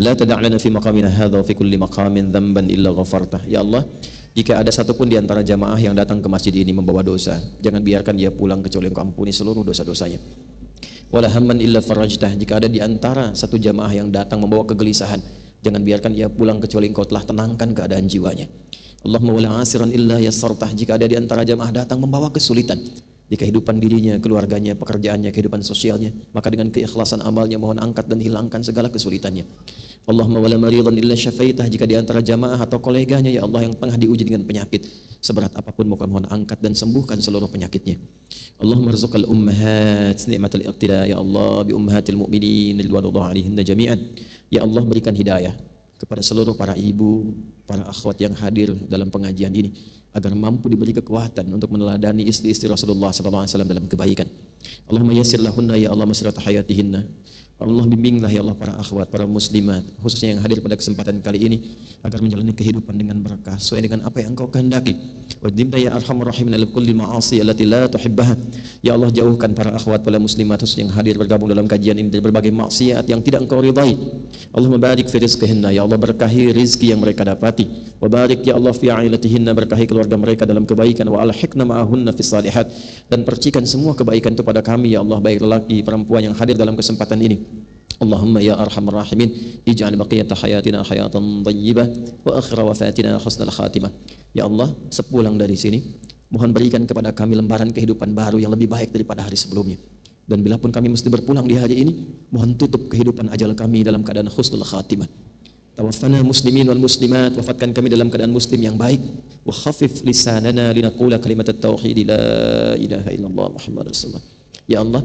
La tada' lana fi maqamina hadha wa fi kulli maqamin dhanban illa ghafartah. Ya Allah, jika ada satupun di antara jamaah yang datang ke masjid ini membawa dosa, jangan biarkan dia pulang kecuali Engkau ampuni seluruh dosa-dosanya. Wala hamman illa farajtah. Jika ada di antara satu jamaah yang datang membawa kegelisahan, jangan biarkan dia pulang kecuali Engkau telah tenangkan keadaan jiwanya. Allahumma wala asiran illa yassartah. Jika ada di antara jamaah datang membawa kesulitan di kehidupan dirinya, keluarganya, pekerjaannya, kehidupan sosialnya, maka dengan keikhlasan amalnya mohon angkat dan hilangkan segala kesulitannya. Allahumma wala maridan illa syafaitah. Jika di antara jamaah atau koleganya ya Allah yang tengah diuji dengan penyakit seberat apapun, mohon angkat dan sembuhkan seluruh penyakitnya. Allahumma rzuqal ummahat ni'matal iqtida ya Allah bi ummahatil mu'minin ridwanullah alaihinna jami'an. Ya Allah, berikan hidayah kepada seluruh para ibu, para akhwat yang hadir dalam pengajian ini agar mampu diberi kekuatan untuk meneladani istri-istri Rasulullah SAW dalam kebaikan. Allahumma yassir lahunna ya Allah masyrata hayatihinna. Allah bimbinglah ya Allah para akhwat, para muslimat khususnya yang hadir pada kesempatan kali ini agar menjalani kehidupan dengan berkah sesuai dengan apa yang Engkau kehendaki. Wadimna ya arhamar rahimin ala kulli ma'asi allati la tuhibbaha. Ya Allah, jauhkan para akhwat, para muslimat khususnya yang hadir bergabung dalam kajian ini dari berbagai maksiat yang tidak Engkau ridai. Allahumma barik fi rizqihinna, ya Allah berkahi rizki yang mereka dapati. Wa barik ya Allah fi ailatihinna, berkahi keluarga mereka dalam kebaikan. Wa alhiqna ma'ahunna fis salihat, dan percikan semua kebaikan itu pada kami ya Allah, baik lelaki perempuan yang hadir dalam kesempatan ini. Allahumma ya arhamar rahimin ij'al baqiyata hayatina hayatan thayyibah wa akhira wafatina husnal khatimah. Ya Allah, sepulang dari sini mohon berikan kepada kami lembaran kehidupan baru yang lebih baik daripada hari sebelumnya. Dan bila pun kami mesti berpulang di hari ini, mohon tutup kehidupan ajal kami dalam keadaan husnul khatimah. Tawaffana muslimin wal muslimat, wafatkan kami dalam keadaan muslim yang baik. Wa khaffif lisanana linaqula kalimat at-tauhid la ilaha illallah Muhammadur Rasulullah. Ya Allah,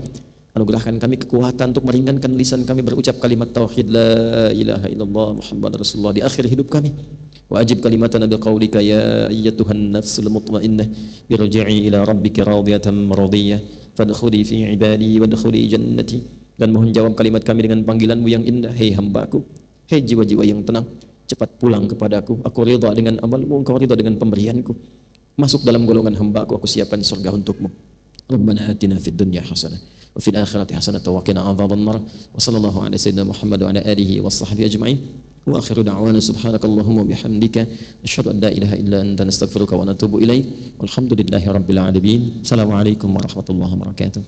anugerahkan kami kekuatan untuk meringankan lisan kami berucap kalimat tauhid la ilaha illallah Muhammadur Rasulullah di akhir hidup kami. Wa ajib kalimatana biqaulika ya ayyatuhan nafsul mutmainnah irji'i ila rabbiki radiyatan maradiyah fadkhuli fi ibadi wadkhuli jannati. Dan mohon jawab kalimat kami dengan panggilanmu yang indah, hei hambaku, hei jiwa-jiwa yang tenang, cepat pulang kepadaku. Aku ridha dengan amalmu, engkau ridha dengan pemberianku. Masuk dalam golongan hamba-Ku, aku siapkan surga untukmu. Rabbana atina fid dunya hasanah wa fil akhirati hasanah wa qina adzabannar. Wa sallallahu ala sayyidina Muhammad wa ala alihi washabbihi ajma'in. Wa akhiru da'wana subhanakallahumma bihamdika asyhadu an la ilaha illa anta nastaghfiruka wa natubu ilaik. Walhamdulillahi rabbil alamin. Assalamualaikum warahmatullahi wabarakatuh.